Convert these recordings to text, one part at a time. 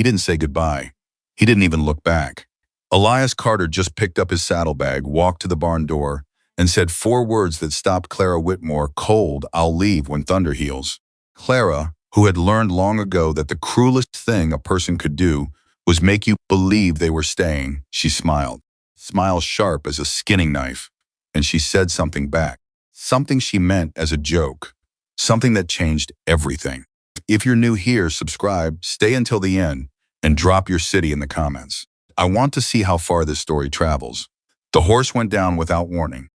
He didn't say goodbye. He didn't even look back. Elias Carter just picked up his saddlebag, walked to the barn door, and said 4 words that stopped Clara Whitmore cold. "I'll leave when thunder heals." Clara, who had learned long ago that the cruelest thing a person could do was make you believe they were staying, she smiled. Smile sharp as a skinning knife, and she said something back. Something she meant as a joke. Something that changed everything. If you're new here, subscribe, stay until the end, and drop your city in the comments. I want to see how far this story travels. The horse went down without warning.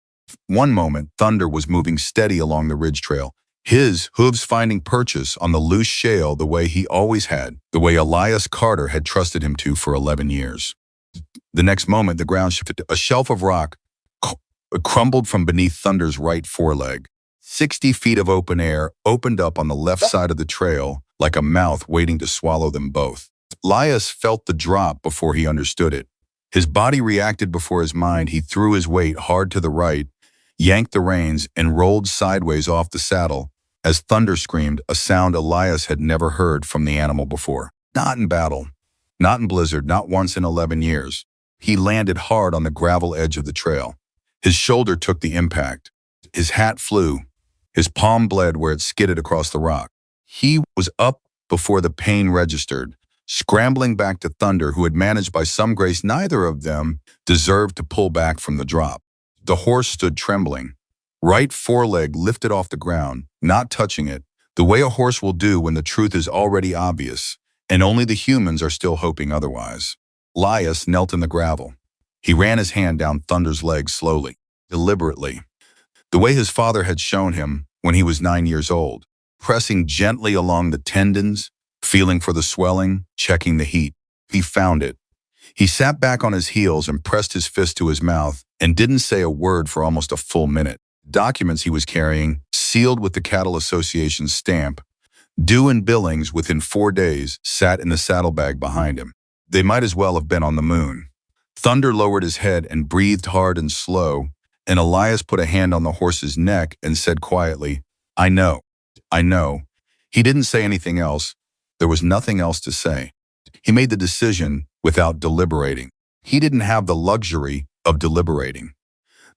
One moment, Thunder was moving steady along the ridge trail, his hooves finding purchase on the loose shale the way he always had, the way Elias Carter had trusted him to for 11 years. The next moment, the ground shifted. A shelf of rock crumbled from beneath Thunder's right foreleg. 60 feet of open air opened up on the left side of the trail like a mouth waiting to swallow them both. Elias felt the drop before he understood it. His body reacted before his mind. He threw his weight hard to the right, yanked the reins, and rolled sideways off the saddle as Thunder screamed, a sound Elias had never heard from the animal before. Not in battle, not in blizzard, not once in 11 years. He landed hard on the gravel edge of the trail. His shoulder took the impact. His hat flew. His palm bled where it skidded across the rock. He was up before the pain registered, scrambling back to Thunder, who had managed by some grace neither of them deserved to pull back from the drop. The horse stood trembling, right foreleg lifted off the ground, not touching it, the way a horse will do when the truth is already obvious, and only the humans are still hoping otherwise. Elias knelt in the gravel. He ran his hand down Thunder's leg slowly, deliberately, the way his father had shown him when he was 9 years old, pressing gently along the tendons, feeling for the swelling, checking the heat. He found it. He sat back on his heels and pressed his fist to his mouth and didn't say a word for almost a full minute. Documents he was carrying, sealed with the Cattle Association's stamp, due in Billings within 4 days, sat in the saddlebag behind him. They might as well have been on the moon. Thunder lowered his head and breathed hard and slow, and Elias put a hand on the horse's neck and said quietly, "I know, I know." He didn't say anything else. There was nothing else to say. He made the decision without deliberating. He didn't have the luxury of deliberating.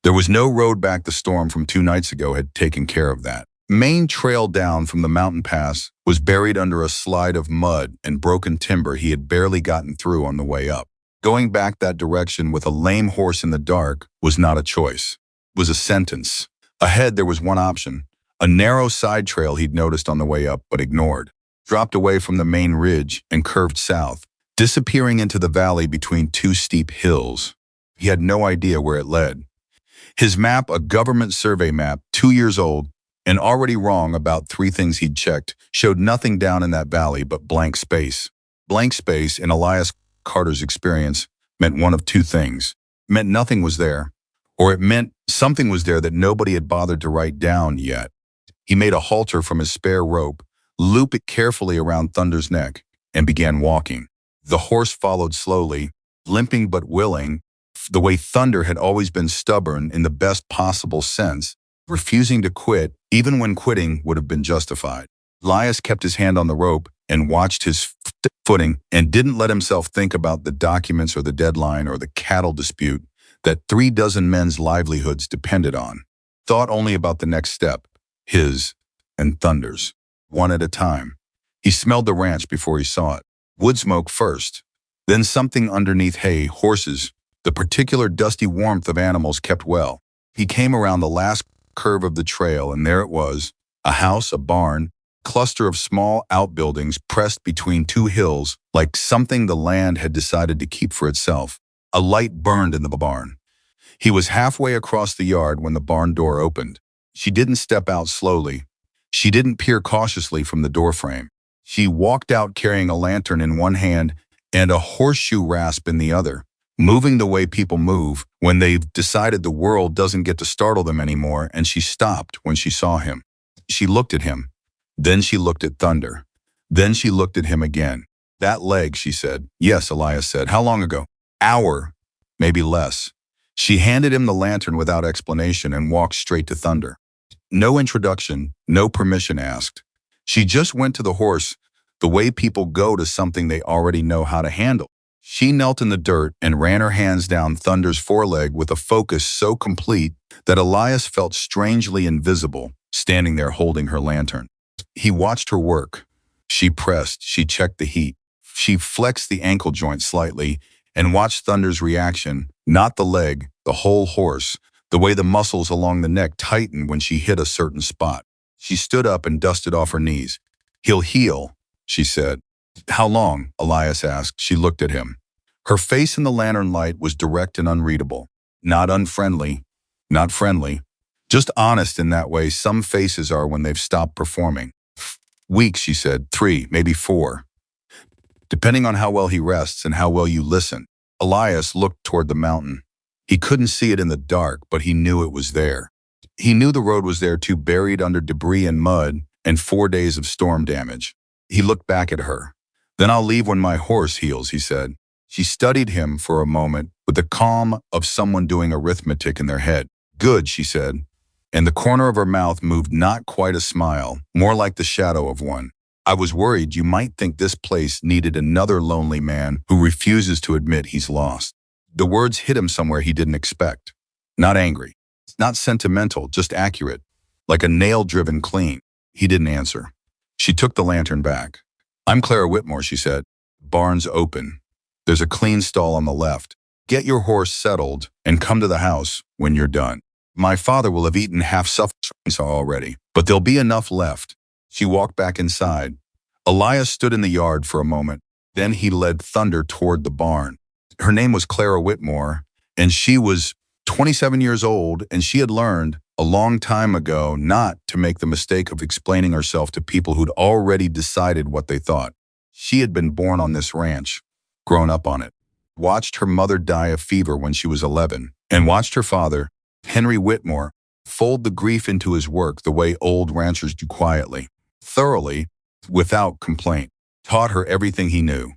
There was no road back. The storm from 2 nights ago had taken care of that. Main trail down from the mountain pass was buried under a slide of mud and broken timber he had barely gotten through on the way up. Going back that direction with a lame horse in the dark was not a choice. It was a sentence. Ahead there was one option, a narrow side trail he'd noticed on the way up but ignored. Dropped away from the main ridge and curved south, disappearing into the valley between 2 steep hills. He had no idea where it led. His map, a government survey map, 2 years old, and already wrong about 3 things he'd checked, showed nothing down in that valley but blank space. Blank space, in Elias Carter's experience, meant one of 2 things. It meant nothing was there, or it meant something was there that nobody had bothered to write down yet. He made a halter from his spare rope, looped it carefully around Thunder's neck, and began walking. The horse followed slowly, limping but willing, the way Thunder had always been stubborn in the best possible sense, refusing to quit even when quitting would have been justified. Elias kept his hand on the rope and watched his footing and didn't let himself think about the documents or the deadline or the cattle dispute that 36 men's livelihoods depended on. Thought only about the next step, his and Thunder's, one at a time. He smelled the ranch before he saw it. Wood smoke first, then something underneath hay, horses, the particular dusty warmth of animals kept well. He came around the last curve of the trail, and there it was, a house, a barn, cluster of small outbuildings pressed between 2 hills like something the land had decided to keep for itself. A light burned in the barn. He was halfway across the yard when the barn door opened. She didn't step out slowly. She didn't peer cautiously from the doorframe. She walked out carrying a lantern in one hand and a horseshoe rasp in the other, moving the way people move when they've decided the world doesn't get to startle them anymore, and she stopped when she saw him. She looked at him. Then she looked at Thunder. Then she looked at him again. "That leg," she said. "Yes," Elias said. "How long ago?" "Hour, maybe less." She handed him the lantern without explanation and walked straight to Thunder. No introduction, no permission asked. She just went to the horse, the way people go to something they already know how to handle. She knelt in the dirt and ran her hands down Thunder's foreleg with a focus so complete that Elias felt strangely invisible, standing there holding her lantern. He watched her work. She pressed, she checked the heat. She flexed the ankle joint slightly and watched Thunder's reaction, not the leg, the whole horse, the way the muscles along the neck tightened when she hit a certain spot. She stood up and dusted off her knees. "He'll heal," she said. "How long?" Elias asked. She looked at him. Her face in the lantern light was direct and unreadable. Not unfriendly, not friendly. Just honest in that way some faces are when they've stopped performing. "Weeks," she said. 3, maybe 4. Depending on how well he rests and how well you listen. Elias looked toward the mountain. He couldn't see it in the dark, but he knew it was there. He knew the road was there too, buried under debris and mud and 4 days of storm damage. He looked back at her. "Then I'll leave when my horse heals," he said. She studied him for a moment with the calm of someone doing arithmetic in their head. "Good," she said, and the corner of her mouth moved not quite a smile, more like the shadow of one. "I was worried you might think this place needed another lonely man who refuses to admit he's lost." The words hit him somewhere he didn't expect. Not angry, not sentimental, just accurate, like a nail driven clean. He didn't answer. She took the lantern back. "I'm Clara Whitmore," she said. "Barn's open. There's a clean stall on the left. Get your horse settled and come to the house when you're done. My father will have eaten half Suffolk already, but there'll be enough left." She walked back inside. Elias stood in the yard for a moment. Then he led Thunder toward the barn. Her name was Clara Whitmore, and she was 27 years old, and she had learned a long time ago not to make the mistake of explaining herself to people who'd already decided what they thought. She had been born on this ranch, grown up on it, watched her mother die of fever when she was 11, and watched her father, Henry Whitmore, fold the grief into his work the way old ranchers do quietly, thoroughly, without complaint. Taught her everything he knew: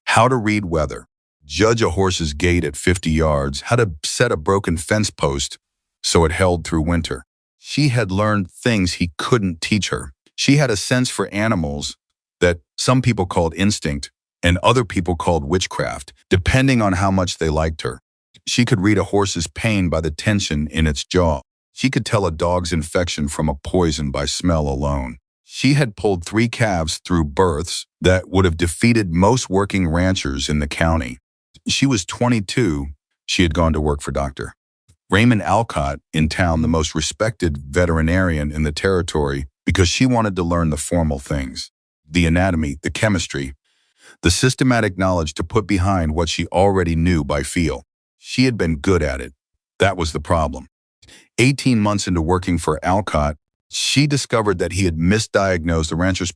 how to read weather, judge a horse's gait at 50 yards, how to set a broken fence post so it held through winter. She had learned things he couldn't teach her. She had a sense for animals that some people called instinct and other people called witchcraft, depending on how much they liked her. She could read a horse's pain by the tension in its jaw. She could tell a dog's infection from a poison by smell alone. She had pulled 3 calves through births that would have defeated most working ranchers in the county. She was 22. She had gone to work for Dr. Raymond Alcott in town, the most respected veterinarian in the territory, because she wanted to learn the formal things, the anatomy, the chemistry, the systematic knowledge to put behind what she already knew by feel. She had been good at it. That was the problem. 18 months into working for Alcott, she discovered that he had misdiagnosed the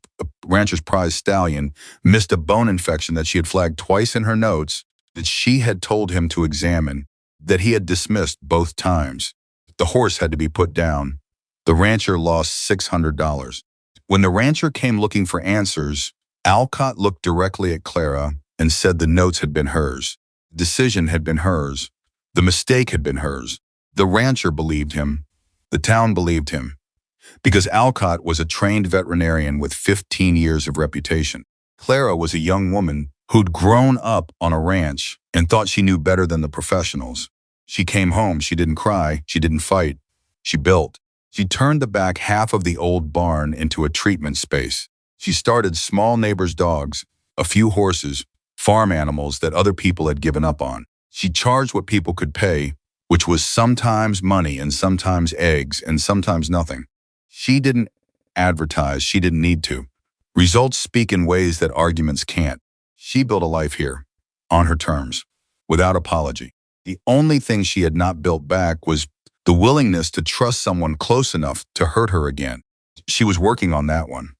rancher's prize stallion, missed a bone infection that she had flagged twice in her notes, that she had told him to examine, that he had dismissed both times. The horse had to be put down. The rancher lost $600. When the rancher came looking for answers, Alcott looked directly at Clara and said the notes had been hers. The decision had been hers. The mistake had been hers. The rancher believed him. The town believed him. Because Alcott was a trained veterinarian with 15 years of reputation. Clara was a young woman who'd grown up on a ranch and thought she knew better than the professionals. She came home, she didn't cry, she didn't fight. She built. She turned the back half of the old barn into a treatment space. She started small neighbors' dogs, a few horses, farm animals that other people had given up on. She charged what people could pay, which was sometimes money and sometimes eggs and sometimes nothing. She didn't advertise, she didn't need to. Results speak in ways that arguments can't. She built a life here, on her terms, without apology. The only thing she had not built back was the willingness to trust someone close enough to hurt her again. She was working on that one.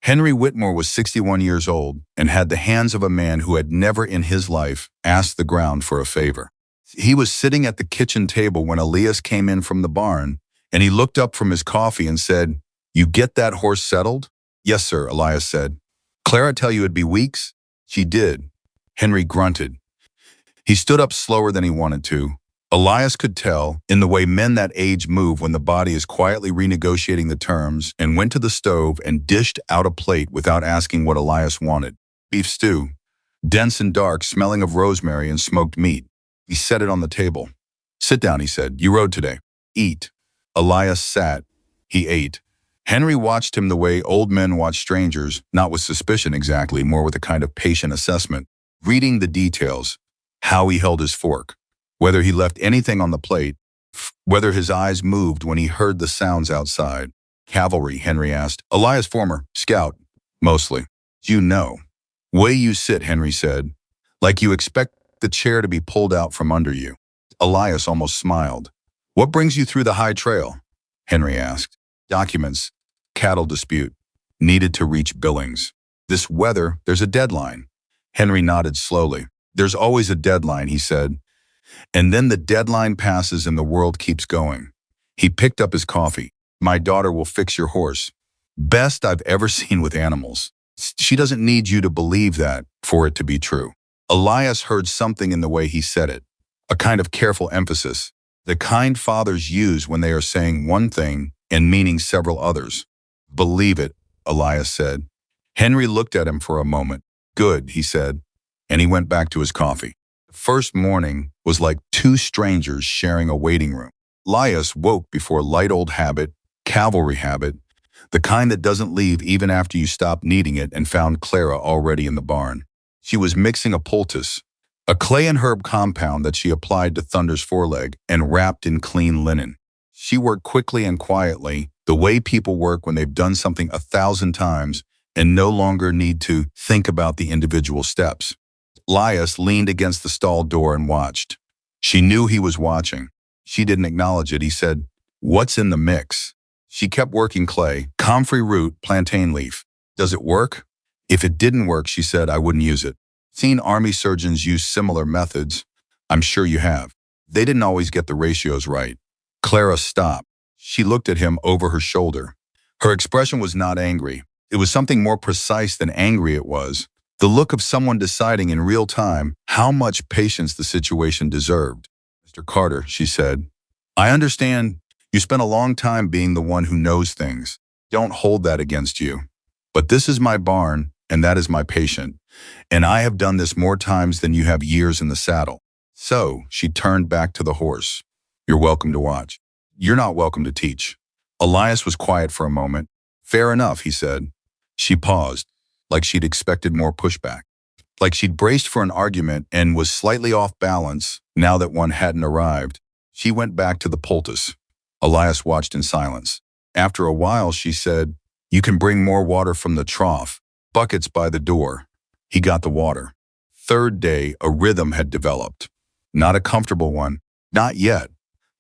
Henry Whitmore was 61 years old and had the hands of a man who had never in his life asked the ground for a favor. He was sitting at the kitchen table when Elias came in from the barn, and he looked up from his coffee and said, "You get that horse settled?" "Yes, sir," Elias said. "Clara tell you it'd be weeks?" "She did." Henry grunted. He stood up slower than he wanted to. Elias could tell in the way men that age move when the body is quietly renegotiating the terms, and went to the stove and dished out a plate without asking what Elias wanted. Beef stew, dense and dark, smelling of rosemary and smoked meat. He set it on the table. Sit down, he said. You rode today. Eat. Elias sat. He ate. Henry watched him the way old men watch strangers, not with suspicion exactly, more with a kind of patient assessment, reading the details, how he held his fork, whether he left anything on the plate, whether his eyes moved when he heard the sounds outside. Cavalry, Henry asked. Elias, former scout, mostly. You know. Way you sit, Henry said, like you expect the chair to be pulled out from under you. Elias almost smiled. What brings you through the high trail? Henry asked. Documents. Cattle dispute. Needed to reach Billings. This weather, there's a deadline. Henry nodded slowly. There's always a deadline, he said. And then the deadline passes and the world keeps going. He picked up his coffee. My daughter will fix your horse. Best I've ever seen with animals. She doesn't need you to believe that for it to be true. Elias heard something in the way he said it, a kind of careful emphasis, the kind fathers use when they are saying one thing and meaning several others. Believe it, Elias said. Henry looked at him for a moment. Good, he said, and he went back to his coffee. The first morning was like two strangers sharing a waiting room. Elias woke before light old habit, cavalry habit, the kind that doesn't leave even after you stop needing it, and found Clara already in the barn. She was mixing a poultice, a clay and herb compound that she applied to Thunder's foreleg and wrapped in clean linen. She worked quickly and quietly, the way people work when they've done something 1,000 times and no longer need to think about the individual steps. Elias leaned against the stall door and watched. She knew he was watching. She didn't acknowledge it. He said, What's in the mix? She kept working clay, comfrey root, plantain leaf. Does it work? If it didn't work, she said, I wouldn't use it. Seen army surgeons use similar methods. I'm sure you have. They didn't always get the ratios right. Clara stopped. She looked at him over her shoulder. Her expression was not angry. It was something more precise than angry. It was the look of someone deciding in real time how much patience the situation deserved. Mr. Carter, she said, I understand you spent a long time being the one who knows things. Don't hold that against you. But this is my barn, and that is my patient. And I have done this more times than you have years in the saddle. So, she turned back to the horse. You're welcome to watch. You're not welcome to teach. Elias was quiet for a moment. Fair enough, he said. She paused, like she'd expected more pushback. Like she'd braced for an argument and was slightly off balance now that one hadn't arrived. She went back to the poultice. Elias watched in silence. After a while, she said, You can bring more water from the trough. Buckets by the door. He got the water. Third day, a rhythm had developed. Not a comfortable one. Not yet.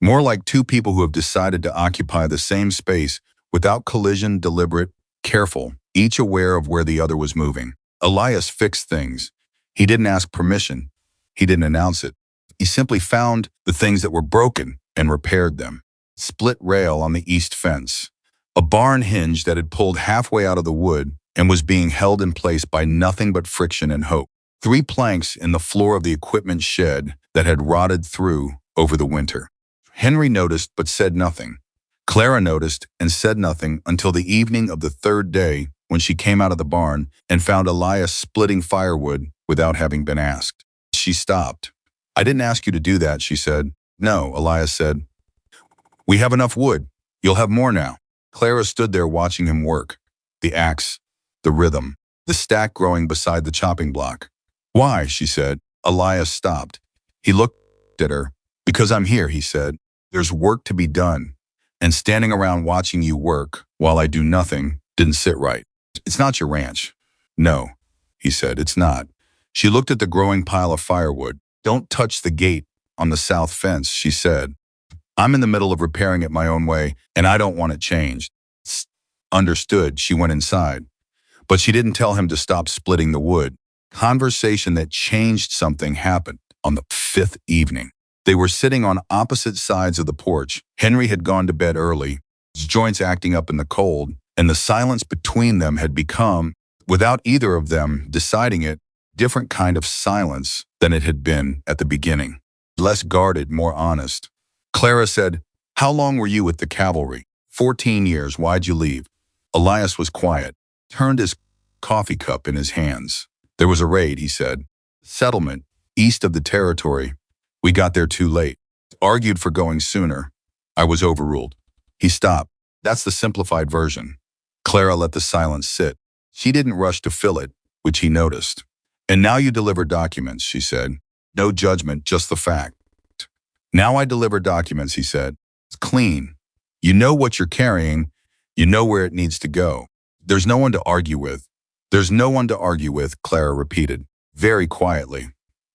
More like two people who have decided to occupy the same space without collision, deliberate, careful, each aware of where the other was moving. Elias fixed things. He didn't ask permission. He didn't announce it. He simply found the things that were broken and repaired them. Split rail on the east fence. A barn hinge that had pulled halfway out of the wood and was being held in place by nothing but friction and hope. 3 planks in the floor of the equipment shed that had rotted through over the winter. Henry noticed but said nothing. Clara noticed and said nothing until the evening of the third day when she came out of the barn and found Elias splitting firewood without having been asked. She stopped. I didn't ask you to do that, she said. No, Elias said. We have enough wood. You'll have more now. Clara stood there watching him work. The axe, the rhythm, the stack growing beside the chopping block. Why, she said. Elias stopped. He looked at her. Because I'm here, he said. There's work to be done. And standing around watching you work while I do nothing didn't sit right. It's not your ranch. No, he said, it's not. She looked at the growing pile of firewood. Don't touch the gate on the south fence, she said. I'm in the middle of repairing it my own way, and I don't want it changed. Understood, she went inside. But she didn't tell him to stop splitting the wood. Conversation that changed something happened on the 5th evening. They were sitting on opposite sides of the porch. Henry had gone to bed early, his joints acting up in the cold, and the silence between them had become, without either of them deciding it, different kind of silence than it had been at the beginning. less guarded, more honest. Clara said, "How long were you with the cavalry?" 14 years. Why'd you leave?" Elias was quiet, turned his coffee cup in his hands. "There was a raid," he said. "Settlement, east of the territory. We got there too late. Argued for going sooner. I was overruled." He stopped. "That's the simplified version." Clara let the silence sit. She didn't rush to fill it, which he noticed. "And now you deliver documents," she said. "No judgment, just the fact." "Now I deliver documents," he said. "It's clean. You know what you're carrying. You know where it needs to go. There's no one to argue with." "There's no one to argue with," Clara repeated, very quietly,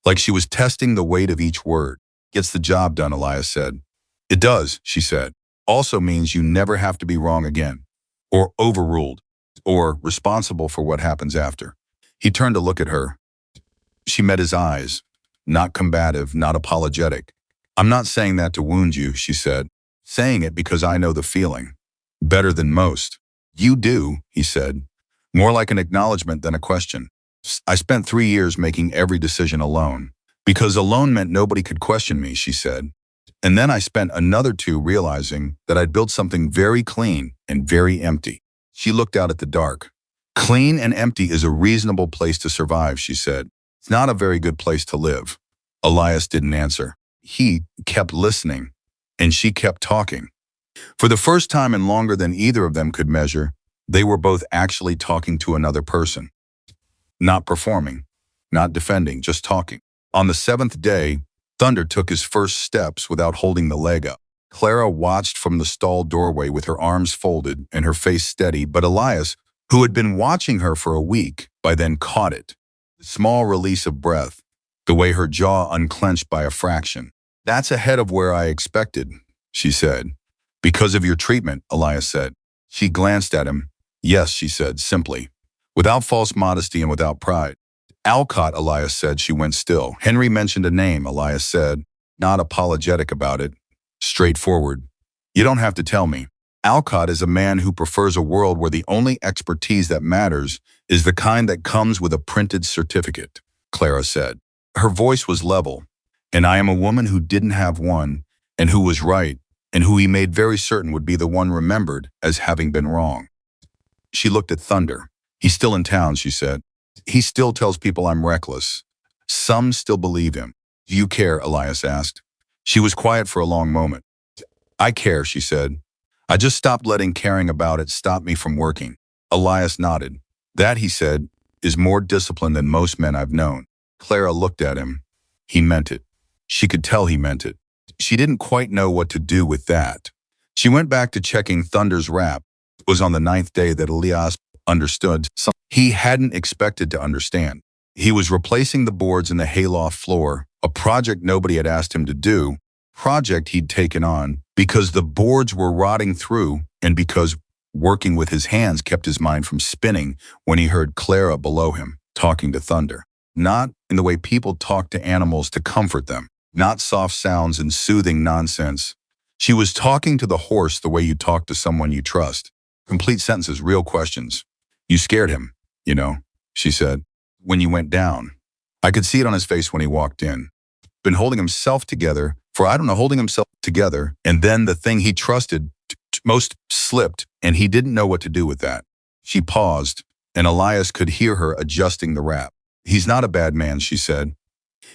like she was testing the weight of each word. "Gets the job done," Elias said. "It does," she said. "Also means you never have to be wrong again, or overruled, or responsible for what happens after." He turned to look at her. She met his eyes, not combative, not apologetic. "I'm not saying that to wound you," she said. "Saying it because I know the feeling. Better than most." "You do," he said, more like an acknowledgement than a question. "I spent 3 years making every decision alone. Because alone meant nobody could question me," she said. "And then I spent another 2 realizing that I'd built something very clean and very empty." She looked out at the dark. "Clean and empty is a reasonable place to survive," she said. "It's not a very good place to live." Elias didn't answer. He kept listening, and she kept talking. For the first time in longer than either of them could measure, they were both actually talking to another person. Not performing, not defending, just talking. On the 7th day, Thunder took his first steps without holding the leg up. Clara watched from the stall doorway with her arms folded and her face steady, but Elias, who had been watching her for a week, by then caught it. The small release of breath, the way her jaw unclenched by a fraction. "That's ahead of where I expected," she said. "Because of your treatment," Elias said. She glanced at him. "Yes," she said, simply, without false modesty and without pride. "Alcott," Elias said. She went still. "Henry mentioned a name," Elias said, not apologetic about it, straightforward. "You don't have to tell me." "Alcott is a man who prefers a world where the only expertise that matters is the kind that comes with a printed certificate," Clara said. Her voice was level. "And I am a woman who didn't have one, and who was right, and who he made very certain would be the one remembered as having been wrong." She looked at Thunder. "He's still in town," she said. "He still tells people I'm reckless. Some still believe him." "Do you care?" Elias asked. She was quiet for a long moment. "I care," she said. "I just stopped letting caring about it stop me from working." Elias nodded. "That," he said, "is more discipline than most men I've known." Clara looked at him. He meant it. She could tell he meant it. She didn't quite know what to do with that. She went back to checking Thunder's rap. It was on the 9th day that Elias understood something he hadn't expected to understand. He was replacing the boards in the hayloft floor, a project nobody had asked him to do, project he'd taken on because the boards were rotting through and because working with his hands kept his mind from spinning when he heard Clara below him talking to Thunder. Not in the way people talk to animals to comfort them, not soft sounds and soothing nonsense. She was talking to the horse the way you talk to someone you trust. Complete sentences, real questions. "You scared him, you know," she said, "when you went down." I could see it on his face when he walked in. Been holding himself together for, I don't know, holding himself together, and then the thing he trusted most slipped, and he didn't know what to do with that. She paused, and Elias could hear her adjusting the wrap. "He's not a bad man," she said.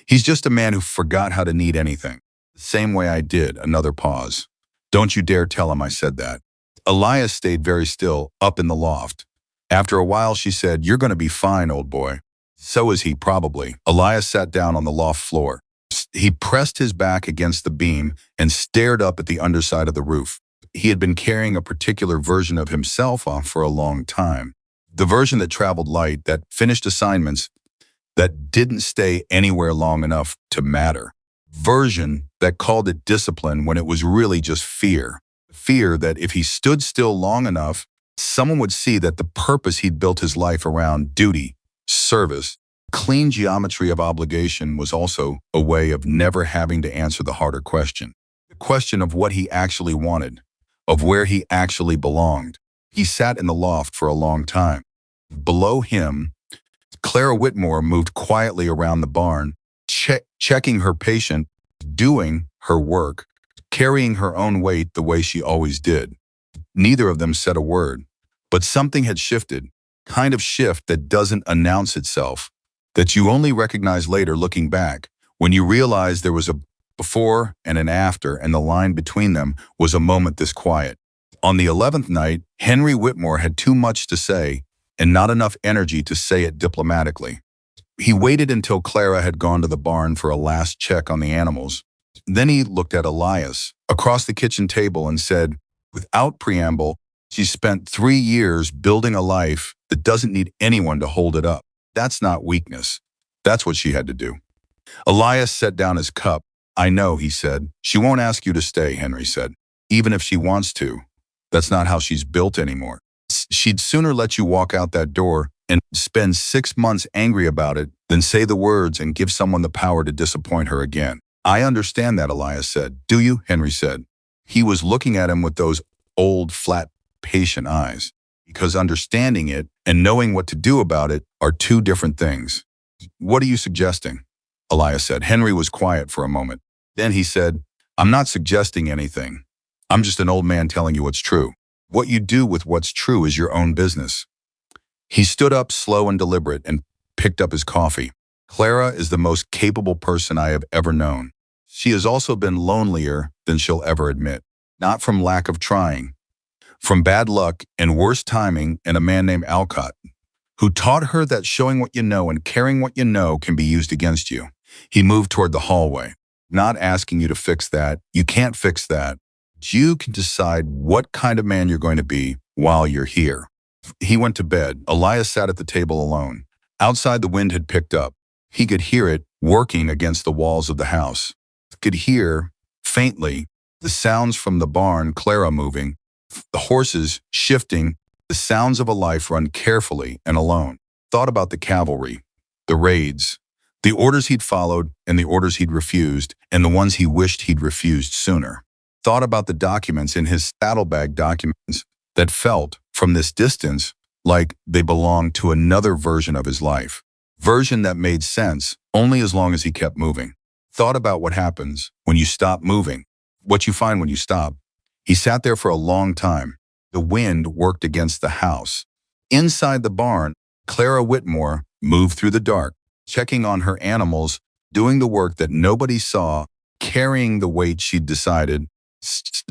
"He's just a man who forgot how to need anything. The same way I did." Another pause. "Don't you dare tell him I said that." Elias stayed very still, up in the loft. After a while she said, "You're going to be fine, old boy." "So is he, probably." Elias sat down on the loft floor. He pressed his back against the beam and stared up at the underside of the roof. He had been carrying a particular version of himself off for a long time. The version that traveled light, that finished assignments, that didn't stay anywhere long enough to matter. Version that called it discipline when it was really just fear. Fear that if he stood still long enough, someone would see that the purpose he'd built his life around, duty, service, clean geometry of obligation, was also a way of never having to answer the harder question. The question of what he actually wanted, of where he actually belonged. He sat in the loft for a long time. Below him, Clara Whitmore moved quietly around the barn, checking her patient doing her work, carrying her own weight the way she always did. Neither of them said a word, but something had shifted, kind of shift that doesn't announce itself, that you only recognize later looking back, when you realize there was a before and an after and the line between them was a moment this quiet. On the 11th night, Henry Whitmore had too much to say and not enough energy to say it diplomatically. He waited until Clara had gone to the barn for a last check on the animals. Then he looked at Elias across the kitchen table and said, without preamble, she spent 3 years building a life that doesn't need anyone to hold it up. That's not weakness. That's what she had to do. Elias set down his cup. I know, he said. She won't ask you to stay, Henry said. Even if she wants to. That's not how she's built anymore. She'd sooner let you walk out that door and spend 6 months angry about it than say the words and give someone the power to disappoint her again. I understand that, Elias said. Do you? Henry said. He was looking at him with those old, flat, patient eyes. Because understanding it and knowing what to do about it are two different things. What are you suggesting? Elias said. Henry was quiet for a moment. Then he said, I'm not suggesting anything. I'm just an old man telling you what's true. What you do with what's true is your own business. He stood up slow and deliberate and picked up his coffee. Clara is the most capable person I have ever known. She has also been lonelier than she'll ever admit. Not from lack of trying. From bad luck and worse timing and a man named Alcott, who taught her that showing what you know and caring what you know can be used against you. He moved toward the hallway. Not asking you to fix that. You can't fix that. You can decide what kind of man you're going to be while you're here. He went to bed. Elias sat at the table alone. Outside, the wind had picked up. He could hear it working against the walls of the house. Could hear, faintly, the sounds from the barn, Clara moving, the horses shifting, the sounds of a life run carefully and alone. Thought about the cavalry, the raids, the orders he'd followed and the orders he'd refused, and the ones he wished he'd refused sooner. Thought about the documents in his saddlebag, documents that felt, from this distance, like they belonged to another version of his life. Version that made sense only as long as he kept moving. Thought about what happens when you stop moving, what you find when you stop. He sat there for a long time. The wind worked against the house. Inside the barn, Clara Whitmore moved through the dark, checking on her animals, doing the work that nobody saw, carrying the weight she'd decided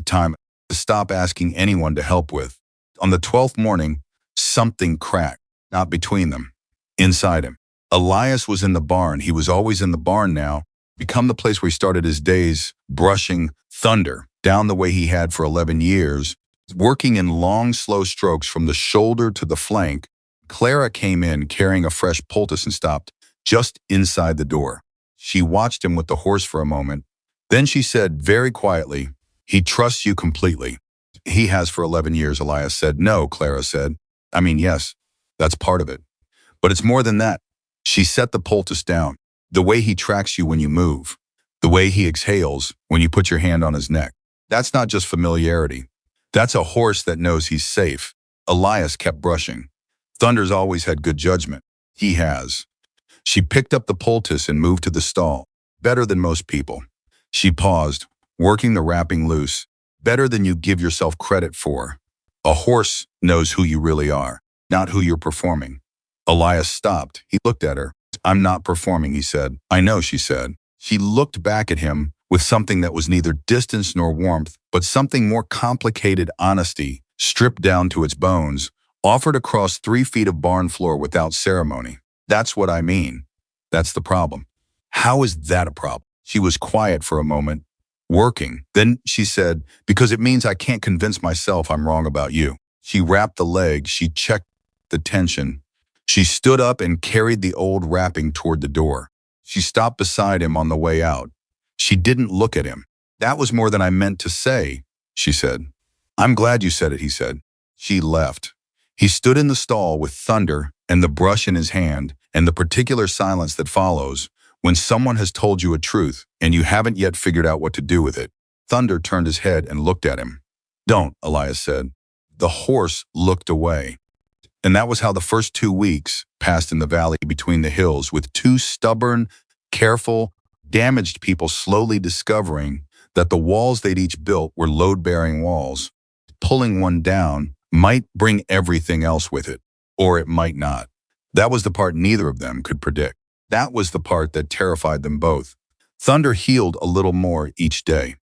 time to stop asking anyone to help with. On the 12th morning, something cracked, not between them, inside him. Elias was in the barn. He was always in the barn now, become the place where he started his days, brushing thunder down the way he had for 11 years, working in long, slow strokes from the shoulder to the flank. Clara came in carrying a fresh poultice and stopped just inside the door. She watched him with the horse for a moment. Then she said very quietly, he trusts you completely. He has for 11 years, Elias said. No, Clara said. I mean, yes, that's part of it. But it's more than that. She set the poultice down. The way he tracks you when you move. The way he exhales when you put your hand on his neck. That's not just familiarity. That's a horse that knows he's safe. Elias kept brushing. Thunder's always had good judgment. He has. She picked up the poultice and moved to the stall. Better than most people. She paused, working the wrapping loose. Better than you give yourself credit for. A horse knows who you really are, not who you're performing. Elias stopped. He looked at her. I'm not performing, he said. I know, she said. She looked back at him with something that was neither distance nor warmth, but something more complicated, honesty, stripped down to its bones, offered across 3 feet of barn floor without ceremony. That's what I mean. That's the problem. How is that a problem? She was quiet for a moment, working. Then she said, because it means I can't convince myself I'm wrong about you. She wrapped the leg. She checked the tension. She stood up and carried the old wrapping toward the door. She stopped beside him on the way out. She didn't look at him. That was more than I meant to say, she said. I'm glad you said it, he said. She left. He stood in the stall with thunder and the brush in his hand and the particular silence that follows when someone has told you a truth and you haven't yet figured out what to do with it. Thunder turned his head and looked at him. Don't, Elias said. The horse looked away. And that was how the first 2 weeks passed in the valley between the hills with 2 stubborn, careful, Damaged people slowly discovering that the walls they'd each built were load-bearing walls. Pulling one down might bring everything else with it, or it might not. That was the part neither of them could predict. That was the part that terrified them both. Thunder healed a little more each day.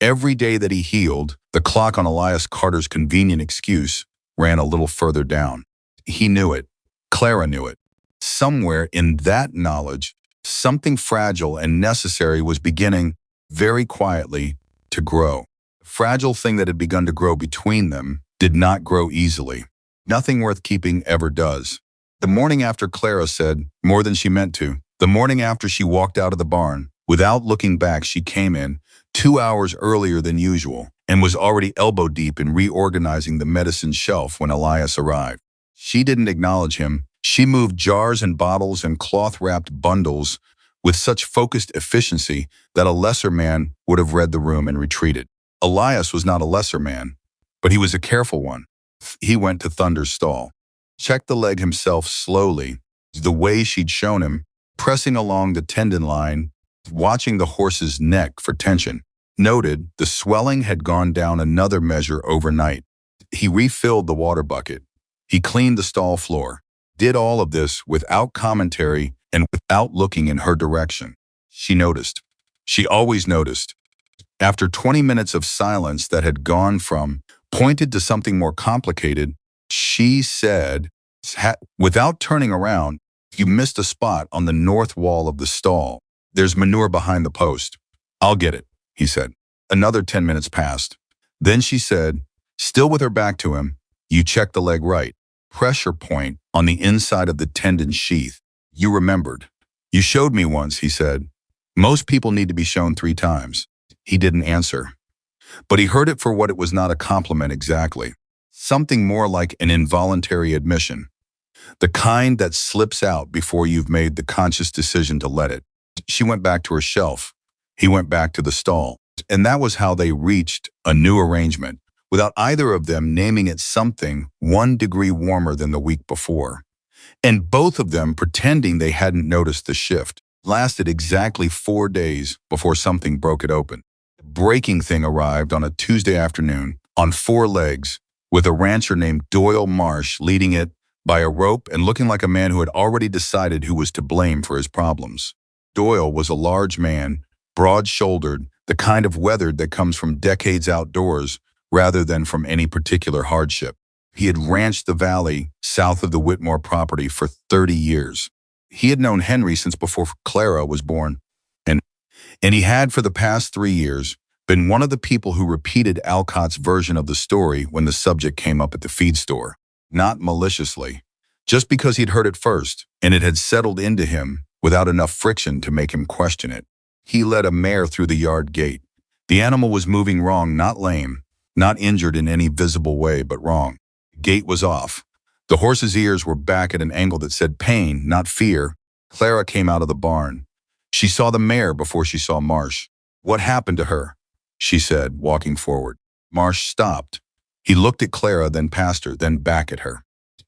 Every day that he healed, the clock on Elias Carter's convenient excuse ran a little further down. He knew it. Clara knew it. Somewhere in that knowledge, something fragile and necessary was beginning, very quietly, to grow. The fragile thing that had begun to grow between them did not grow easily. Nothing worth keeping ever does. The morning after Clara said, more than she meant to, the morning after she walked out of the barn, without looking back, she came in 2 hours earlier than usual and was already elbow-deep in reorganizing the medicine shelf when Elias arrived. She didn't acknowledge him. She moved jars and bottles and cloth-wrapped bundles with such focused efficiency that a lesser man would have read the room and retreated. Elias was not a lesser man, but he was a careful one. He went to Thunder's stall, checked the leg himself slowly, the way she'd shown him, pressing along the tendon line, watching the horse's neck for tension. Noted the swelling had gone down another measure overnight. He refilled the water bucket. He cleaned the stall floor. Did all of this without commentary and without looking in her direction. She noticed. She always noticed. After 20 minutes of silence that had gone from pointed to something more complicated, she said, without turning around, "You missed a spot on the north wall of the stall. There's manure behind the post." "I'll get it," he said. Another 10 minutes passed. Then she said, still with her back to him, "You checked the leg right. Pressure point on the inside of the tendon sheath. You remembered. You showed me once," he said. "Most people need to be shown 3 times. He didn't answer. But he heard it for what it was, not a compliment exactly. Something more like an involuntary admission. The kind that slips out before you've made the conscious decision to let it. She went back to her shelf. He went back to the stall. And that was how they reached a new arrangement, without either of them naming it something 1 degree warmer than the week before. And both of them pretending they hadn't noticed the shift. Lasted exactly 4 days before something broke it open. The breaking thing arrived on a Tuesday afternoon, on 4 legs, with a rancher named Doyle Marsh leading it by a rope and looking like a man who had already decided who was to blame for his problems. Doyle was a large man, broad-shouldered, the kind of weathered that comes from decades outdoors rather than from any particular hardship. He had ranched the valley south of the Whitmore property for 30 years. He had known Henry since before Clara was born, and he had for the past 3 years been one of the people who repeated Alcott's version of the story when the subject came up at the feed store. Not maliciously, just because he'd heard it first, and it had settled into him without enough friction to make him question it. He led a mare through the yard gate. The animal was moving wrong, not lame, not injured in any visible way, but wrong. The gate was off. The horse's ears were back at an angle that said pain, not fear. Clara came out of the barn. She saw the mare before she saw Marsh. "What happened to her?" she said, walking forward. Marsh stopped. He looked at Clara, then past her, then back at her.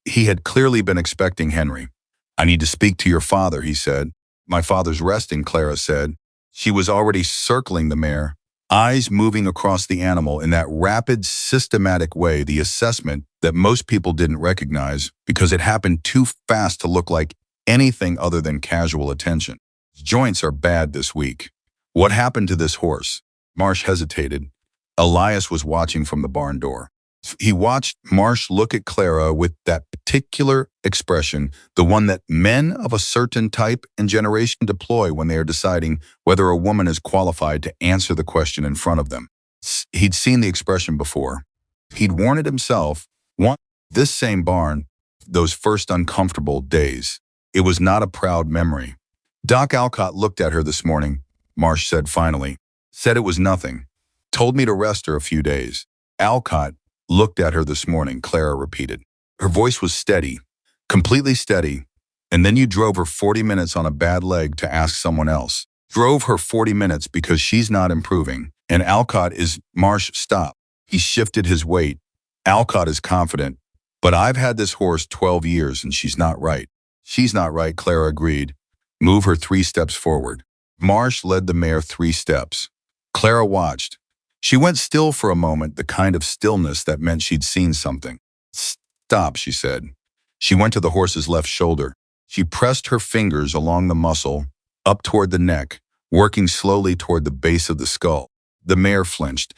He had clearly been expecting Henry. "I need to speak to your father," he said. "My father's resting," Clara said. She was already circling the mare, eyes moving across the animal in that rapid, systematic way, the assessment that most people didn't recognize because it happened too fast to look like anything other than casual attention. "Joints are bad this week. What happened to this horse?" Marsh hesitated. Elias was watching from the barn door. He watched Marsh look at Clara with that particular expression, the one that men of a certain type and generation deploy when they are deciding whether a woman is qualified to answer the question in front of them. He'd seen the expression before. He'd worn it himself, once this same barn, those first uncomfortable days. It was not a proud memory. "Doc Alcott looked at her this morning," Marsh said finally. "Said it was nothing. Told me to rest her a few days." "Alcott looked at her this morning," Clara repeated. Her voice was steady, completely steady. "And then you drove her 40 minutes on a bad leg to ask someone else. Drove her 40 minutes because she's not improving. And Alcott is—" Marsh stopped. He shifted his weight. "Alcott is confident. But I've had this horse 12 years and she's not right." "She's not right," Clara agreed. "Move her 3 steps forward." Marsh led the mare 3 steps. Clara watched. She went still for a moment, the kind of stillness that meant she'd seen something. Stop, she said. She went to the horse's left shoulder. She pressed her fingers along the muscle, up toward the neck, working slowly toward the base of the skull. The mare flinched.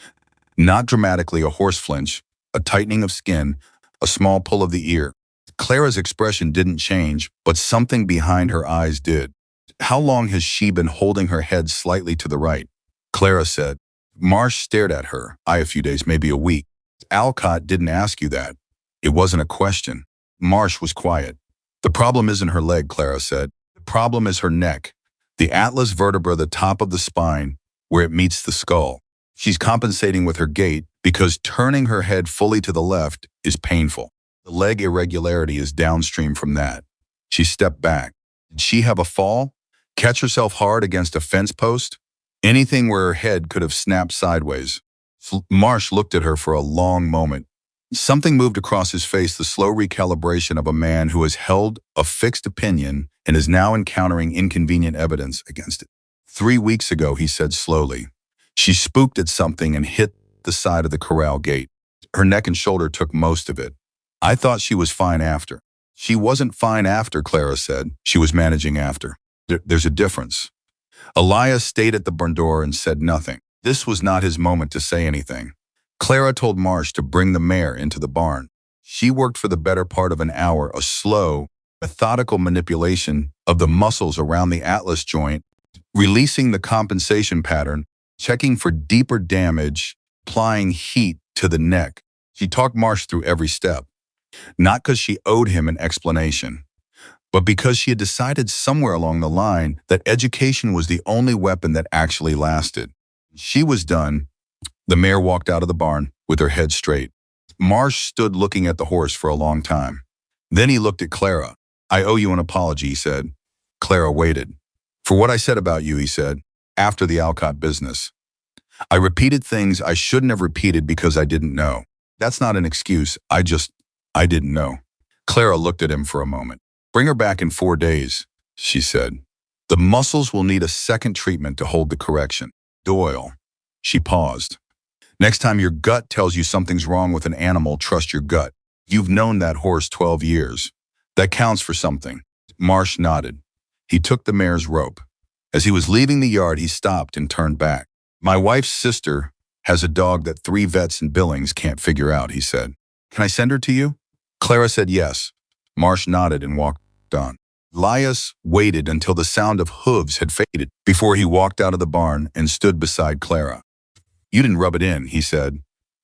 Not dramatically a horse flinch, a tightening of skin, a small pull of the ear. Clara's expression didn't change, but something behind her eyes did. How long has she been holding her head slightly to the right? Clara said. Marsh stared at her. A few days, maybe a week. Alcott didn't ask you that. It wasn't a question. Marsh was quiet. The problem isn't her leg, Clara said. The problem is her neck. The atlas vertebra, the top of the spine, where it meets the skull. She's compensating with her gait because turning her head fully to the left is painful. The leg irregularity is downstream from that. She stepped back. Did she have a fall? Catch herself hard against a fence post? Anything where her head could have snapped sideways. Marsh looked at her for a long moment. Something moved across his face, the slow recalibration of a man who has held a fixed opinion and is now encountering inconvenient evidence against it. 3 weeks ago, he said slowly, she spooked at something and hit the side of the corral gate. Her neck and shoulder took most of it. I thought she was fine after. She wasn't fine after, Clara said. She was managing after. There's a difference. Elias stayed at the barn door and said nothing. This was not his moment to say anything. Clara told Marsh to bring the mare into the barn. She worked for the better part of an hour, a slow, methodical manipulation of the muscles around the atlas joint, releasing the compensation pattern, checking for deeper damage, applying heat to the neck. She talked Marsh through every step, not because she owed him an explanation, but because she had decided somewhere along the line that education was the only weapon that actually lasted. She was done. The mare walked out of the barn with her head straight. Marsh stood looking at the horse for a long time. Then he looked at Clara. I owe you an apology, he said. Clara waited. For what I said about you, he said, after the Alcott business. I repeated things I shouldn't have repeated because I didn't know. That's not an excuse. I didn't know. Clara looked at him for a moment. Bring her back in 4 days, she said. The muscles will need a second treatment to hold the correction. Doyle. She paused. Next time your gut tells you something's wrong with an animal, trust your gut. You've known that horse 12 years. That counts for something. Marsh nodded. He took the mare's rope. As he was leaving the yard, he stopped and turned back. My wife's sister has a dog that 3 vets in Billings can't figure out, he said. Can I send her to you? Clara said yes. Marsh nodded and walked on. Elias waited until the sound of hooves had faded before he walked out of the barn and stood beside Clara. You didn't rub it in, he said.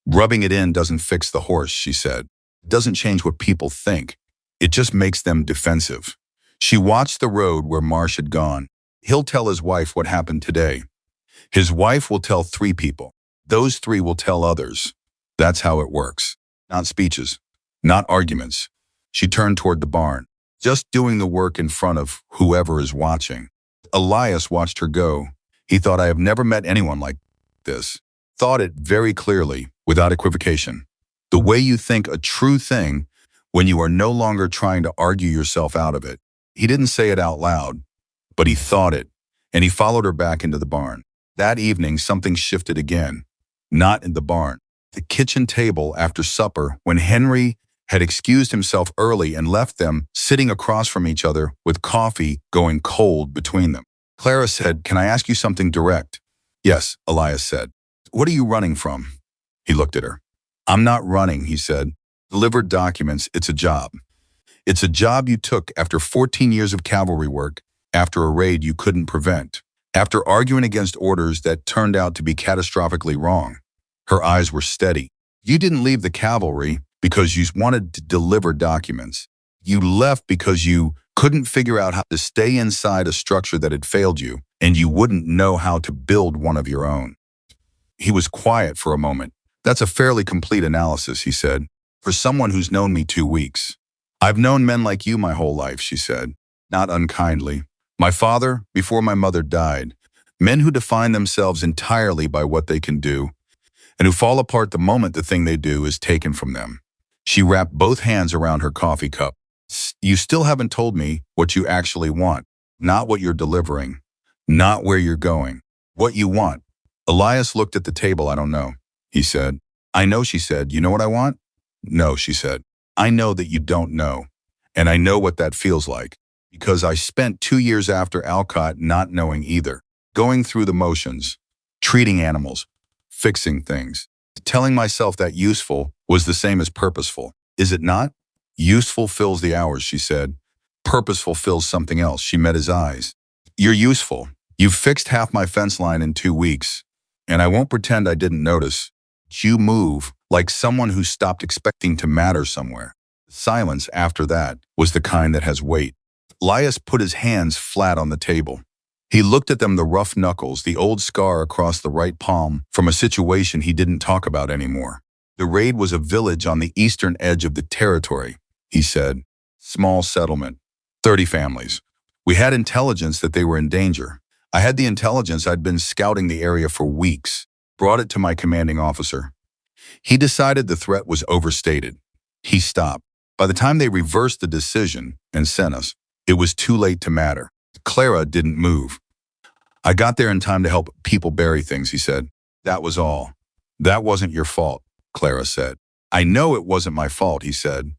Rubbing it in doesn't fix the horse, she said. It doesn't change what people think. It just makes them defensive. She watched the road where Marsh had gone. He'll tell his wife what happened today. His wife will tell 3 people. Those 3 will tell others. That's how it works. Not speeches. Not arguments. She turned toward the barn, just doing the work in front of whoever is watching. Elias watched her go. He thought, I have never met anyone like this. Thought it very clearly, without equivocation. The way you think a true thing when you are no longer trying to argue yourself out of it. He didn't say it out loud, but he thought it, and he followed her back into the barn. That evening, something shifted again. Not in the barn. The kitchen table after supper, when Henry had excused himself early and left them sitting across from each other with coffee going cold between them. Clara said, Can I ask you something direct? Yes, Elias said. What are you running from? He looked at her. I'm not running, he said. Delivered documents, it's a job. It's a job you took after 14 years of cavalry work, after a raid you couldn't prevent, after arguing against orders that turned out to be catastrophically wrong. Her eyes were steady. You didn't leave the cavalry because you wanted to deliver documents. You left because you couldn't figure out how to stay inside a structure that had failed you, and you wouldn't know how to build one of your own. He was quiet for a moment. That's a fairly complete analysis, he said, for someone who's known me 2 weeks. I've known men like you my whole life, she said, not unkindly. My father, before my mother died, men who define themselves entirely by what they can do, and who fall apart the moment the thing they do is taken from them. She wrapped both hands around her coffee cup. You still haven't told me what you actually want, not what you're delivering, Not where you're going. What you want. Elias looked at the table. I don't know, he said. I know, she said. You know what I want? No, she said. I know that you don't know. And I know what that feels like. Because I spent 2 years after Alcott not knowing either. Going through the motions. Treating animals. Fixing things. Telling myself that useful was the same as purposeful. Is it not? Useful fills the hours, she said. Purposeful fills something else. She met his eyes. You're useful. You've fixed half my fence line in 2 weeks. And I won't pretend I didn't notice. You move like someone who stopped expecting to matter somewhere. Silence after that was the kind that has weight. Elias put his hands flat on the table. He looked at them, the rough knuckles, the old scar across the right palm from a situation he didn't talk about anymore. The raid was a village on the eastern edge of the territory, he said. Small settlement. 30 families. We had intelligence that they were in danger. I had the intelligence. I'd been scouting the area for weeks. Brought it to my commanding officer. He decided the threat was overstated. He stopped. By the time they reversed the decision and sent us, it was too late to matter. Clara didn't move. I got there in time to help people bury things, he said. That was all. That wasn't your fault, Clara said. I know it wasn't my fault, he said.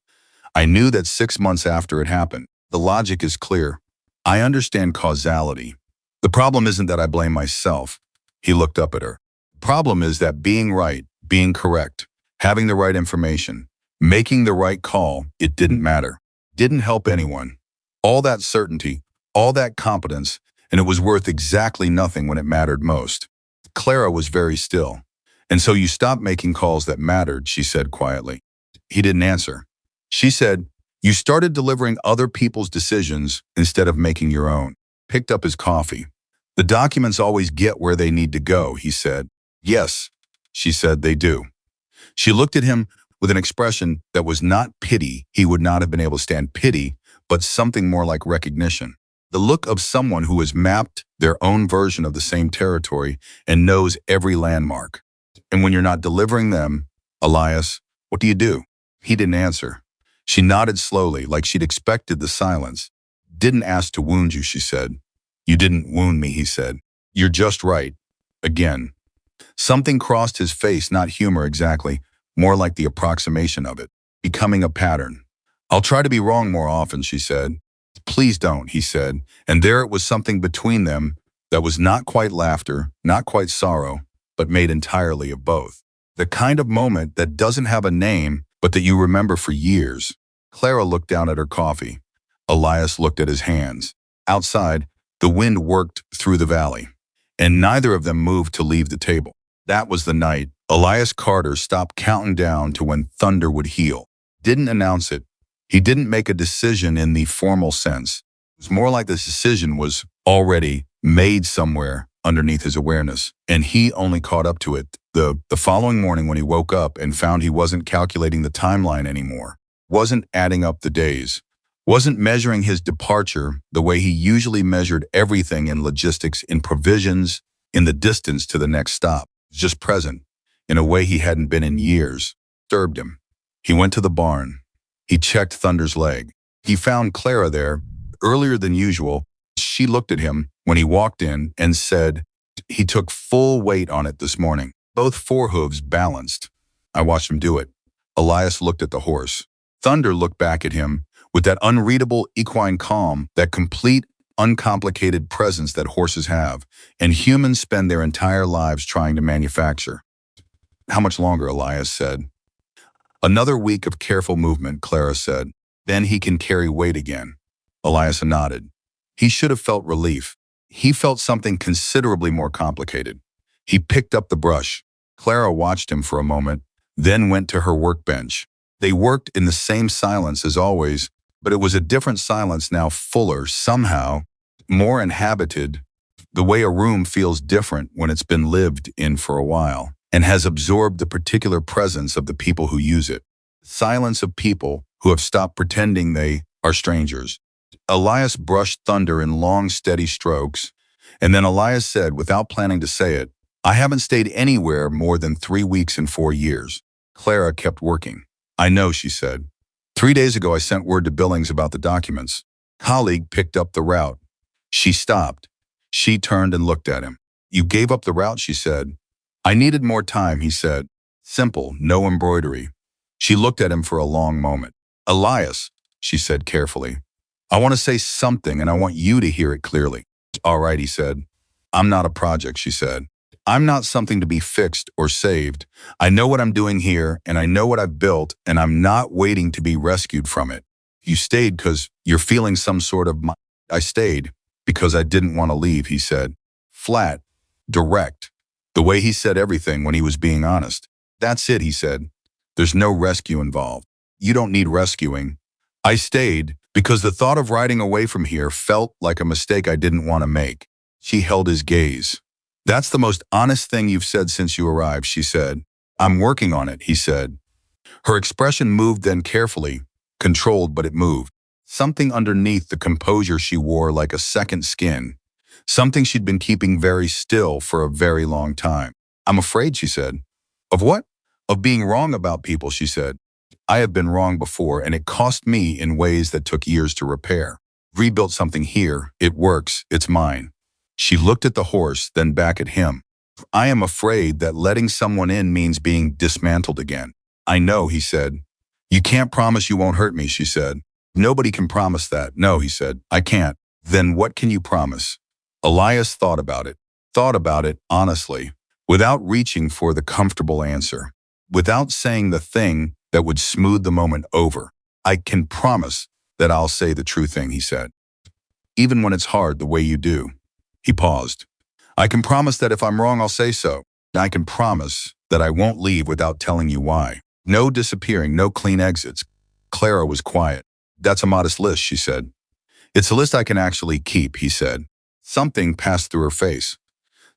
I knew that 6 months after it happened. The logic is clear. I understand causality. The problem isn't that I blame myself. He looked up at her. The problem is that being right, being correct, having the right information, making the right call, it didn't matter. Didn't help anyone. All that certainty, all that competence, and it was worth exactly nothing when it mattered most. Clara was very still. And so you stopped making calls that mattered, she said quietly. He didn't answer. She said, you started delivering other people's decisions instead of making your own. Picked up his coffee. The documents always get where they need to go, he said. Yes, she said, they do. She looked at him with an expression that was not pity. He would not have been able to stand pity, but something more like recognition. The look of someone who has mapped their own version of the same territory and knows every landmark. And when you're not delivering them, Elias, what do you do? He didn't answer. She nodded slowly, like she'd expected the silence. Didn't ask to wound you, she said. You didn't wound me, he said. You're just right. Again. Something crossed his face, not humor exactly, more like the approximation of it, becoming a pattern. I'll try to be wrong more often, she said. Please don't, he said, and there it was, something between them that was not quite laughter, not quite sorrow, but made entirely of both. The kind of moment that doesn't have a name, but that you remember for years. Clara looked down at her coffee. Elias looked at his hands. Outside, the wind worked through the valley, and neither of them moved to leave the table. That was the night Elias Carter stopped counting down to when thunder would heal. Didn't announce it. He didn't make a decision in the formal sense. It was more like the decision was already made somewhere underneath his awareness, and he only caught up to it the following morning when he woke up and found he wasn't calculating the timeline anymore, wasn't adding up the days, wasn't measuring his departure the way he usually measured everything in logistics, in provisions, in the distance to the next stop. Just present, in a way he hadn't been in years. Disturbed him. He went to the barn. He checked Thunder's leg. He found Clara there, earlier than usual. She looked at him when he walked in and said, he took full weight on it this morning. Both forehooves balanced. I watched him do it. Elias looked at the horse. Thunder looked back at him with that unreadable equine calm, that complete, uncomplicated presence that horses have, and humans spend their entire lives trying to manufacture. How much longer, Elias said. Another week of careful movement, Clara said. Then he can carry weight again. Elias nodded. He should have felt relief. He felt something considerably more complicated. He picked up the brush. Clara watched him for a moment, then went to her workbench. They worked in the same silence as always, but it was a different silence now, fuller, somehow, more inhabited, the way a room feels different when it's been lived in for a while and has absorbed the particular presence of the people who use it. Silence of people who have stopped pretending they are strangers. Elias brushed Thunder in long, steady strokes, and then Elias said, without planning to say it, I haven't stayed anywhere more than 3 weeks in 4 years. Clara kept working. I know, she said. 3 days ago, I sent word to Billings about the documents. Colleague picked up the route. She stopped. She turned and looked at him. You gave up the route, she said. I needed more time, he said. Simple, no embroidery. She looked at him for a long moment. Elias, she said carefully, I want to say something and I want you to hear it clearly. All right, he said. I'm not a project, she said. I'm not something to be fixed or saved. I know what I'm doing here and I know what I've built and I'm not waiting to be rescued from it. You stayed because you're feeling some sort of... I stayed because I didn't want to leave, he said. Flat, direct, the way he said everything when he was being honest. That's it, he said. There's no rescue involved. You don't need rescuing. I stayed because the thought of riding away from here felt like a mistake I didn't want to make. She held his gaze. That's the most honest thing you've said since you arrived, she said. I'm working on it, he said. Her expression moved then carefully, controlled, but it moved. Something underneath the composure she wore like a second skin. Something she'd been keeping very still for a very long time. I'm afraid, she said. Of what? Of being wrong about people, she said. I have been wrong before, and it cost me in ways that took years to repair. Rebuilt something here. It works. It's mine. She looked at the horse, then back at him. I am afraid that letting someone in means being dismantled again. I know, he said. You can't promise you won't hurt me, she said. Nobody can promise that. No, he said. I can't. Then what can you promise? Elias thought about it honestly, without reaching for the comfortable answer, without saying the thing that would smooth the moment over. I can promise that I'll say the true thing, he said. Even when it's hard the way you do. He paused. I can promise that if I'm wrong, I'll say so. I can promise that I won't leave without telling you why. No disappearing, no clean exits. Clara was quiet. That's a modest list, she said. It's a list I can actually keep, he said. Something passed through her face.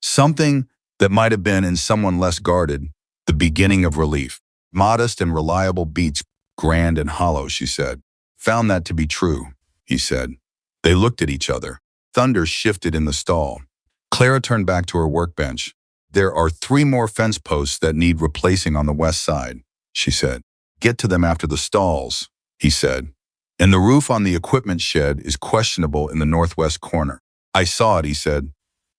Something that might have been in someone less guarded, the beginning of relief. Modest and reliable beats, grand and hollow, she said. Found that to be true, he said. They looked at each other. Thunder shifted in the stall. Clara turned back to her workbench. There are 3 more fence posts that need replacing on the west side, she said. Get to them after the stalls, he said. And the roof on the equipment shed is questionable in the northwest corner. I saw it, he said.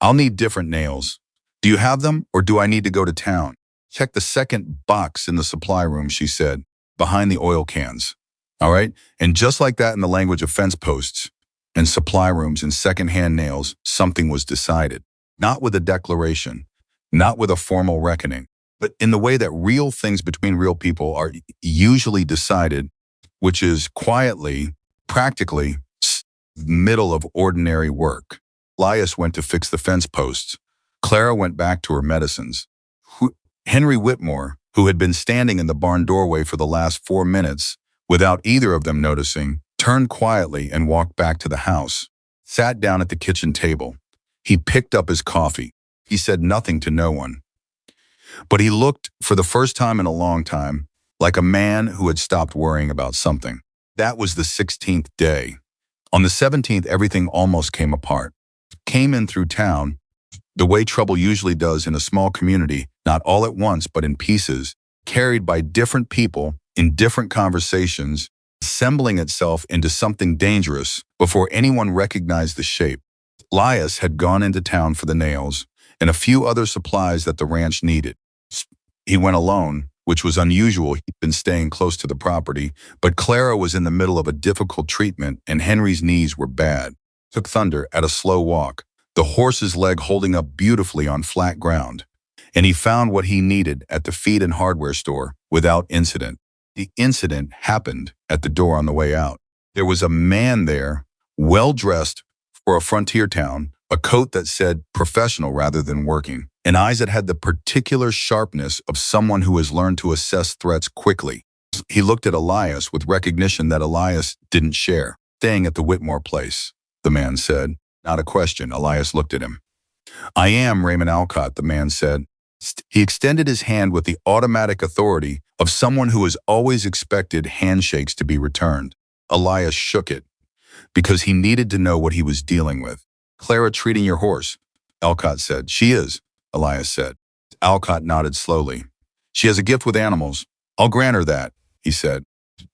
I'll need different nails. Do you have them, or do I need to go to town? Check the second box in the supply room, she said, behind the oil cans. All right? And just like that in the language of fence posts and supply rooms and second-hand nails, something was decided. Not with a declaration, not with a formal reckoning, but in the way that real things between real people are usually decided, which is quietly, practically, middle of ordinary work. Elias went to fix the fence posts. Clara went back to her medicines. Henry Whitmore, who had been standing in the barn doorway for the last 4 minutes, without either of them noticing, turned quietly and walked back to the house, sat down at the kitchen table. He picked up his coffee. He said nothing to no one. But he looked, for the first time in a long time, like a man who had stopped worrying about something. That was the 16th day. On the 17th, everything almost came apart. Came in through town, the way trouble usually does in a small community, not all at once, but in pieces, carried by different people in different conversations, assembling itself into something dangerous before anyone recognized the shape. Elias had gone into town for the nails and a few other supplies that the ranch needed. He went alone, which was unusual. He'd been staying close to the property, but Clara was in the middle of a difficult treatment and Henry's knees were bad. Took Thunder at a slow walk, the horse's leg holding up beautifully on flat ground. And he found what he needed at the feed and hardware store without incident. The incident happened at the door on the way out. There was a man there, well-dressed for a frontier town, a coat that said professional rather than working, and eyes that had the particular sharpness of someone who has learned to assess threats quickly. He looked at Elias with recognition that Elias didn't share. Staying at the Whitmore place, the man said. Not a question. Elias looked at him. I am Raymond Alcott, the man said. He extended his hand with the automatic authority of someone who has always expected handshakes to be returned. Elias shook it because he needed to know what he was dealing with. Clara treating your horse, Alcott said. She is, Elias said. Alcott nodded slowly. She has a gift with animals. I'll grant her that, he said.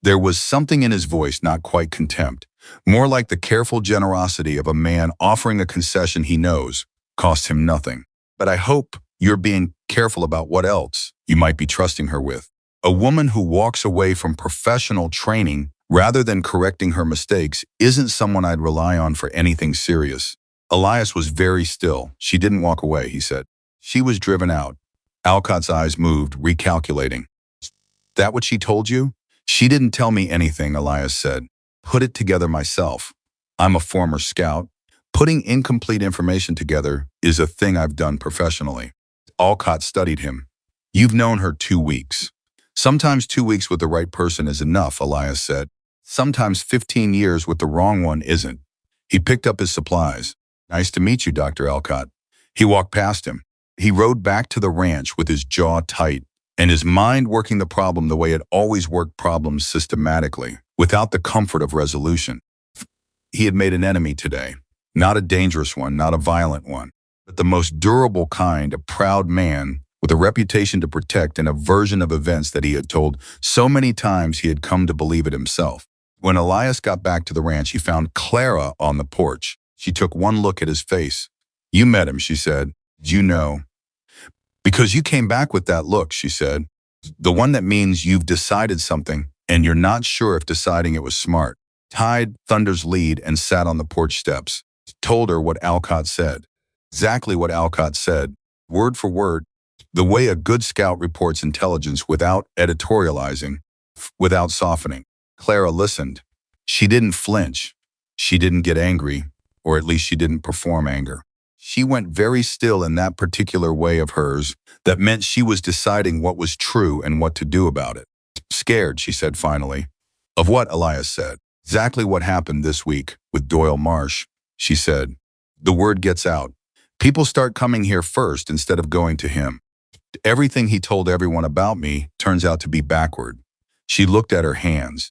There was something in his voice, not quite contempt, More like the careful generosity of a man offering a concession he knows costs him nothing. But I hope you're being careful about what else you might be trusting her with. A woman who walks away from professional training rather than correcting her mistakes isn't someone I'd rely on for anything serious. Elias was very still. She didn't walk away, he said. She was driven out. Alcott's eyes moved, recalculating. That what she told you? She didn't tell me anything, Elias said. Put it together myself. I'm a former scout. Putting incomplete information together is a thing I've done professionally. Alcott studied him. You've known her 2 weeks. Sometimes 2 weeks with the right person is enough, Elias said. Sometimes 15 years with the wrong one isn't. He picked up his supplies. Nice to meet you, Dr. Alcott. He walked past him. He rode back to the ranch with his jaw tight and his mind working the problem the way it always worked problems systematically, without the comfort of resolution. He had made an enemy today. Not a dangerous one, not a violent one, but the most durable kind, a proud man with a reputation to protect and a version of events that he had told so many times he had come to believe it himself. When Elias got back to the ranch, he found Clara on the porch. She took one look at his face. You met him, she said. You know. Because you came back with that look, she said. The one that means you've decided something and you're not sure if deciding it was smart. Tied Thunder's lead and sat on the porch steps. Told her what Alcott said. Exactly what Alcott said. Word for word. The way a good scout reports intelligence without editorializing, without softening. Clara listened. She didn't flinch. She didn't get angry, or at least she didn't perform anger. She went very still in that particular way of hers that meant she was deciding what was true and what to do about it. Scared, she said finally. Of what, Elias said. Exactly what happened this week with Doyle Marsh, she said. The word gets out. People start coming here first instead of going to him. Everything he told everyone about me turns out to be backward. She looked at her hands.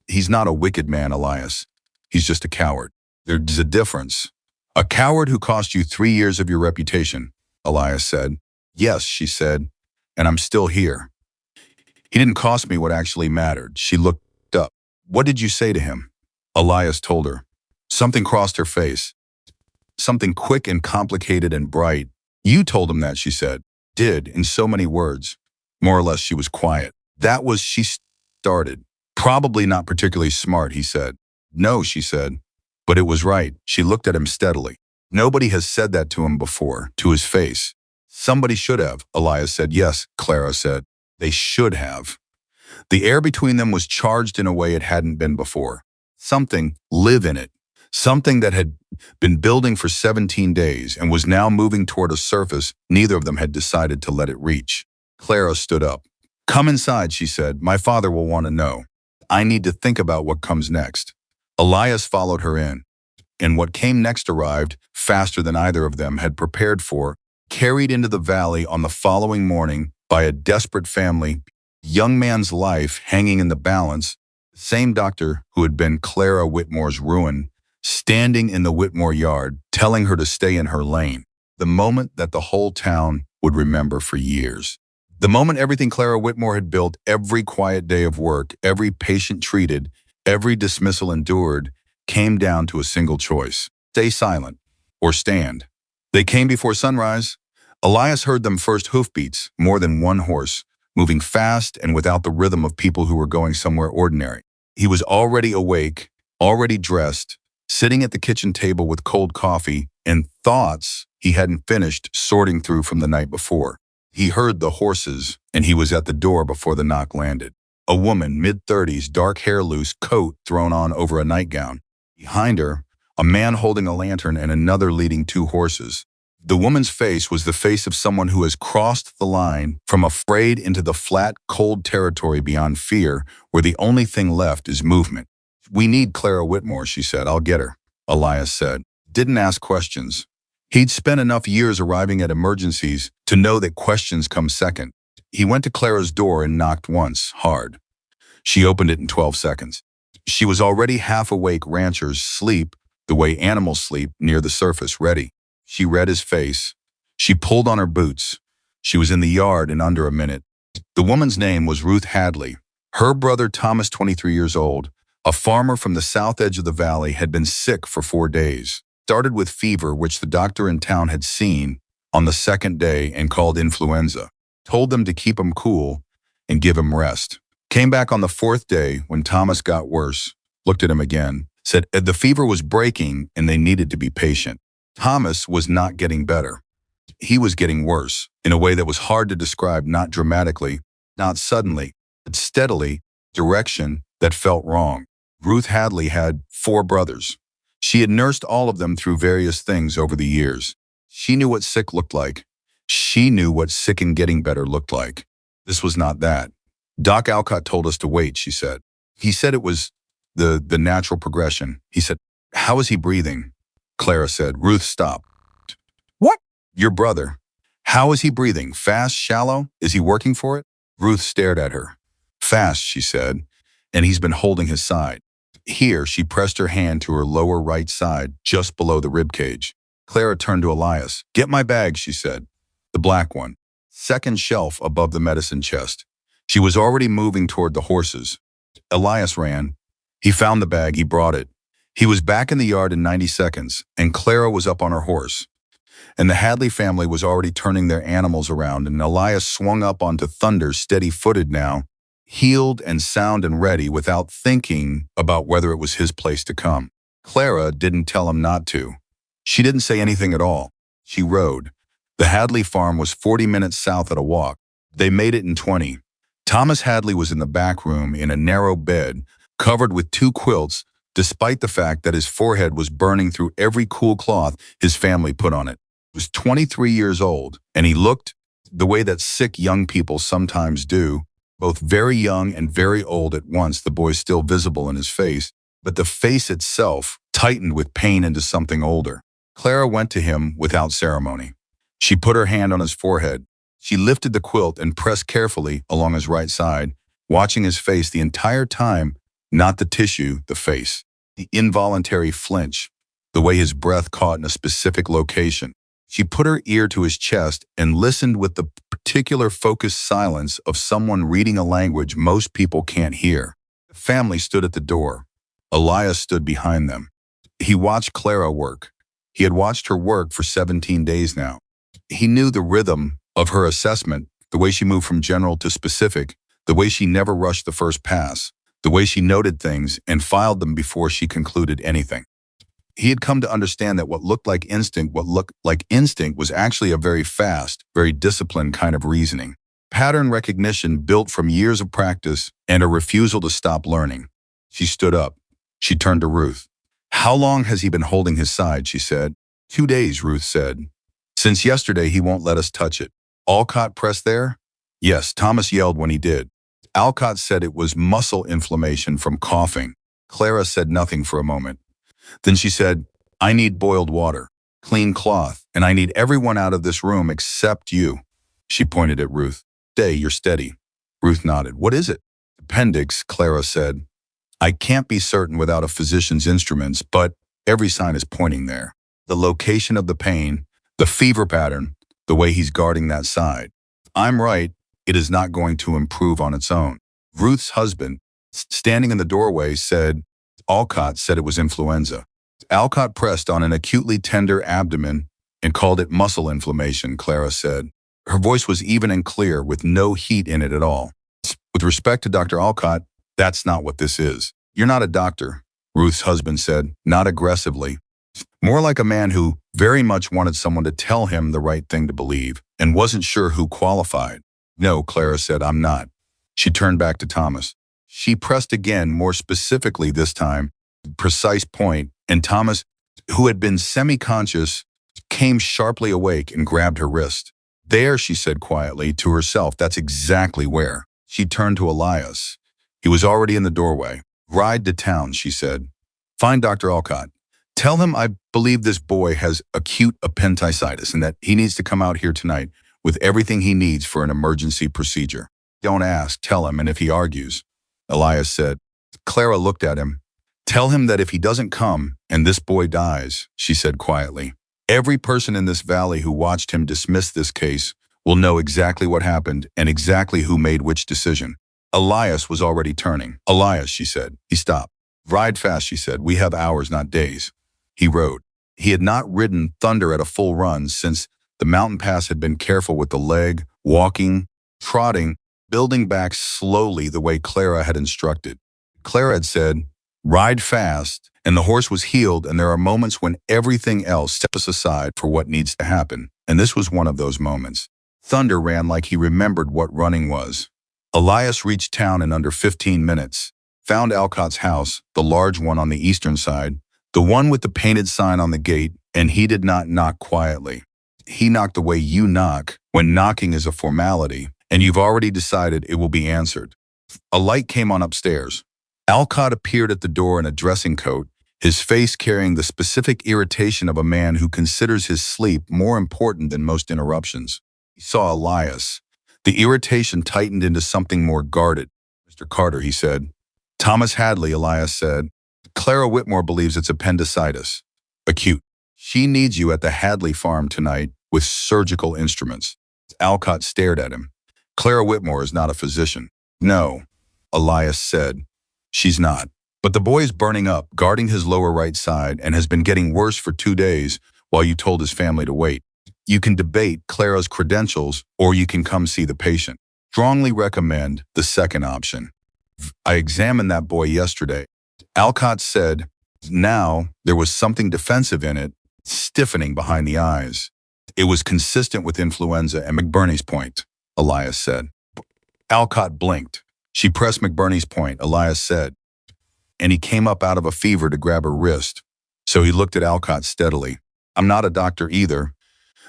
He's not a wicked man, Elias. He's just a coward. There's a difference. A coward who cost you 3 years of your reputation, Elias said. Yes, she said, and I'm still here. He didn't cost me what actually mattered. She looked up. What did you say to him? Elias told her. Something crossed her face. Something quick and complicated and bright. You told him that, she said. Did, in so many words. More or less, she was quiet. That was, she started. Probably not particularly smart, he said. No, she said. But it was right. She looked at him steadily. Nobody has said that to him before, to his face. Somebody should have, Elias said. Yes, Clara said. They should have. The air between them was charged in a way it hadn't been before. Something, live in it. Something that had been building for 17 days and was now moving toward a surface neither of them had decided to let it reach. Clara stood up. Come inside, she said. My father will want to know. I need to think about what comes next. Elias followed her in, and what came next arrived, faster than either of them had prepared for, carried into the valley on the following morning by a desperate family, young man's life hanging in the balance, the same doctor who had been Clara Whitmore's ruin, standing in the Whitmore yard, telling her to stay in her lane, the moment that the whole town would remember for years. The moment everything Clara Whitmore had built, every quiet day of work, every patient treated, every dismissal endured, came down to a single choice. Stay silent or stand. They came before sunrise. Elias heard them first hoofbeats, more than one horse, moving fast and without the rhythm of people who were going somewhere ordinary. He was already awake, already dressed, sitting at the kitchen table with cold coffee and thoughts he hadn't finished sorting through from the night before. He heard the horses, and he was at the door before the knock landed. A woman, mid-30s, dark hair loose, coat thrown on over a nightgown. Behind her, a man holding a lantern and another leading 2 horses. The woman's face was the face of someone who has crossed the line from afraid into the flat, cold territory beyond fear, where the only thing left is movement. We need Clara Whitmore, she said. I'll get her, Elias said. Didn't ask questions. He'd spent enough years arriving at emergencies to know that questions come second. He went to Clara's door and knocked once, hard. She opened it in 12 seconds. She was already half awake. Ranchers sleep the way animals sleep, near the surface, ready. She read his face. She pulled on her boots. She was in the yard in under a minute. The woman's name was Ruth Hadley. Her brother Thomas, 23 years old, A farmer from the south edge of the valley had been sick for 4 days. Started with fever, which the doctor in town had seen on the second day and called influenza. Told them to keep him cool and give him rest. Came back on the fourth day when Thomas got worse, looked at him again, said the fever was breaking and they needed to be patient. Thomas was not getting better. He was getting worse in a way that was hard to describe, not dramatically, not suddenly, but steadily, direction that felt wrong. Ruth Hadley had 4 brothers. She had nursed all of them through various things over the years. She knew what sick looked like. She knew what sick and getting better looked like. This was not that. Doc Alcott told us to wait, she said. He said it was the natural progression. He said, "How is he breathing?" Clara said. Ruth stopped. "What?" "Your brother. How is he breathing? Fast, shallow? Is he working for it?" Ruth stared at her. "Fast," she said, "and he's been holding his side." Here, she pressed her hand to her lower right side, just below the rib cage. Clara turned to Elias. "Get my bag," she said. The black one. Second shelf above the medicine chest. She was already moving toward the horses. Elias ran. He found the bag, he brought it. He was back in the yard in 90 seconds, and Clara was up on her horse. And the Hadley family was already turning their animals around, and Elias swung up onto Thunder, steady-footed now, healed and sound and ready without thinking about whether it was his place to come. Clara didn't tell him not to. She didn't say anything at all. She rode. The Hadley farm was 40 minutes south at a walk. They made it in 20. Thomas Hadley was in the back room in a narrow bed, covered with 2 quilts, despite the fact that his forehead was burning through every cool cloth his family put on it. He was 23 years old, and he looked the way that sick young people sometimes do, both very young and very old at once, the boy still visible in his face, but the face itself tightened with pain into something older. Clara went to him without ceremony. She put her hand on his forehead. She lifted the quilt and pressed carefully along his right side, watching his face the entire time, not the tissue, the face. The involuntary flinch, the way his breath caught in a specific location. She put her ear to his chest and listened with the particular focused silence of someone reading a language most people can't hear. The family stood at the door. Elias stood behind them. He watched Clara work. He had watched her work for 17 days now. He knew the rhythm of her assessment, the way she moved from general to specific, the way she never rushed the first pass, the way she noted things and filed them before she concluded anything. He had come to understand that what looked like instinct was actually a very fast, very disciplined kind of reasoning. Pattern recognition built from years of practice and a refusal to stop learning. She stood up. She turned to Ruth. "How long has he been holding his side?" she said. 2 days, Ruth said. "Since yesterday, he won't let us touch it." "Alcott pressed there?" "Yes," Thomas yelled when he did. Alcott said it was muscle inflammation from coughing. Clara said nothing for a moment. Then she said, "I need boiled water, clean cloth, and I need everyone out of this room except you." She pointed at Ruth. "Stay, you're steady." Ruth nodded. "What is it?" "Appendix," Clara said. "I can't be certain without a physician's instruments, but every sign is pointing there. The location of the pain, the fever pattern, the way he's guarding that side. If I'm right, it is not going to improve on its own." Ruth's husband, standing in the doorway, said, "Alcott said it was influenza." Alcott pressed on an acutely tender abdomen and called it muscle inflammation, Clara said. Her voice was even and clear, with no heat in it at all. "With respect to Dr. Alcott, that's not what this is." "You're not a doctor," Ruth's husband said, not aggressively. More like a man who very much wanted someone to tell him the right thing to believe and wasn't sure who qualified. "No," Clara said, "I'm not." She turned back to Thomas. She pressed again, more specifically this time, precise point, and Thomas, who had been semi-conscious, came sharply awake and grabbed her wrist. "There," she said quietly to herself, "that's exactly where." She turned to Elias. He was already in the doorway. "Ride to town," she said. "Find Dr. Alcott. Tell him I believe this boy has acute appendicitis and that he needs to come out here tonight with everything he needs for an emergency procedure. Don't ask, tell him, and if he argues." Elias said. Clara looked at him. "Tell him that if he doesn't come and this boy dies," she said quietly, "every person in this valley who watched him dismiss this case will know exactly what happened and exactly who made which decision." Elias was already turning. "Elias," she said. He stopped. Ride fast, she said. We have hours, not days. He rode. He had not ridden Thunder at a full run since the mountain pass had been careful with the leg, walking, trotting, building back slowly the way Clara had instructed. Clara had said, ride fast, and the horse was healed, and there are moments when everything else steps aside for what needs to happen, and this was one of those moments. Thunder ran like he remembered what running was. Elias reached town in under 15 minutes, found Alcott's house, the large one on the eastern side, the one with the painted sign on the gate, and he did not knock quietly. He knocked the way you knock, when knocking is a formality, and you've already decided it will be answered. A light came on upstairs. Alcott appeared at the door in a dressing coat, his face carrying the specific irritation of a man who considers his sleep more important than most interruptions. He saw Elias. The irritation tightened into something more guarded. Mr. Carter, he said. Thomas Hadley, Elias said. Clara Whitmore believes it's appendicitis. Acute. She needs you at the Hadley farm tonight with surgical instruments. Alcott stared at him. Clara Whitmore is not a physician. No, Elias said. She's not. But the boy is burning up, guarding his lower right side, and has been getting worse for 2 days while you told his family to wait. You can debate Clara's credentials, or you can come see the patient. Strongly recommend the second option. I examined that boy yesterday. Alcott said, now there was something defensive in it, stiffening behind the eyes. It was consistent with influenza and McBurney's point, Elias said. Alcott blinked. She pressed McBurney's point, Elias said, and he came up out of a fever to grab her wrist. So he looked at Alcott steadily. I'm not a doctor either,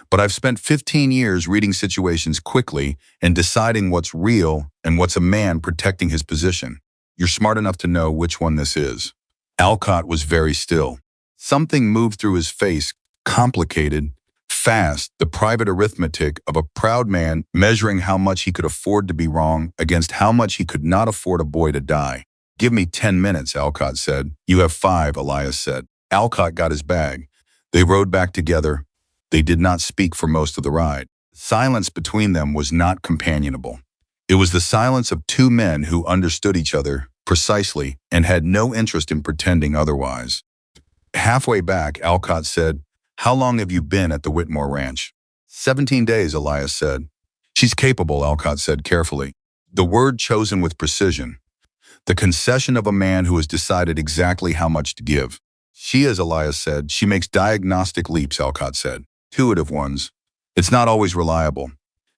but I've spent 15 years reading situations quickly and deciding what's real and what's a man protecting his position. You're smart enough to know which one this is. Alcott was very still. Something moved through his face, complicated, fast, the private arithmetic of a proud man measuring how much he could afford to be wrong against how much he could not afford a boy to die. Give me 10 minutes, Alcott said. You have 5, Elias said. Alcott got his bag. They rode back together. They did not speak for most of the ride. Silence between them was not companionable. It was the silence of 2 men who understood each other precisely and had no interest in pretending otherwise. Halfway back, Alcott said, how long have you been at the Whitmore Ranch? 17 days, Elias said. She's capable, Alcott said carefully. The word chosen with precision. The concession of a man who has decided exactly how much to give. She is, Elias said. She makes diagnostic leaps, Alcott said. Intuitive ones. It's not always reliable.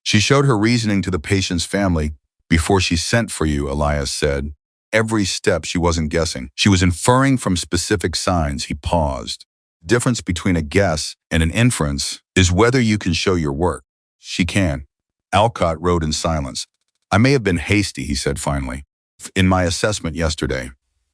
She showed her reasoning to the patient's family before she sent for you, Elias said. Every step she wasn't guessing. She was inferring from specific signs. He paused. The difference between a guess and an inference is whether you can show your work. She can. Alcott rode in silence. I may have been hasty, he said finally, in my assessment yesterday.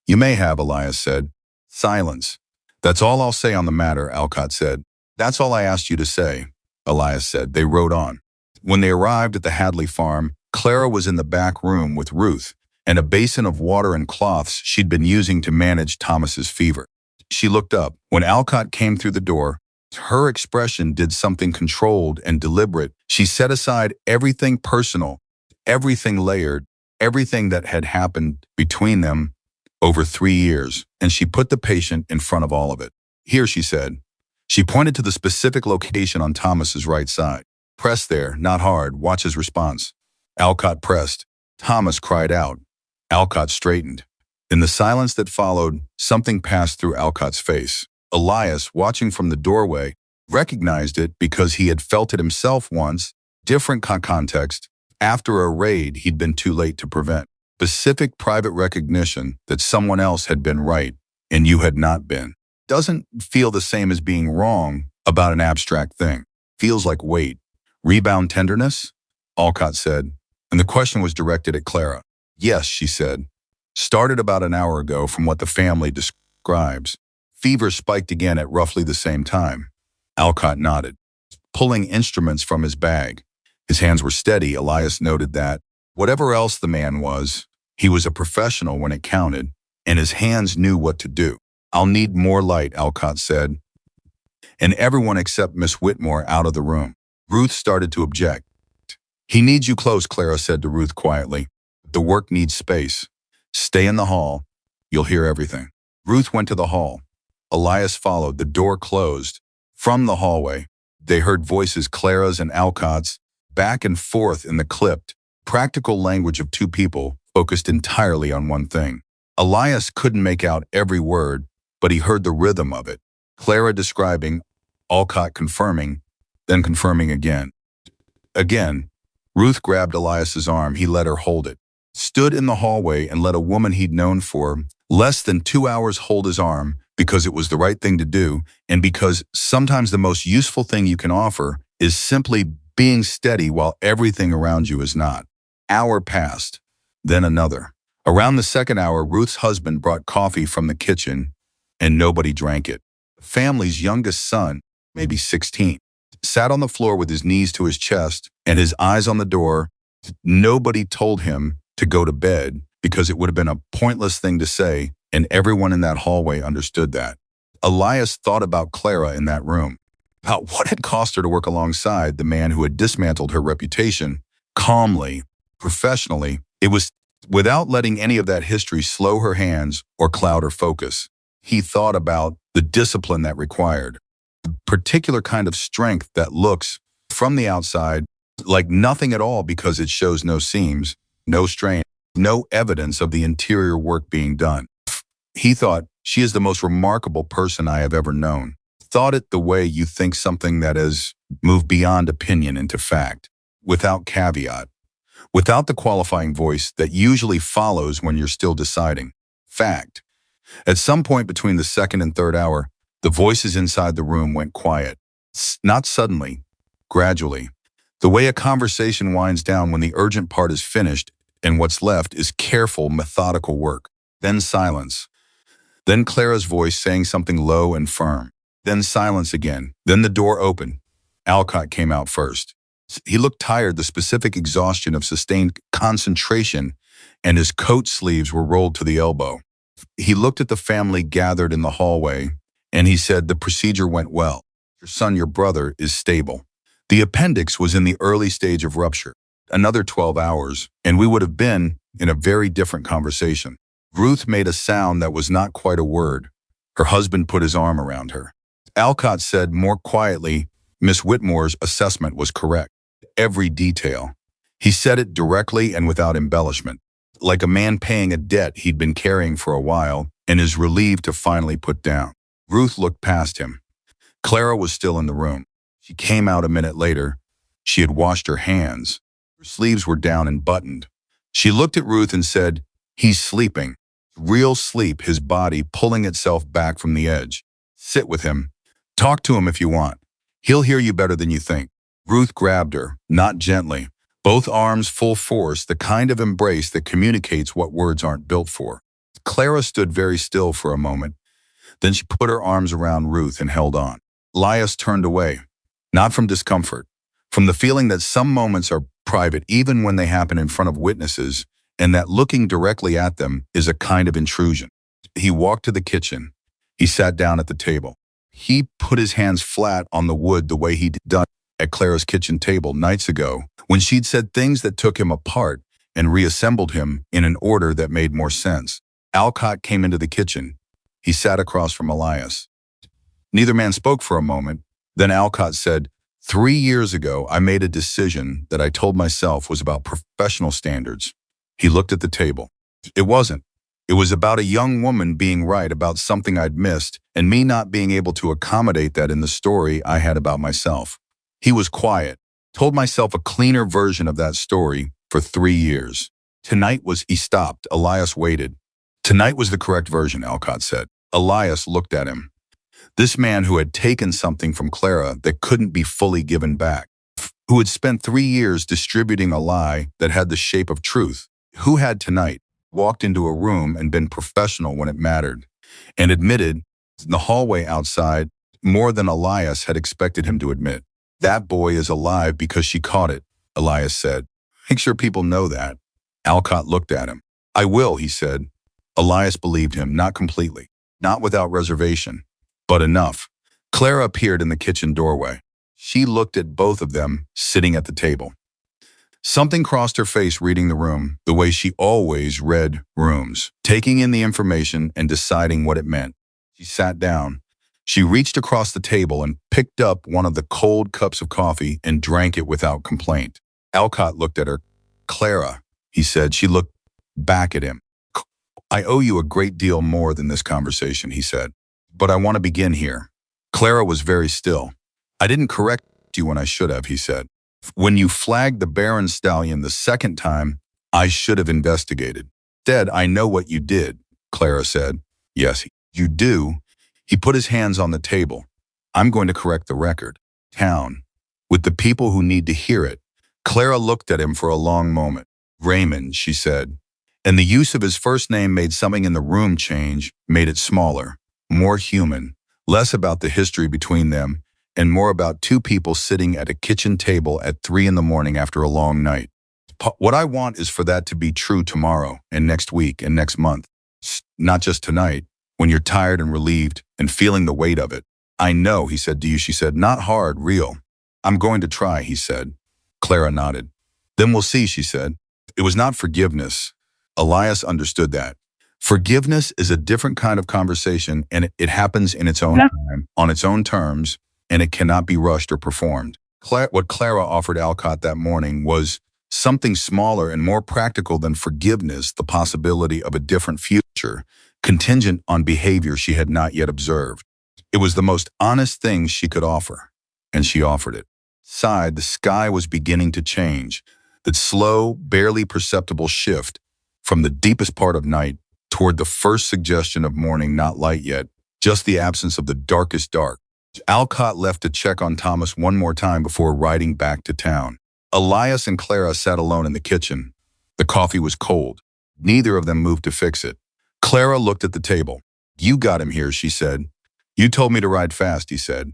You may have, Elias said. Silence. That's all I'll say on the matter, Alcott said. That's all I asked you to say, Elias said. They rode on. When they arrived at the Hadley farm, Clara was in the back room with Ruth and a basin of water and cloths she'd been using to manage Thomas's fever. She looked up. When Alcott came through the door, her expression did something controlled and deliberate. She set aside everything personal, everything layered, everything that had happened between them over 3 years, and she put the patient in front of all of it. Here, she said. She pointed to the specific location on Thomas's right side. Press there, not hard. Watch his response. Alcott pressed. Thomas cried out. Alcott straightened. In the silence that followed, something passed through Alcott's face. Elias, watching from the doorway, recognized it because he had felt it himself once, different context, after a raid he'd been too late to prevent. Specific private recognition that someone else had been right and you had not been. Doesn't feel the same as being wrong about an abstract thing. Feels like weight. Rebound tenderness? Alcott said, and the question was directed at Clara. Yes, she said. Started about an hour ago from what the family describes. Fever spiked again at roughly the same time. Alcott nodded, pulling instruments from his bag. His hands were steady. Elias noted that, whatever else the man was, he was a professional when it counted, and his hands knew what to do. I'll need more light, Alcott said, and everyone except Miss Whitmore out of the room. Ruth started to object. He needs you close, Clara said to Ruth quietly. The work needs space. Stay in the hall. You'll hear everything." Ruth went to the hall. Elias followed. The door closed. From the hallway, they heard voices, Clara's and Alcott's, back and forth in the clipped, practical language of two people focused entirely on one thing. Elias couldn't make out every word, but he heard the rhythm of it. Clara describing, Alcott confirming, then confirming again. Again, Ruth grabbed Elias's arm. He let her hold it. Stood in the hallway and let a woman he'd known for less than 2 hours hold his arm because it was the right thing to do, and because sometimes the most useful thing you can offer is simply being steady while everything around you is not. Hour passed, then another. Around the second hour, Ruth's husband brought coffee from the kitchen, and nobody drank it. The family's youngest son, maybe 16, sat on the floor with his knees to his chest and his eyes on the door. Nobody told him to go to bed because it would have been a pointless thing to say, and everyone in that hallway understood that. Elias thought about Clara in that room, about what had cost her to work alongside the man who had dismantled her reputation, calmly, professionally. It was without letting any of that history slow her hands or cloud her focus. He thought about the discipline that required, the particular kind of strength that looks, from the outside, like nothing at all because it shows no seams, no strain, no evidence of the interior work being done. He thought, she is the most remarkable person I have ever known. Thought it the way you think something that has moved beyond opinion into fact, without caveat, without the qualifying voice that usually follows when you're still deciding. Fact. At some point between the second and third hour, the voices inside the room went quiet. Not suddenly, gradually. The way a conversation winds down when the urgent part is finished and what's left is careful, methodical work. Then silence. Then Clara's voice saying something low and firm. Then silence again. Then the door opened. Alcott came out first. He looked tired, the specific exhaustion of sustained concentration, and his coat sleeves were rolled to the elbow. He looked at the family gathered in the hallway, and he said, "The procedure went well. Your son, your brother, is stable. The appendix was in the early stage of rupture. Another 12 hours, and we would have been in a very different conversation." Ruth made a sound that was not quite a word. Her husband put his arm around her. Alcott said more quietly, Miss Whitmore's assessment was correct. Every detail. He said it directly and without embellishment, like a man paying a debt he'd been carrying for a while and is relieved to finally put down. Ruth looked past him. Clara was still in the room. She came out a minute later. She had washed her hands. Her sleeves were down and buttoned. She looked at Ruth and said, "He's sleeping. Real sleep, his body pulling itself back from the edge. Sit with him. Talk to him if you want. He'll hear you better than you think." Ruth grabbed her, not gently, both arms full force, the kind of embrace that communicates what words aren't built for. Clara stood very still for a moment. Then she put her arms around Ruth and held on. Elias turned away, not from discomfort, from the feeling that some moments are private even when they happen in front of witnesses, and that looking directly at them is a kind of intrusion. He walked to the kitchen. He sat down at the table. He put his hands flat on the wood the way he'd done at Clara's kitchen table nights ago, when she'd said things that took him apart and reassembled him in an order that made more sense. Alcott came into the kitchen. He sat across from Elias. Neither man spoke for a moment. Then Alcott said, 3 years ago, I made a decision that I told myself was about professional standards. He looked at the table. It wasn't. It was about a young woman being right about something I'd missed and me not being able to accommodate that in the story I had about myself. He was quiet. Told myself a cleaner version of that story for 3 years. Tonight was, he stopped. Elias waited. Tonight was the correct version, Alcott said. Elias looked at him. This man who had taken something from Clara that couldn't be fully given back, who had spent 3 years distributing a lie that had the shape of truth, who had tonight walked into a room and been professional when it mattered, and admitted in the hallway outside more than Elias had expected him to admit. That boy is alive because she caught it, Elias said. Make sure people know that. Alcott looked at him. I will, he said. Elias believed him, not completely, not without reservation, but enough. Clara appeared in the kitchen doorway. She looked at both of them sitting at the table. Something crossed her face reading the room, the way she always read rooms, taking in the information and deciding what it meant. She sat down. She reached across the table and picked up one of the cold cups of coffee and drank it without complaint. Alcott looked at her. Clara, he said. She looked back at him. I owe you a great deal more than this conversation, he said. But I want to begin here. Clara was very still. I didn't correct you when I should have, he said. When you flagged the Baron Stallion the second time, I should have investigated. Instead, I know what you did, Clara said. Yes, you do. He put his hands on the table. I'm going to correct the record. Town. With the people who need to hear it. Clara looked at him for a long moment. Raymond, she said. And the use of his first name made something in the room change, made it smaller, more human, less about the history between them, and more about two people sitting at a kitchen table at 3 a.m. after a long night. What I want is for that to be true tomorrow and next week and next month. Not just tonight, when you're tired and relieved and feeling the weight of it. I know, he said. Do you? She said. Not hard, real. I'm going to try, he said. Clara nodded. Then we'll see, she said. It was not forgiveness. Elias understood that. Forgiveness is a different kind of conversation, and it happens in its own time, on its own terms, and it cannot be rushed or performed. What Clara offered Alcott that morning was something smaller and more practical than forgiveness, the possibility of a different future, contingent on behavior she had not yet observed. It was the most honest thing she could offer, and she offered it. Outside, the sky was beginning to change, that slow, barely perceptible shift from the deepest part of night toward the first suggestion of morning, not light yet, just the absence of the darkest dark. Alcott left to check on Thomas one more time before riding back to town. Elias and Clara sat alone in the kitchen. The coffee was cold. Neither of them moved to fix it. Clara looked at the table. You got him here, she said. You told me to ride fast, he said.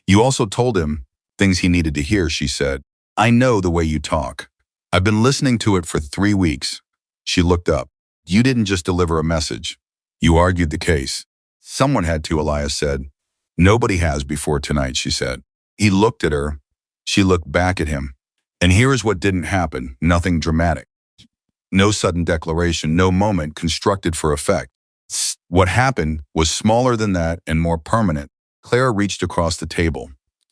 You also told him things he needed to hear, she said. I know the way you talk. I've been listening to it for 3 weeks. She looked up. You didn't just deliver a message. You argued the case. Someone had to, Elias said. Nobody has before tonight, she said. He looked at her. She looked back at him. And here is what didn't happen. Nothing dramatic. No sudden declaration, no moment constructed for effect. What happened was smaller than that and more permanent. Clara reached across the table.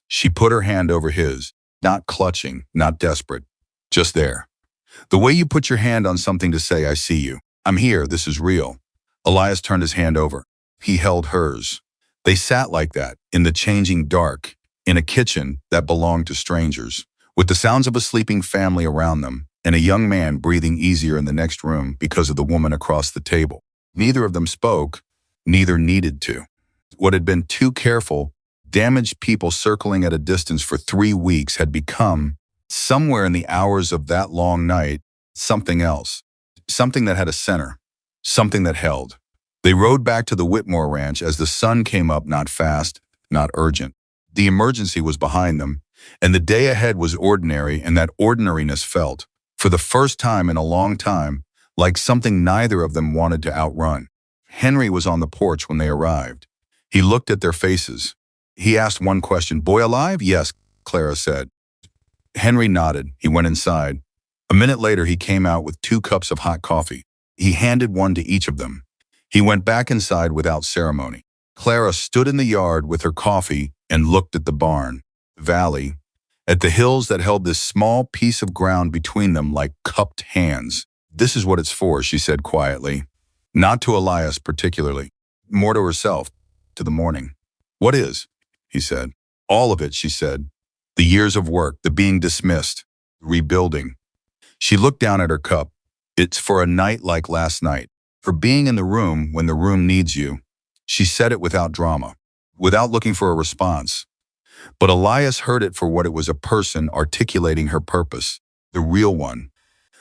She put her hand over his, not clutching, not desperate, just there. The way you put your hand on something to say, I see you. I'm here, this is real. Elias turned his hand over. He held hers. They sat like that, in the changing dark, in a kitchen that belonged to strangers, with the sounds of a sleeping family around them, and a young man breathing easier in the next room because of the woman across the table. Neither of them spoke, neither needed to. What had been too careful, damaged people circling at a distance for 3 weeks had become, somewhere in the hours of that long night, something else. Something that had a center. Something that held. They rode back to the Whitmore ranch as the sun came up, not fast, not urgent. The emergency was behind them, and the day ahead was ordinary, and that ordinariness felt, for the first time in a long time, like something neither of them wanted to outrun. Henry was on the porch when they arrived. He looked at their faces. He asked one question, Boy alive? Yes, Clara said. Henry nodded. He went inside. A minute later, he came out with 2 cups of hot coffee. He handed one to each of them. He went back inside without ceremony. Clara stood in the yard with her coffee and looked at the barn, the valley, at the hills that held this small piece of ground between them like cupped hands. This is what it's for, she said quietly. Not to Elias particularly, more to herself, to the morning. What is? He said. All of it, she said. The years of work, the being dismissed, rebuilding. She looked down at her cup. It's for a night like last night. For being in the room when the room needs you. She said it without drama, without looking for a response. But Elias heard it for what it was, a person articulating her purpose, the real one,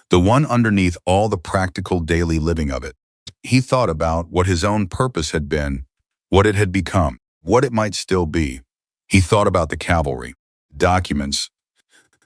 the one underneath all the practical daily living of it. He thought about what his own purpose had been, what it had become, what it might still be. He thought about the cavalry, documents,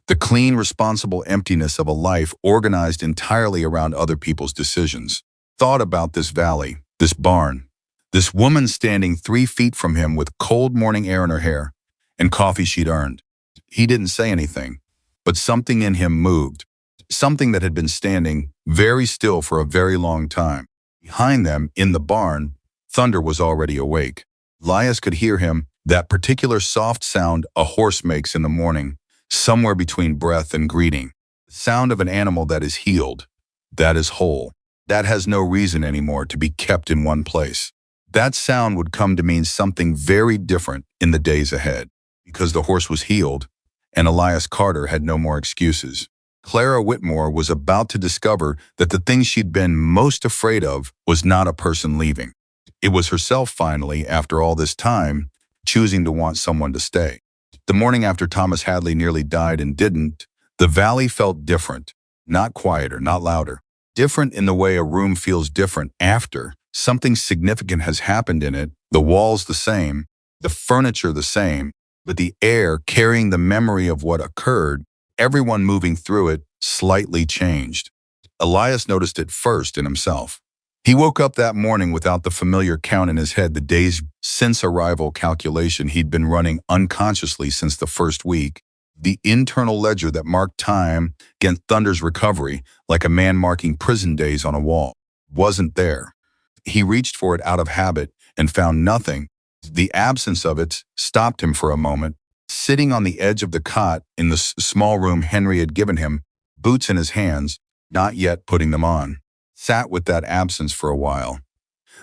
the clean, responsible emptiness of a life organized entirely around other people's decisions. Thought about this valley, this barn, this woman standing 3 feet from him with cold morning air in her hair and coffee she'd earned. He didn't say anything, but something in him moved. something that had been standing very still for a very long time. Behind them, in the barn, Thunder was already awake. Elias could hear him, that particular soft sound a horse makes in the morning, somewhere between breath and greeting. The sound of an animal that is healed, that is whole, that has no reason anymore to be kept in one place. That sound would come to mean something very different in the days ahead, because the horse was healed, and Elias Carter had no more excuses. Clara Whitmore was about to discover that the thing she'd been most afraid of was not a person leaving. It was herself finally, after all this time, choosing to want someone to stay. The morning after Thomas Hadley nearly died and didn't, the valley felt different, not quieter, not louder. Different in the way a room feels different after something significant has happened in it, the walls the same, the furniture the same, but the air carrying the memory of what occurred, everyone moving through it, slightly changed. Elias noticed it first in himself. He woke up that morning without the familiar count in his head, the days since arrival calculation he'd been running unconsciously since the first week. The internal ledger that marked time against Thunder's recovery, like a man marking prison days on a wall, wasn't there. He reached for it out of habit and found nothing. The absence of it stopped him for a moment. Sitting on the edge of the cot in the small room Henry had given him, boots in his hands, not yet putting them on, sat with that absence for a while.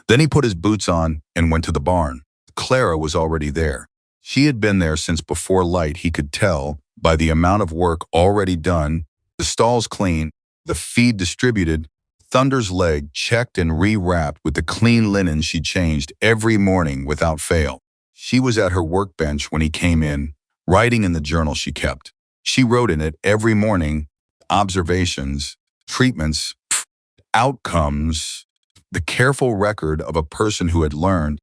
Then he put his boots on and went to the barn. Clara was already there. She had been there since before light, he could tell by the amount of work already done, the stalls clean, the feed distributed, Thunder's leg checked and rewrapped with the clean linen she changed every morning without fail. She was at her workbench when he came in, writing in the journal she kept. She wrote in it every morning observations, treatments, outcomes, the careful record of a person who had learned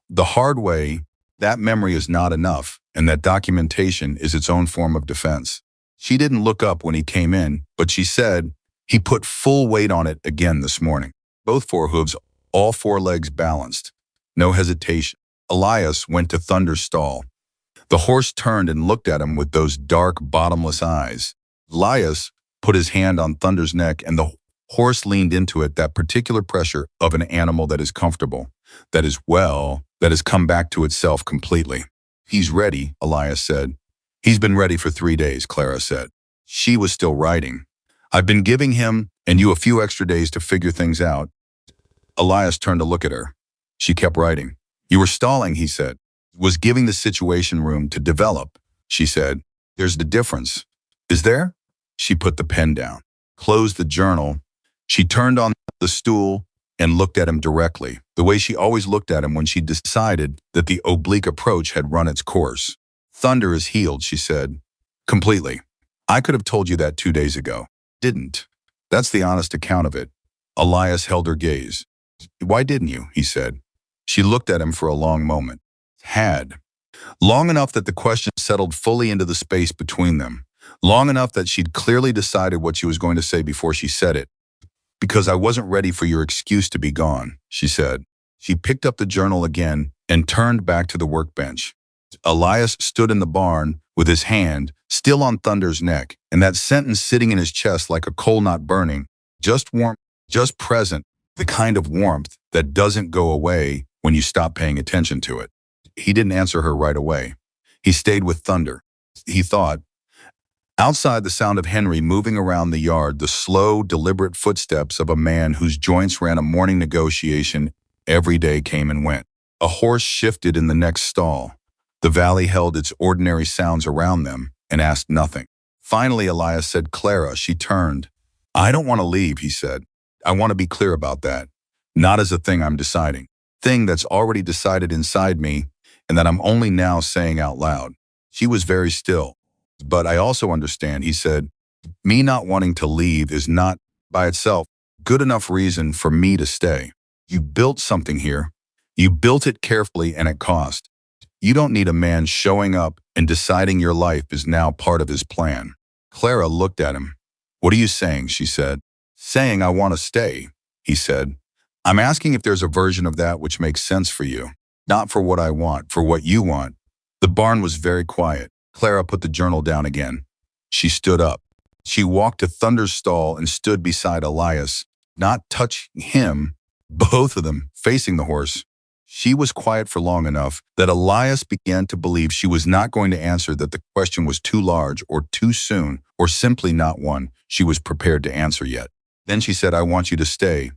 the hard way that memory is not enough and that documentation is its own form of defense. She didn't look up when he came in, but she said he put full weight on it again this morning. Both forehooves, all four legs balanced. No hesitation. Elias went to Thunder's stall. The horse turned and looked at him with those dark, bottomless eyes. Elias put his hand on Thunder's neck, and the horse leaned into it, that particular pressure of an animal that is comfortable, that is well, that has come back to itself completely. He's ready, Elias said. He's been ready for 3 days, Clara said. She was still writing. I've been giving him and you a few extra days to figure things out. Elias turned to look at her. She kept writing. You were stalling, he said. Was giving the situation room to develop, she said. There's the difference. Is there? She put the pen down, closed the journal. She turned on the stool and looked at him directly, the way she always looked at him when she decided that the oblique approach had run its course. Thunder is healed, she said. Completely. I could have told you that 2 days ago. Didn't. That's the honest account of it. Elias held her gaze. Why didn't you? He said. She looked at him for a long moment. Had. Long enough that the question settled fully into the space between them. Long enough that she'd clearly decided what she was going to say before she said it. Because I wasn't ready for your excuse to be gone, she said. She picked up the journal again and turned back to the workbench. Elias stood in the barn with his hand still on Thunder's neck, and that sentence sitting in his chest like a coal not burning, just warm, just present, the kind of warmth that doesn't go away when you stop paying attention to it. He didn't answer her right away. He stayed with Thunder. He thought. Outside, the sound of Henry moving around the yard, the slow, deliberate footsteps of a man whose joints ran a morning negotiation every day came and went. A horse shifted in the next stall. The valley held its ordinary sounds around them and asked nothing. Finally, Elias said, Clara. She turned. I don't want to leave, he said. I want to be clear about that. Not as a thing I'm deciding. Thing that's already decided inside me and that I'm only now saying out loud. She was very still. But I also understand, he said, me not wanting to leave is not, by itself, good enough reason for me to stay. You built something here. You built it carefully and at cost. You don't need a man showing up and deciding your life is now part of his plan. Clara looked at him. What are you saying, she said. Saying I want to stay, he said. I'm asking if there's a version of that which makes sense for you. Not for what I want, for what you want. The barn was very quiet. Clara put the journal down again. She stood up. She walked to Thunder's stall and stood beside Elias, not touching him, both of them facing the horse. She was quiet for long enough that Elias began to believe she was not going to answer, that the question was too large or too soon or simply not one she was prepared to answer yet. Then she said, "I want you to stay."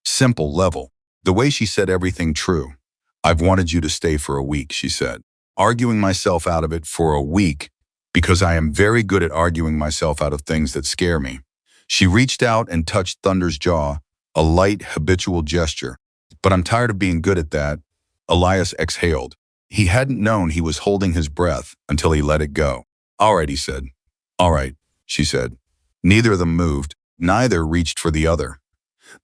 Simple, level. The way she said everything true. "I've wanted you to stay for a week," she said. "Arguing myself out of it for a week because I am very good at arguing myself out of things that scare me." She reached out and touched Thunder's jaw, a light, habitual gesture. "But I'm tired of being good at that." Elias exhaled. He hadn't known he was holding his breath until he let it go. "All right," he said. "All right," she said. Neither of them moved. Neither reached for the other.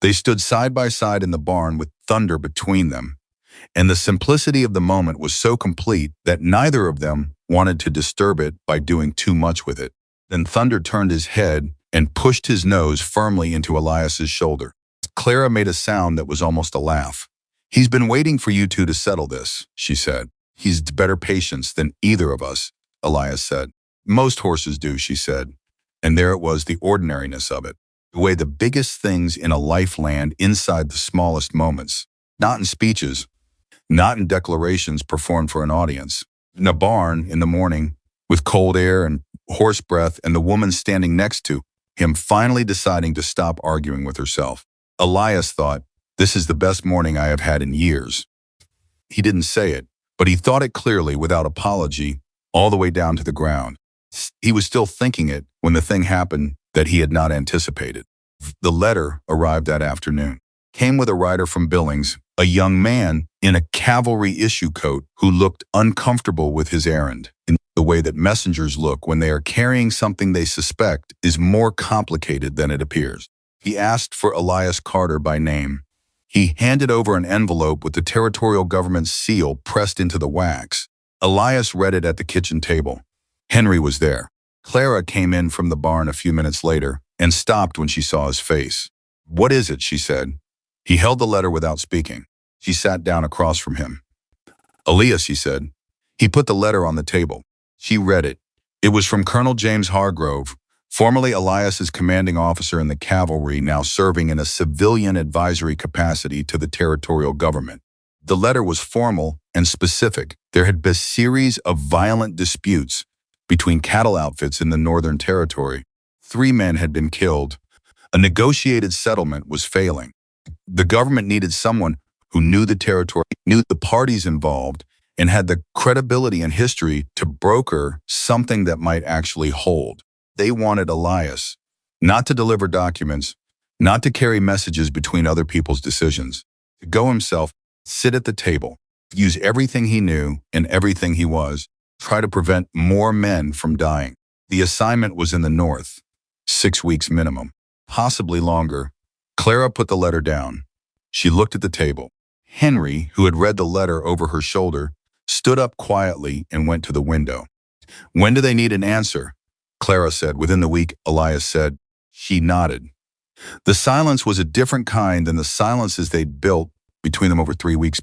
They stood side by side in the barn with Thunder between them, and the simplicity of the moment was so complete that neither of them wanted to disturb it by doing too much with it. Then Thunder turned his head and pushed his nose firmly into Elias's shoulder. Clara made a sound that was almost a laugh. "He's been waiting for you two to settle this," she said. "He's better patience than either of us," Elias said. "Most horses do," she said. And there it was, the ordinariness of it. The way the biggest things in a life land inside the smallest moments. Not in speeches, not in declarations performed for an audience. In a barn in the morning, with cold air and horse breath, and the woman standing next to him finally deciding to stop arguing with herself. Elias thought, "This is the best morning I have had in years." He didn't say it, but he thought it clearly without apology, all the way down to the ground. He was still thinking it when the thing happened that he had not anticipated. The letter arrived that afternoon. Came with a rider from Billings, a young man in a cavalry issue coat who looked uncomfortable with his errand, in the way that messengers look when they are carrying something they suspect is more complicated than it appears. He asked for Elias Carter by name. He handed over an envelope with the territorial government's seal pressed into the wax. Elias read it at the kitchen table. Henry was there. Clara came in from the barn a few minutes later and stopped when she saw his face. "What is it?" she said. He held the letter without speaking. She sat down across from him. "Elias," he said. He put the letter on the table. She read it. It was from Colonel James Hargrove, formerly Elias's commanding officer in the cavalry, now serving in a civilian advisory capacity to the territorial government. The letter was formal and specific. There had been a series of violent disputes between cattle outfits in the Northern Territory. 3 men had been killed. A negotiated settlement was failing. The government needed someone who knew the territory, knew the parties involved, and had the credibility and history to broker something that might actually hold. They wanted Elias, not to deliver documents, not to carry messages between other people's decisions, to go himself, sit at the table, use everything he knew and everything he was, try to prevent more men from dying. The assignment was in the North, 6 weeks minimum, possibly longer. Clara put the letter down. She looked at the table. Henry, who had read the letter over her shoulder, stood up quietly and went to the window. "When do they need an answer?" Clara said. "Within the week," Elias said. She nodded. The silence was a different kind than the silences they'd built between them over 3 weeks.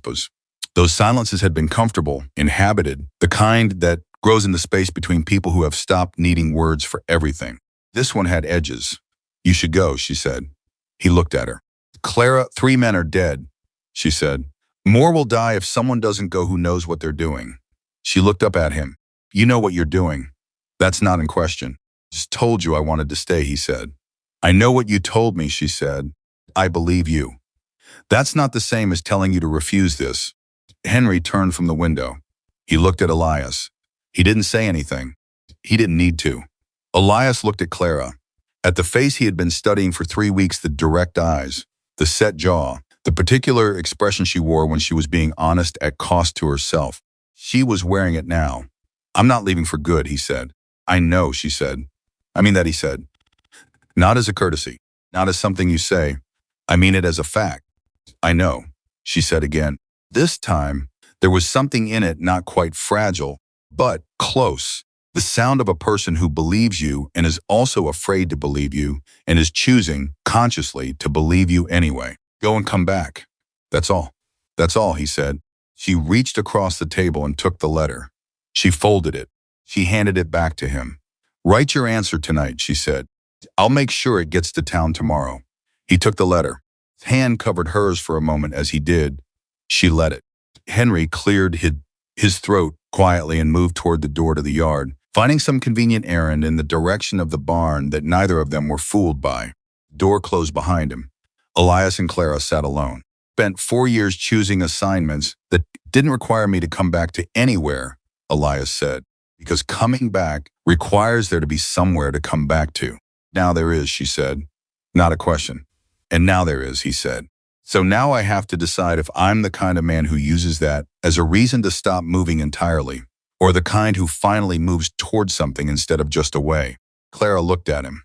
Those silences had been comfortable, inhabited, the kind that grows in the space between people who have stopped needing words for everything. This one had edges. "You should go," she said. He looked at her. "Clara, 3 men are dead," she said. "More will die if someone doesn't go who knows what they're doing." She looked up at him. "You know what you're doing. That's not in question." "Just told you I wanted to stay," he said. "I know what you told me," she said. "I believe you. That's not the same as telling you to refuse this." Henry turned from the window. He looked at Elias. He didn't say anything. He didn't need to. Elias looked at Clara. At the face he had been studying for 3 weeks, the direct eyes, the set jaw, the particular expression she wore when she was being honest at cost to herself. She was wearing it now. "I'm not leaving for good," he said. "I know," she said. "I mean that," he said. "Not as a courtesy, not as something you say. I mean it as a fact." "I know," she said again. This time, there was something in it not quite fragile, but close. The sound of a person who believes you and is also afraid to believe you and is choosing, consciously, to believe you anyway. "Go and come back. That's all." "That's all," he said. She reached across the table and took the letter. She folded it. She handed it back to him. "Write your answer tonight," she said. I'll make sure it gets to town tomorrow. He took the letter. His hand covered hers for a moment as he did. She let it. Henry cleared his throat quietly and moved toward the door to the yard, finding some convenient errand in the direction of the barn that neither of them were fooled by. Door closed behind him. Elias and Clara sat alone. Spent 4 years choosing assignments that didn't require me to come back to anywhere, Elias said, because coming back requires there to be somewhere to come back to. Now there is, she said. Not a question. And now there is, he said. So now I have to decide if I'm the kind of man who uses that as a reason to stop moving entirely, or the kind who finally moves towards something instead of just away. Clara looked at him.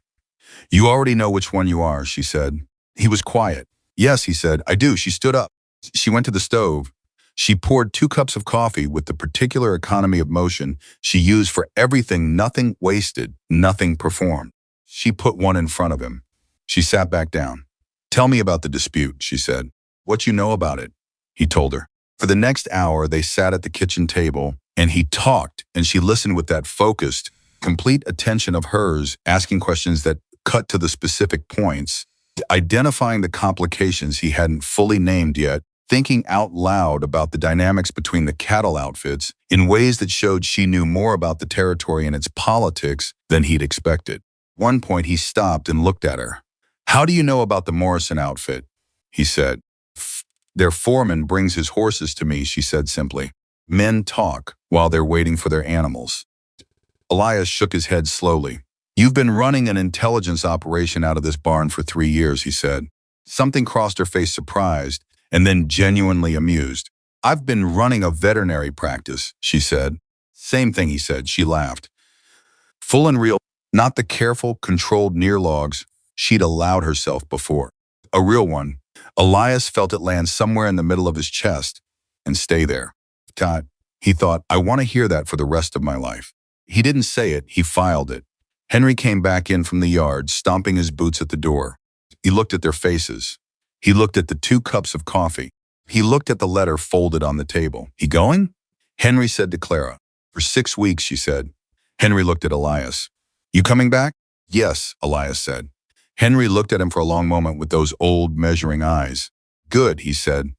You already know which one you are, she said. He was quiet. Yes, he said, I do. She stood up. She went to the stove. She poured 2 cups of coffee with the particular economy of motion she used for everything, nothing wasted, nothing performed. She put one in front of him. She sat back down. Tell me about the dispute, she said. What you know about it, he told her. For the next hour, they sat at the kitchen table, and he talked, and she listened with that focused, complete attention of hers, asking questions that cut to the specific points, identifying the complications he hadn't fully named yet, thinking out loud about the dynamics between the cattle outfits in ways that showed she knew more about the territory and its politics than he'd expected. At one point, he stopped and looked at her. How do you know about the Morrison outfit? He said. Their foreman brings his horses to me, she said simply. Men talk while they're waiting for their animals. Elias shook his head slowly. You've been running an intelligence operation out of this barn for 3 years, he said. Something crossed her face, surprised, and then genuinely amused. I've been running a veterinary practice, she said. Same thing, he said. She laughed. Full and real, not the careful, controlled near logs she'd allowed herself before. A real one. Elias felt it land somewhere in the middle of his chest and stay there. God, he thought, I want to hear that for the rest of my life. He didn't say it, he filed it. Henry came back in from the yard, stomping his boots at the door. He looked at their faces. He looked at the 2 cups of coffee. He looked at the letter folded on the table. He going? Henry said to Clara. For 6 weeks, she said. Henry looked at Elias. You coming back? Yes, Elias said. Henry looked at him for a long moment with those old measuring eyes. Good, he said.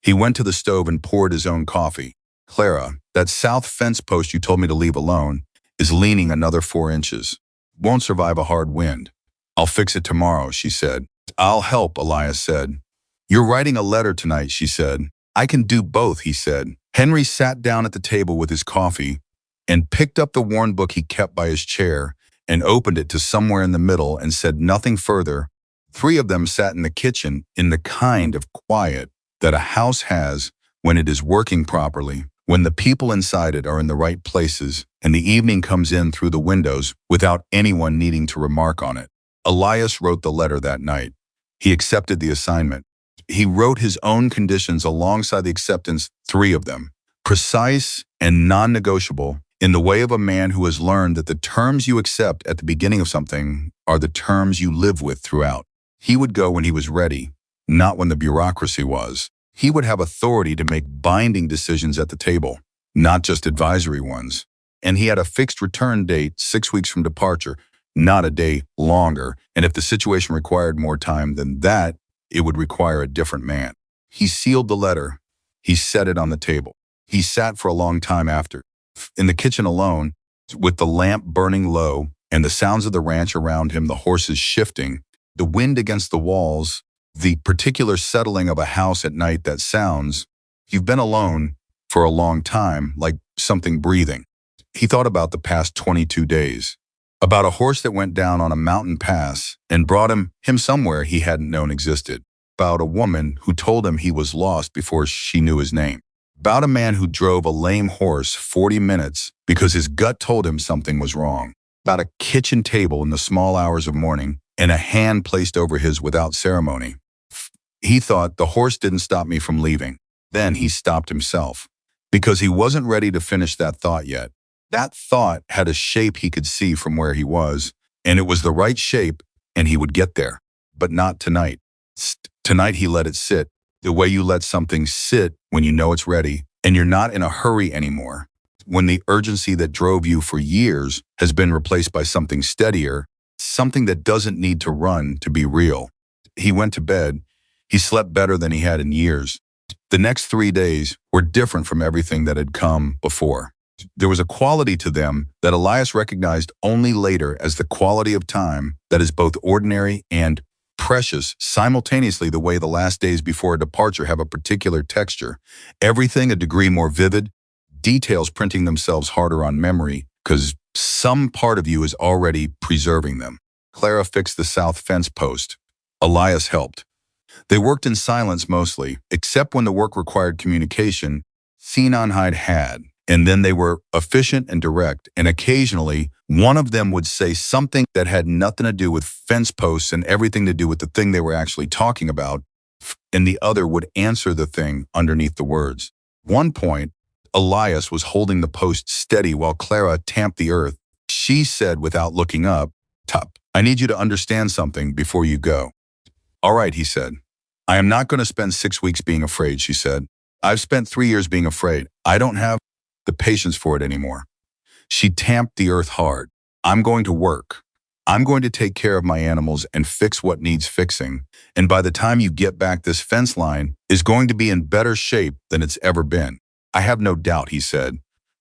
He went to the stove and poured his own coffee. Clara, that south fence post you told me to leave alone is leaning another 4 inches. Won't survive a hard wind. I'll fix it tomorrow, she said. I'll help, Elias said. You're writing a letter tonight, she said. I can do both, he said. Henry sat down at the table with his coffee and picked up the worn book he kept by his chair and opened it to somewhere in the middle and said nothing further. 3 of them sat in the kitchen in the kind of quiet that a house has when it is working properly, when the people inside it are in the right places, and the evening comes in through the windows without anyone needing to remark on it. Elias wrote the letter that night. He accepted the assignment. He wrote his own conditions alongside the acceptance, 3 of them, precise and non-negotiable, in the way of a man who has learned that the terms you accept at the beginning of something are the terms you live with throughout. He would go when he was ready, not when the bureaucracy was. He would have authority to make binding decisions at the table, not just advisory ones. And he had a fixed return date 6 weeks from departure, not a day longer. And if the situation required more time than that, it would require a different man. He sealed the letter. He set it on the table. He sat for a long time after. In the kitchen alone, with the lamp burning low and the sounds of the ranch around him, the horses shifting, the wind against the walls, the particular settling of a house at night that sounds, you've been alone for a long time, like something breathing. He thought about the past 22 days, about a horse that went down on a mountain pass and brought him somewhere he hadn't known existed, about a woman who told him he was lost before she knew his name, about a man who drove a lame horse 40 minutes because his gut told him something was wrong, about a kitchen table in the small hours of morning and a hand placed over his without ceremony. He thought, the horse didn't stop me from leaving. Then he stopped himself because he wasn't ready to finish that thought yet. That thought had a shape he could see from where he was, and it was the right shape, and he would get there. But not tonight. Tonight he let it sit, the way you let something sit when you know it's ready, and you're not in a hurry anymore. When the urgency that drove you for years has been replaced by something steadier, something that doesn't need to run to be real. He went to bed. He slept better than he had in years. The next 3 days were different from everything that had come before. There was a quality to them that Elias recognized only later as the quality of time that is both ordinary and precious, simultaneously the way the last days before a departure have a particular texture, everything a degree more vivid, details printing themselves harder on memory because some part of you is already preserving them. Clara fixed the south fence post. Elias helped. They worked in silence mostly, except when the work required communication. Sinanhide had, and then they were efficient and direct, and occasionally one of them would say something that had nothing to do with fence posts and everything to do with the thing they were actually talking about, and the other would answer the thing underneath the words. One point, Elias was holding the post steady while Clara tamped the earth. She said without looking up, "Tup, I need you to understand something before you go." "All right," he said. "I am not going to spend 6 weeks being afraid," she said. "I've spent 3 years being afraid. I don't have the patience for it anymore." She tamped the earth hard. "I'm going to work. I'm going to take care of my animals and fix what needs fixing. And by the time you get back, this fence line is going to be in better shape than it's ever been." "I have no doubt," he said.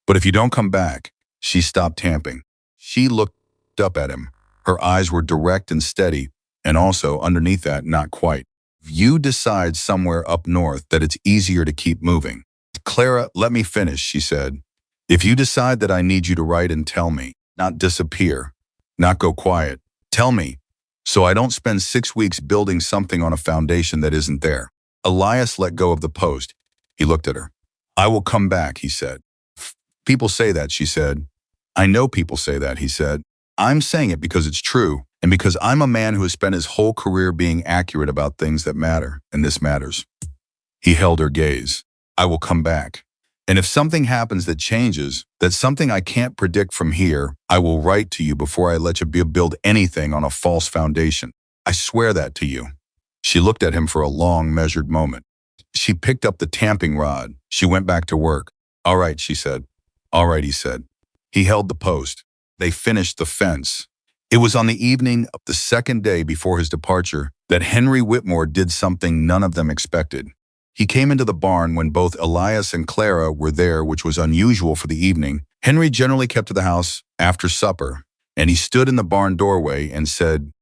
"But if you don't come back..." She stopped tamping. She looked up at him. Her eyes were direct and steady, and also, underneath that, not quite. "You decide somewhere up north that it's easier to keep moving." "Clara, let me finish," she said. "If you decide that I need you to write and tell me, not disappear, not go quiet, tell me, so I don't spend 6 weeks building something on a foundation that isn't there." Elias let go of the post. He looked at her. "I will come back," he said. "People say that," she said. "I know people say that," he said. "I'm saying it because it's true, and because I'm a man who has spent his whole career being accurate about things that matter, and this matters." He held her gaze. "I will come back. And if something happens that changes, that's something I can't predict from here, I will write to you before I let you build anything on a false foundation. I swear that to you." She looked at him for a long, measured moment. She picked up the tamping rod. She went back to work. "All right," she said. "All right," he said. He held the post. They finished the fence. It was on the evening of the second day before his departure that Henry Whitmore did something none of them expected. He came into the barn when both Elias and Clara were there, which was unusual for the evening. Henry generally kept to the house after supper, and he stood in the barn doorway and said,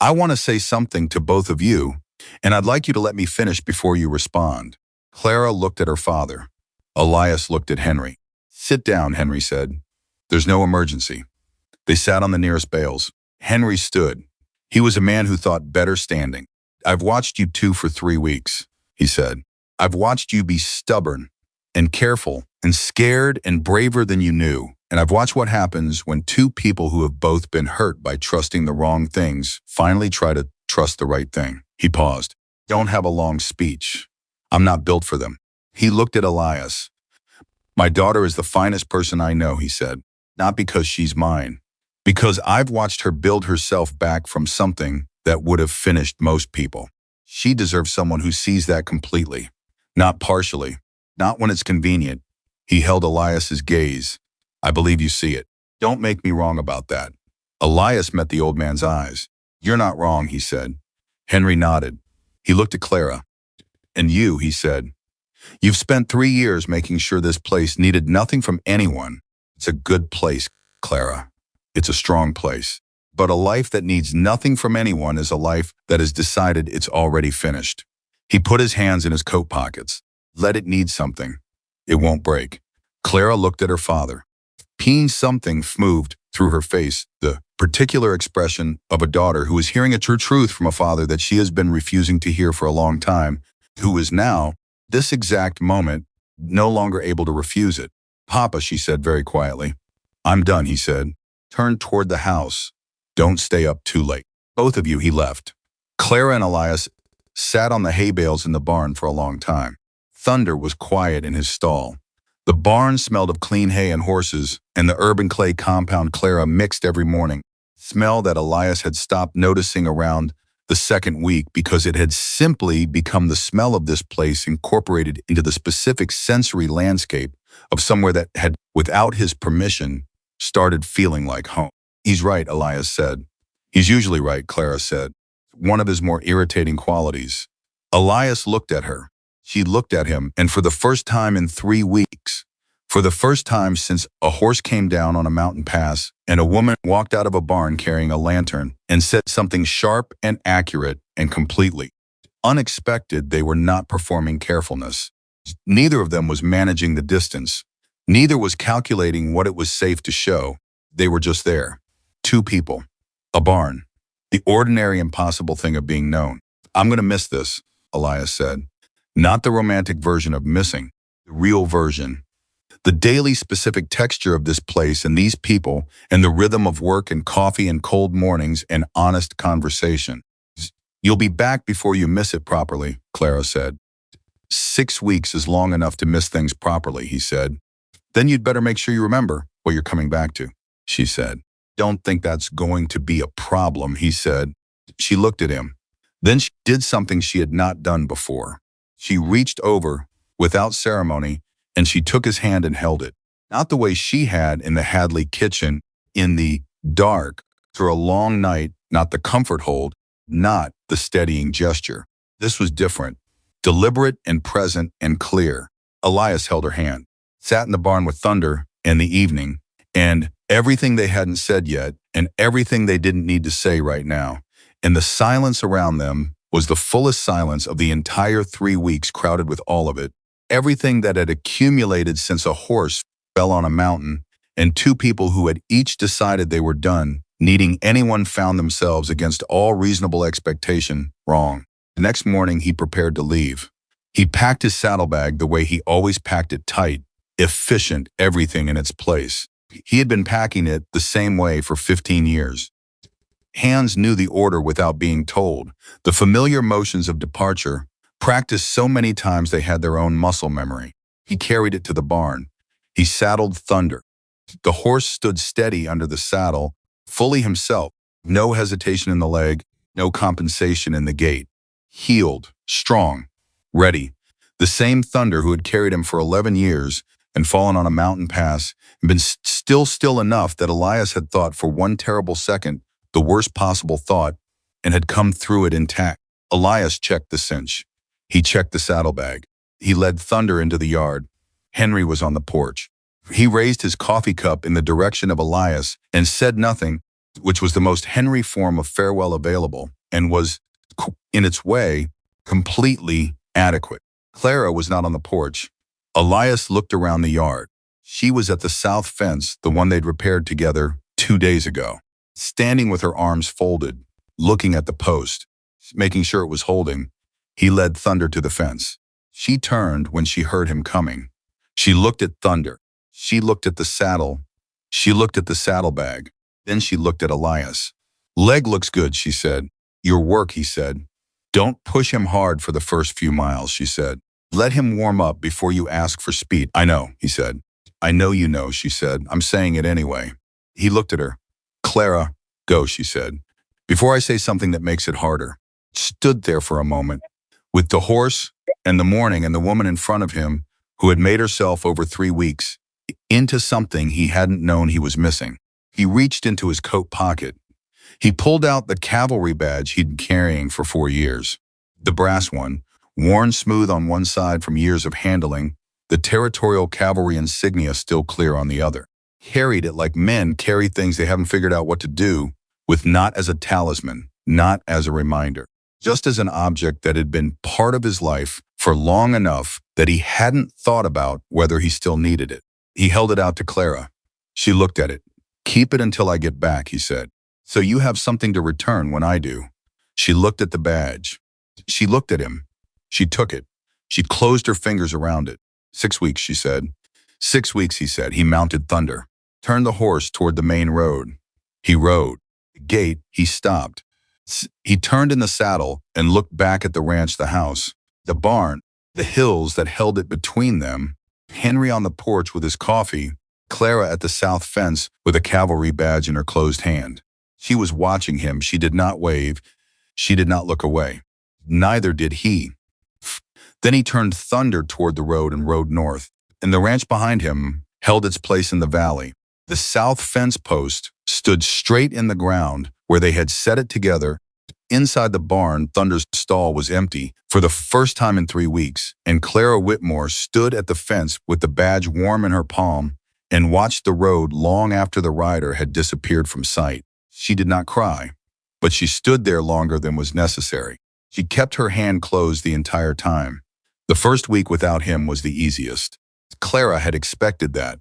"I want to say something to both of you, and I'd like you to let me finish before you respond." Clara looked at her father. Elias looked at Henry. "Sit down," Henry said. "There's no emergency." They sat on the nearest bales. Henry stood. He was a man who thought better standing. "I've watched you two for 3 weeks," he said. "I've watched you be stubborn and careful and scared and braver than you knew. And I've watched what happens when two people who have both been hurt by trusting the wrong things finally try to trust the right thing." He paused. "Don't have a long speech. I'm not built for them." He looked at Elias. "My daughter is the finest person I know," he said. "Not because she's mine. Because I've watched her build herself back from something that would have finished most people. She deserves someone who sees that completely, not partially, not when it's convenient." He held Elias's gaze. "I believe you see it. Don't make me wrong about that." Elias met the old man's eyes. "You're not wrong," he said. Henry nodded. He looked at Clara. "And you," he said. "You've spent 3 years making sure this place needed nothing from anyone. It's a good place, Clara. It's a strong place. But a life that needs nothing from anyone is a life that has decided it's already finished." He put his hands in his coat pockets. "Let it need something. It won't break." Clara looked at her father. Something moved through her face, the particular expression of a daughter who is hearing a true truth from a father that she has been refusing to hear for a long time, who is now, this exact moment, no longer able to refuse it. "Papa," she said very quietly. "I'm done," he said. "Turn toward the house. Don't stay up too late." "Both of you," he left. Clara and Elias sat on the hay bales in the barn for a long time. Thunder was quiet in his stall. The barn smelled of clean hay and horses, and the urban clay compound Clara mixed every morning, smell that Elias had stopped noticing around the second week because it had simply become the smell of this place incorporated into the specific sensory landscape of somewhere that had, without his permission, started feeling like home. "He's right," Elias said. He's usually right, Clara said. One of his more irritating qualities. Elias looked at her. She looked at him, and for the first time in 3 weeks, for the first time since a horse came down on a mountain pass and a woman walked out of a barn carrying a lantern and said something sharp and accurate and completely unexpected, they were not performing carefulness. Neither of them was managing the distance. Neither was calculating what it was safe to show. They were just there. Two people. A barn. The ordinary impossible thing of being known. I'm going to miss this, Elias said. Not the romantic version of missing. The real version. The daily specific texture of this place and these people and the rhythm of work and coffee and cold mornings and honest conversation. You'll be back before you miss it properly, Clara said. 6 weeks is long enough to miss things properly, he said. Then you'd better make sure you remember what you're coming back to, she said. Don't think that's going to be a problem, he said. She looked at him. Then she did something she had not done before. She reached over, without ceremony, and she took his hand and held it. Not the way she had in the Hadley kitchen, in the dark, through a long night, not the comfort hold, not the steadying gesture. This was different, deliberate and present and clear. Elias held her hand, sat in the barn with Thunder in the evening, and everything they hadn't said yet, and everything they didn't need to say right now. And the silence around them was the fullest silence of the entire 3 weeks crowded with all of it. Everything that had accumulated since a horse fell on a mountain, and two people who had each decided they were done, needing anyone found themselves against all reasonable expectation, wrong. The next morning he prepared to leave. He packed his saddlebag the way he always packed it, tight, efficient, everything in its place. He had been packing it the same way for 15 years. Hands knew the order without being told, the familiar motions of departure, practiced so many times they had their own muscle memory. He carried it to the barn. He saddled Thunder. The horse stood steady under the saddle, fully himself, no hesitation in the leg, no compensation in the gait. Healed, strong, ready. The same Thunder who had carried him for 11 years and fallen on a mountain pass and been still enough that Elias had thought for one terrible second the worst possible thought and had come through it intact. Elias checked the cinch. He checked the saddlebag. He led Thunder into the yard. Henry was on the porch. He raised his coffee cup in the direction of Elias and said nothing, which was the most Henry form of farewell available and was, in its way, completely adequate. Clara was not on the porch. Elias looked around the yard. She was at the south fence, the one they'd repaired together 2 days ago, standing with her arms folded, looking at the post, making sure it was holding. He led Thunder to the fence. She turned when she heard him coming. She looked at Thunder. She looked at the saddle. She looked at the saddlebag. Then she looked at Elias. Leg looks good, she said. Your work, he said. Don't push him hard for the first few miles, she said. Let him warm up before you ask for speed. I know, he said. I know you know, she said. I'm saying it anyway. He looked at her. Clara, go, she said. Before I say something that makes it harder. Stood there for a moment, with the horse and the morning and the woman in front of him who had made herself over 3 weeks into something he hadn't known he was missing. He reached into his coat pocket. He pulled out the cavalry badge he'd been carrying for 4 years. The brass one, worn smooth on one side from years of handling, the territorial cavalry insignia still clear on the other. Carried it like men carry things they haven't figured out what to do with, not as a talisman, not as a reminder, just as an object that had been part of his life for long enough that he hadn't thought about whether he still needed it. He held it out to Clara. She looked at it. Keep it until I get back, he said. So you have something to return when I do. She looked at the badge. She looked at him. She took it. She closed her fingers around it. 6 weeks, she said. 6 weeks, he said. He mounted Thunder. Turned the horse toward the main road. He rode. The gate, he stopped. He turned in the saddle and looked back at the ranch, the house, the barn, the hills that held it between them, Henry on the porch with his coffee, Clara at the south fence with a cavalry badge in her closed hand. She was watching him. She did not wave. She did not look away. Neither did he. Then he turned Thunder toward the road and rode north, and the ranch behind him held its place in the valley. The south fence post stood straight in the ground where they had set it together. Inside the barn, Thunder's stall was empty for the first time in 3 weeks, and Clara Whitmore stood at the fence with the badge warm in her palm and watched the road long after the rider had disappeared from sight. She did not cry, but she stood there longer than was necessary. She kept her hand closed the entire time. The first week without him was the easiest. Clara had expected that.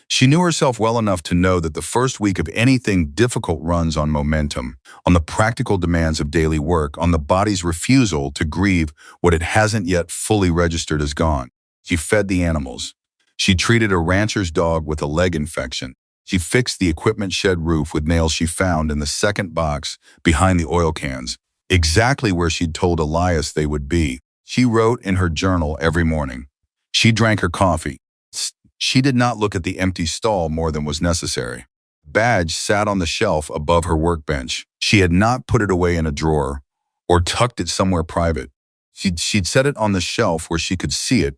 She knew herself well enough to know that the first week of anything difficult runs on momentum, on the practical demands of daily work, on the body's refusal to grieve what it hasn't yet fully registered as gone. She fed the animals. She treated a rancher's dog with a leg infection. She fixed the equipment shed roof with nails she found in the second box behind the oil cans, exactly where she'd told Elias they would be. She wrote in her journal every morning. She drank her coffee. She did not look at the empty stall more than was necessary. The badge sat on the shelf above her workbench. She had not put it away in a drawer or tucked it somewhere private. She'd set it on the shelf where she could see it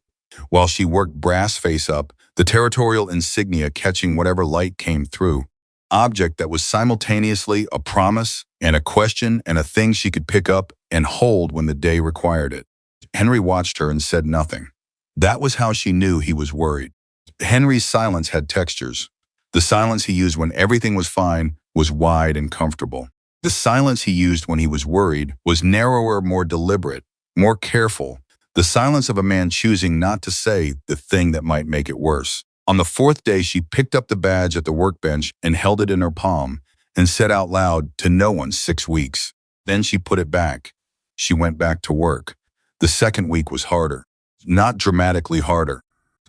while she worked brass face up, the territorial insignia catching whatever light came through. Object that was simultaneously a promise and a question and a thing she could pick up and hold when the day required it. Henry watched her and said nothing. That was how she knew he was worried. Henry's silence had textures. The silence he used when everything was fine was wide and comfortable. The silence he used when he was worried was narrower, more deliberate, more careful. The silence of a man choosing not to say the thing that might make it worse. On the fourth day, she picked up the badge at the workbench and held it in her palm and said out loud to no one 6 weeks. Then she put it back. She went back to work. The second week was harder. Not dramatically harder.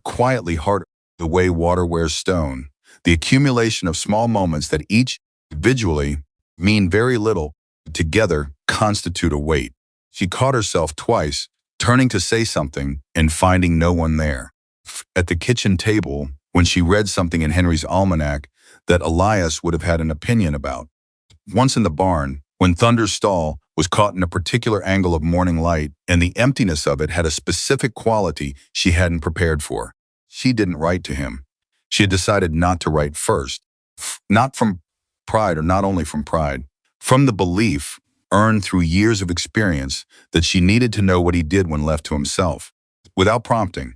Quietly harder. The way water wears stone, the accumulation of small moments that each individually mean very little, together constitute a weight. She caught herself twice, turning to say something and finding no one there. At the kitchen table, when she read something in Henry's almanac that Elias would have had an opinion about. Once in the barn, when Thunder's stall was caught in a particular angle of morning light and the emptiness of it had a specific quality she hadn't prepared for. She didn't write to him. She had decided not to write first, not from pride or not only from pride, from the belief earned through years of experience that she needed to know what he did when left to himself, without prompting,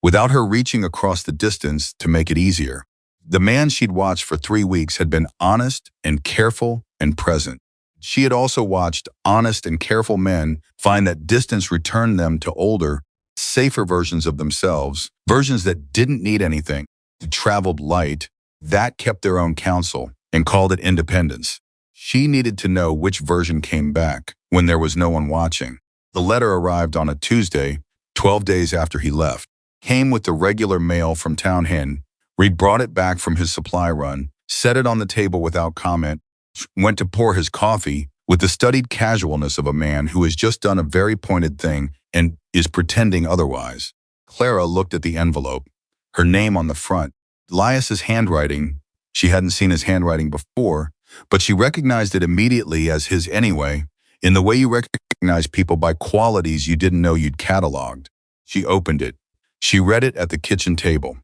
without her reaching across the distance to make it easier. The man she'd watched for 3 weeks had been honest and careful and present. She had also watched honest and careful men find that distance returned them to older, safer versions of themselves, versions that didn't need anything, traveled light, that kept their own counsel and called it independence. She needed to know which version came back when there was no one watching. The letter arrived on a Tuesday, 12 days after he left. Came with the regular mail from Town Hen. Reed brought it back from his supply run, set it on the table without comment, went to pour his coffee with the studied casualness of a man who has just done a very pointed thing and is pretending otherwise. Clara looked at the envelope, her name on the front. Elias's handwriting. She hadn't seen his handwriting before, but she recognized it immediately as his anyway, in the way you recognize people by qualities you didn't know you'd cataloged. She opened it. She read it at the kitchen table.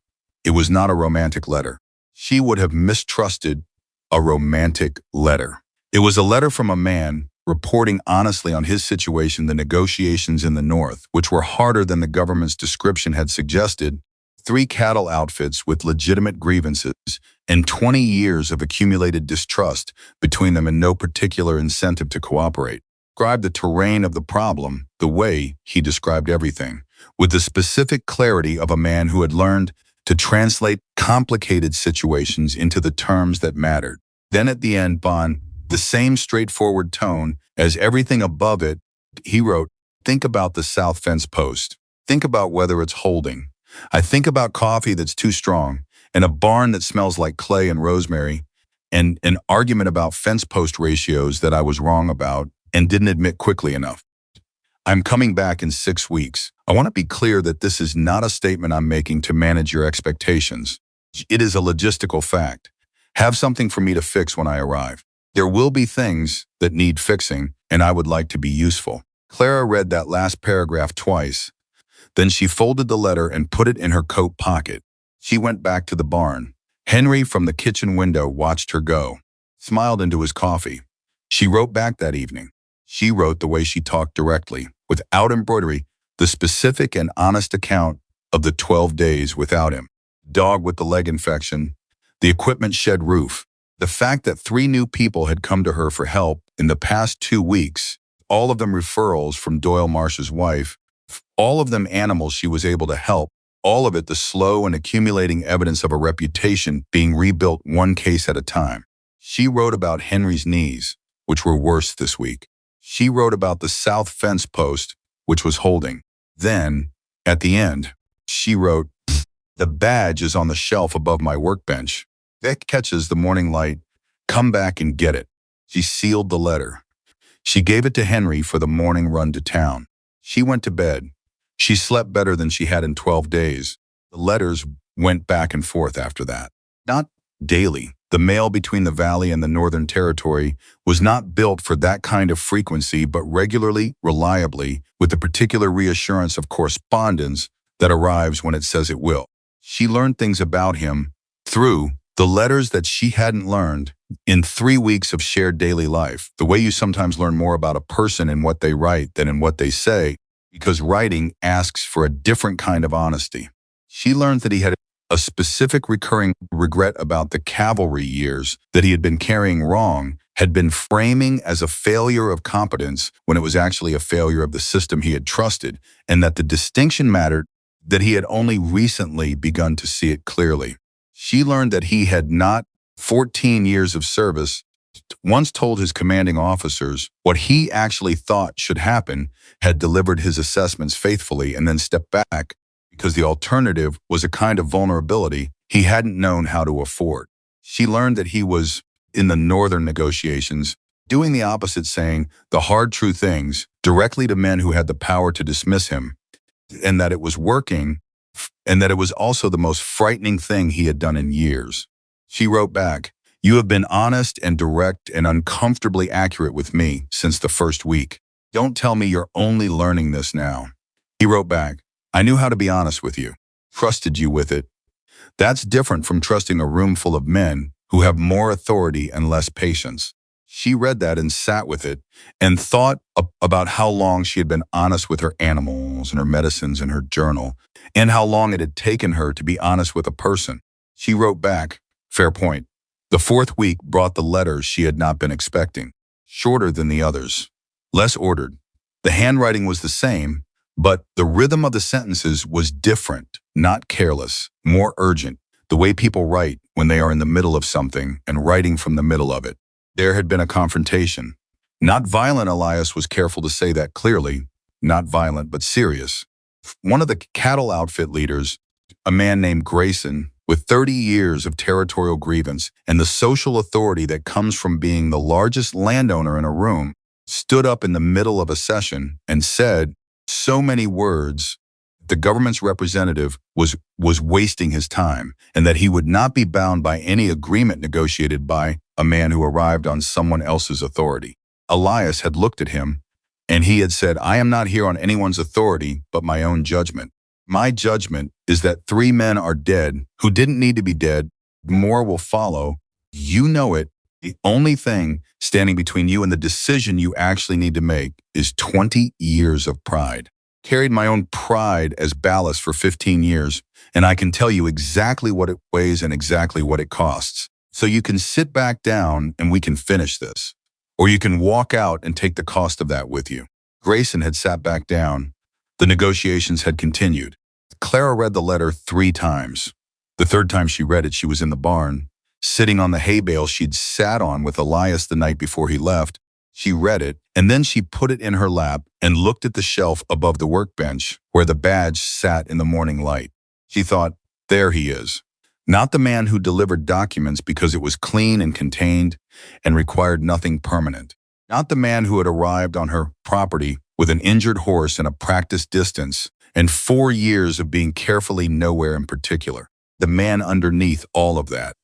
It was not a romantic letter. She would have mistrusted a romantic letter. It was a letter from a man reporting honestly on his situation, the negotiations in the North, which were harder than the government's description had suggested, 3 cattle outfits with legitimate grievances, and 20 years of accumulated distrust between them and no particular incentive to cooperate. Described the terrain of the problem the way he described everything, with the specific clarity of a man who had learned to translate complicated situations into the terms that mattered. Then at the end, the same straightforward tone as everything above it, he wrote, "Think about the south fence post. Think about whether it's holding. I think about coffee that's too strong, and a barn that smells like clay and rosemary, and an argument about fence post ratios that I was wrong about and didn't admit quickly enough. I'm coming back in 6 weeks. I want to be clear that this is not a statement I'm making to manage your expectations. It is a logistical fact. Have something for me to fix when I arrive. There will be things that need fixing, and I would like to be useful." Clara read that last paragraph twice. Then she folded the letter and put it in her coat pocket. She went back to the barn. Henry from the kitchen window watched her go, smiled into his coffee. She wrote back that evening. She wrote the way she talked directly, without embroidery, the specific and honest account of the 12 days without him. Dog with the leg infection, the equipment shed roof, the fact that 3 new people had come to her for help in the past 2 weeks, all of them referrals from Doyle Marsh's wife, all of them animals she was able to help, all of it the slow and accumulating evidence of a reputation being rebuilt one case at a time. She wrote about Henry's knees, which were worse this week. She wrote about the south fence post, which was holding. Then, at the end, she wrote, "The badge is on the shelf above my workbench. That catches the morning light. Come back and get it." She sealed the letter. She gave it to Henry for the morning run to town. She went to bed. She slept better than she had in 12 days. The letters went back and forth after that. Not daily. The mail between the Valley and the Northern Territory was not built for that kind of frequency, but regularly, reliably, with the particular reassurance of correspondence that arrives when it says it will. She learned things about him through the letters that she hadn't learned in 3 weeks of shared daily life. The way you sometimes learn more about a person in what they write than in what they say, because writing asks for a different kind of honesty. She learned that he had a specific recurring regret about the cavalry years that he had been carrying wrong, had been framing as a failure of competence when it was actually a failure of the system he had trusted, and that the distinction mattered, that he had only recently begun to see it clearly. She learned that he had not 14 years of service, once told his commanding officers what he actually thought should happen, had delivered his assessments faithfully, and then stepped back because the alternative was a kind of vulnerability he hadn't known how to afford. She learned that he was, in the Northern negotiations, doing the opposite, saying the hard, true things directly to men who had the power to dismiss him, and that it was working, and that it was also the most frightening thing he had done in years. She wrote back, "You have been honest and direct and uncomfortably accurate with me since the first week. Don't tell me you're only learning this now." He wrote back, "I knew how to be honest with you, trusted you with it. That's different from trusting a room full of men who have more authority and less patience." She read that and sat with it and thought about how long she had been honest with her animals and her medicines and her journal, and how long it had taken her to be honest with a person. She wrote back, "Fair point." The 4th week brought the letters she had not been expecting, shorter than the others, less ordered. The handwriting was the same, but the rhythm of the sentences was different, not careless, more urgent, the way people write when they are in the middle of something and writing from the middle of it. There had been a confrontation. Not violent, Elias was careful to say that clearly, not violent, but serious. One of the cattle outfit leaders, a man named Grayson, with 30 years of territorial grievance and the social authority that comes from being the largest landowner in a room, stood up in the middle of a session and said so many words the government's representative was wasting his time, and that he would not be bound by any agreement negotiated by a man who arrived on someone else's authority. Elias had looked at him, and he had said, "I am not here on anyone's authority but my own judgment. My judgment is that 3 men are dead who didn't need to be dead. More will follow. You know it. The only thing standing between you and the decision you actually need to make is 20 years of pride. Carried my own pride as ballast for 15 years, and I can tell you exactly what it weighs and exactly what it costs. So you can sit back down and we can finish this. Or you can walk out and take the cost of that with you." Grayson had sat back down. The negotiations had continued. Clara read the letter 3 times. The 3rd time she read it, she was in the barn, sitting on the hay bale she'd sat on with Elias the night before he left. She read it, and then she put it in her lap and looked at the shelf above the workbench where the badge sat in the morning light. She thought, there he is. Not the man who delivered documents because it was clean and contained and required nothing permanent. Not the man who had arrived on her property with an injured horse and a practiced distance and 4 years of being carefully nowhere in particular. The man underneath all of that.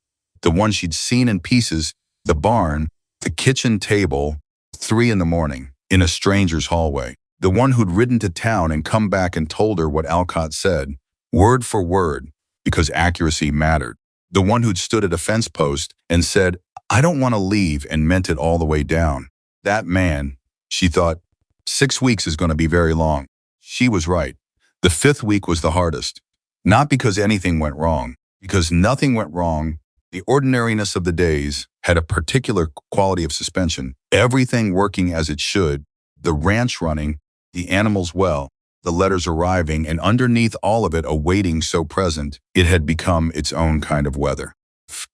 The one she'd seen in pieces, the barn, the kitchen table, 3 in the morning, in a stranger's hallway. The one who'd ridden to town and come back and told her what Alcott said, word for word, because accuracy mattered. The one who'd stood at a fence post and said, "I don't want to leave," and meant it all the way down. That man, she thought, 6 weeks is going to be very long. She was right. The fifth week was the hardest. Not because anything went wrong, because nothing went wrong. The ordinariness of the days had a particular quality of suspension. Everything working as it should, the ranch running, the animals well, the letters arriving, and underneath all of it a waiting so present, it had become its own kind of weather.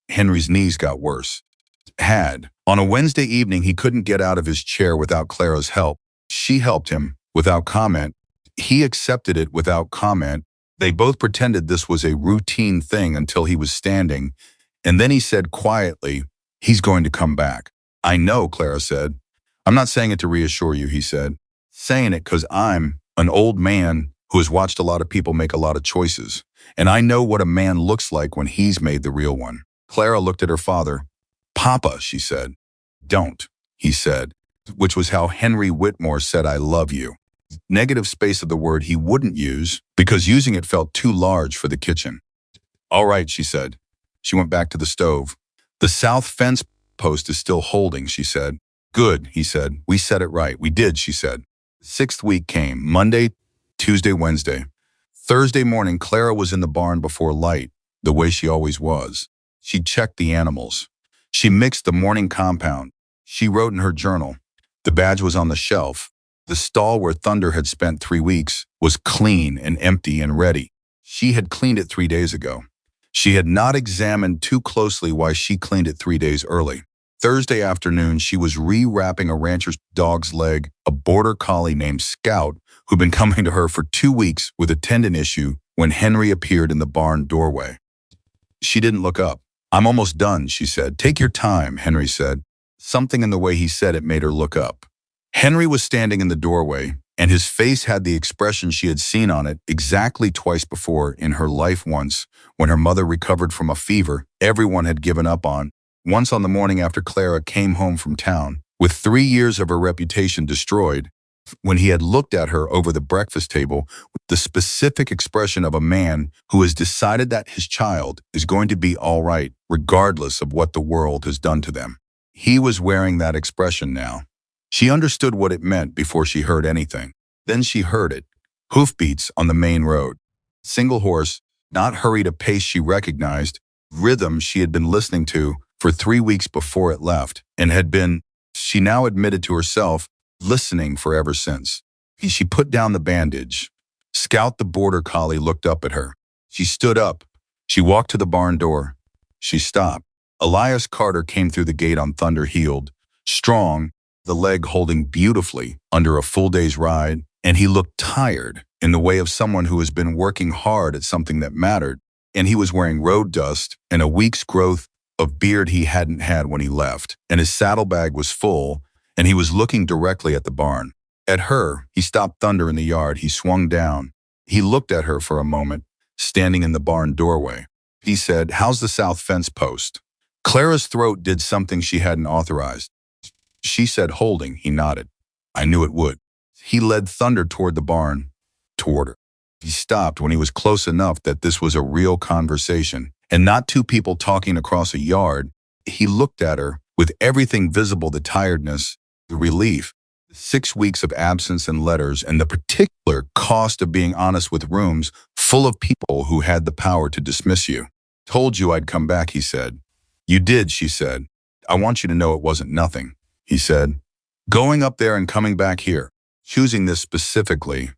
Henry's knees got worse. On a Wednesday evening, he couldn't get out of his chair without Clara's help. She helped him, without comment. He accepted it without comment. They both pretended this was a routine thing until he was standing, and then he said quietly, "He's going to come back." "I know," Clara said. "I'm not saying it to reassure you," he said. "Saying it because I'm an old man who has watched a lot of people make a lot of choices, and I know what a man looks like when he's made the real one." Clara looked at her father. "Papa," she said. "Don't," he said, which was how Henry Whitmore said "I love you." Negative space of the word he wouldn't use because using it felt too large for the kitchen. "All right," she said. She went back to the stove. "The south fence post is still holding," she said. "Good," he said. "We set it right." "We did," she said. The sixth week came, Monday, Tuesday, Wednesday. Thursday morning, Clara was in the barn before light, the way she always was. She checked the animals. She mixed the morning compound. She wrote in her journal. The badge was on the shelf. The stall where Thunder had spent 3 weeks was clean and empty and ready. She had cleaned it 3 days ago. She had not examined too closely why she cleaned it 3 days early. Thursday afternoon, she was rewrapping a rancher's dog's leg, a border collie named Scout, who'd been coming to her for 2 weeks with a tendon issue, when Henry appeared in the barn doorway. She didn't look up. "I'm almost done," she said. "Take your time," Henry said. Something in the way he said it made her look up. Henry was standing in the doorway, and his face had the expression she had seen on it exactly twice before in her life. Once, when her mother recovered from a fever everyone had given up on. Once on the morning after Clara came home from town, with 3 years of her reputation destroyed, when he had looked at her over the breakfast table with the specific expression of a man who has decided that his child is going to be all right, regardless of what the world has done to them. He was wearing that expression now. She understood what it meant before she heard anything. Then she heard it. Hoofbeats on the main road. Single horse, not hurried a pace she recognized, rhythm she had been listening to for 3 weeks before it left, and had been, she now admitted to herself, listening for ever since. She put down the bandage. Scout the border collie looked up at her. She stood up. She walked to the barn door. She stopped. Elias Carter came through the gate on Thunder heeled, strong, the leg holding beautifully under a full day's ride, and he looked tired in the way of someone who has been working hard at something that mattered, and he was wearing road dust and a week's growth of beard he hadn't had when he left, and his saddlebag was full, and he was looking directly at the barn. At her, he stopped Thunder in the yard. He swung down. He looked at her for a moment, standing in the barn doorway. He said, "How's the south fence post?" Clara's throat did something she hadn't authorized. She said, "Holding." He nodded. "I knew it would." He led Thunder toward the barn, toward her. He stopped when he was close enough that this was a real conversation, and not two people talking across a yard. He looked at her, with everything visible, the tiredness, the relief, the 6 weeks of absence and letters, and the particular cost of being honest with rooms full of people who had the power to dismiss you. "Told you I'd come back," he said. "You did," she said. "I want you to know it wasn't nothing," he said. "Going up there and coming back here, choosing this specifically,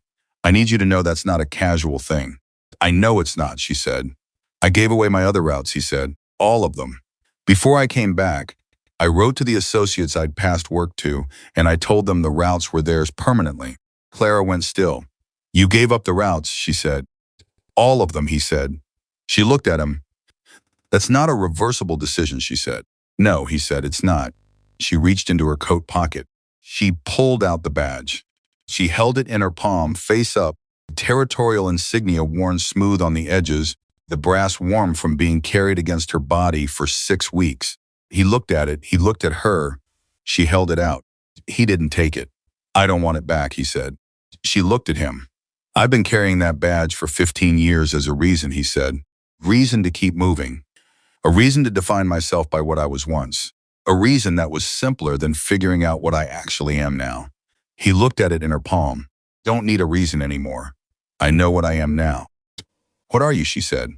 I need you to know that's not a casual thing." "I know it's not," she said. "I gave away my other routes," he said. "All of them. Before I came back, I wrote to the associates I'd passed work to, and I told them the routes were theirs permanently." Clara went still. "You gave up the routes," she said. "All of them," he said. She looked at him. "That's not a reversible decision," she said. "No," he said, "it's not." She reached into her coat pocket. She pulled out the badge. She held it in her palm, face up, the territorial insignia worn smooth on the edges, the brass warm from being carried against her body for 6 weeks. He looked at it. He looked at her. She held it out. He didn't take it. "I don't want it back," he said. She looked at him. "I've been carrying that badge for 15 years as a reason," he said. "Reason to keep moving. A reason to define myself by what I was once. A reason that was simpler than figuring out what I actually am now. He looked at it in her palm. Don't need a reason anymore. I know what I am now. What are you, she said.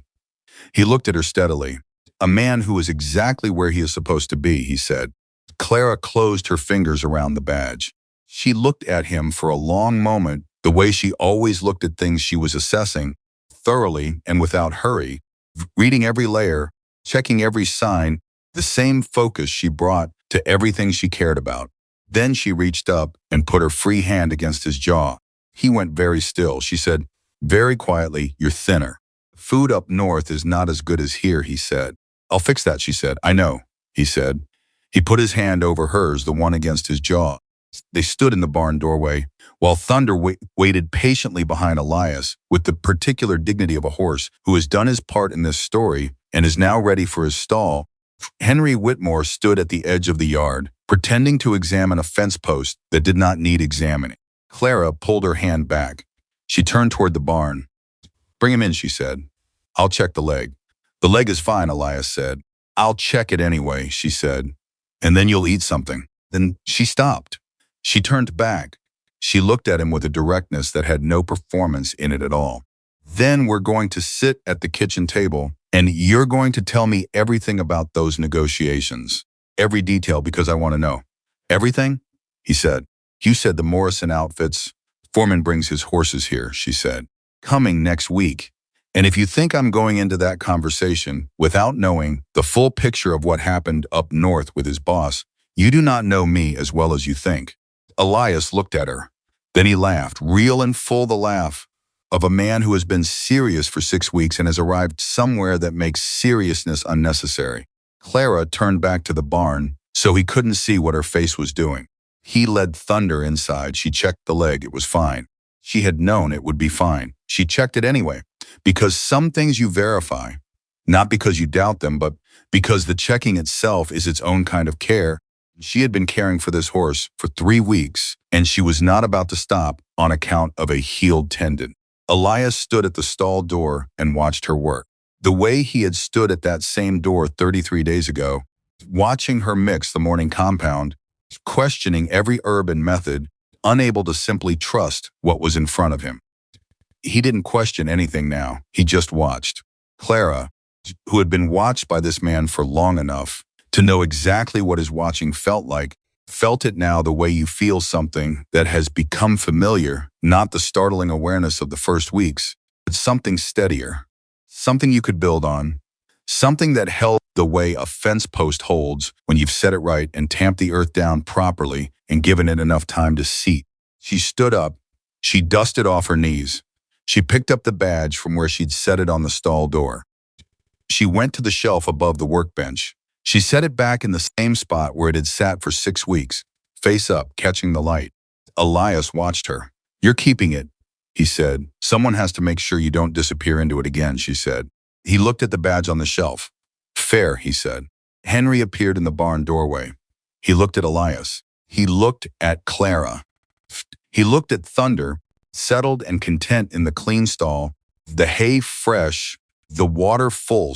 He looked at her steadily. A man who is exactly where he is supposed to be, he said. Clara closed her fingers around the badge. She looked at him for a long moment, the way she always looked at things she was assessing, thoroughly and without hurry, reading every layer, checking every sign, the same focus she brought to everything she cared about. Then she reached up and put her free hand against his jaw. He went very still. She said, very quietly, you're thinner. Food up north is not as good as here, he said. I'll fix that, she said. I know, he said. He put his hand over hers, the one against his jaw. They stood in the barn doorway, while Thunder waited patiently behind Elias with the particular dignity of a horse who has done his part in this story and is now ready for his stall. Henry Whitmore stood at the edge of the yard, pretending to examine a fence post that did not need examining. Clara pulled her hand back. She turned toward the barn. Bring him in, she said. I'll check the leg. The leg is fine, Elias said. I'll check it anyway, she said. And then you'll eat something. Then she stopped. She turned back. She looked at him with a directness that had no performance in it at all. Then we're going to sit at the kitchen table, and you're going to tell me everything about those negotiations. Every detail, because I want to know. Everything? He said. You said the Morrison outfits. Foreman brings his horses here, she said. Coming next week. And if you think I'm going into that conversation without knowing the full picture of what happened up north with his boss, you do not know me as well as you think. Elias looked at her. Then he laughed, real and full the laugh of a man who has been serious for 6 weeks and has arrived somewhere that makes seriousness unnecessary. Clara turned back to the barn so he couldn't see what her face was doing. He led Thunder inside. She checked the leg. It was fine. She had known it would be fine. She checked it anyway, because some things you verify, not because you doubt them, but because the checking itself is its own kind of care. She had been caring for this horse for 3 weeks, and she was not about to stop on account of a healed tendon. Elias stood at the stall door and watched her work. The way he had stood at that same door 33 days ago, watching her mix the morning compound, questioning every herb and method, unable to simply trust what was in front of him. He didn't question anything now. He just watched. Clara, who had been watched by this man for long enough to know exactly what his watching felt like, felt it now the way you feel something that has become familiar, not the startling awareness of the first weeks, but something steadier, something you could build on, something that held the way a fence post holds when you've set it right and tamped the earth down properly and given it enough time to seat. She stood up. She dusted off her knees. She picked up the badge from where she'd set it on the stall door. She went to the shelf above the workbench. She set it back in the same spot where it had sat for 6 weeks, face up, catching the light. Elias watched her. You're keeping it, he said. Someone has to make sure you don't disappear into it again, she said. He looked at the badge on the shelf. Fair, he said. Henry appeared in the barn doorway. He looked at Elias. He looked at Clara. He looked at Thunder, settled and content in the clean stall, the hay fresh, the water full,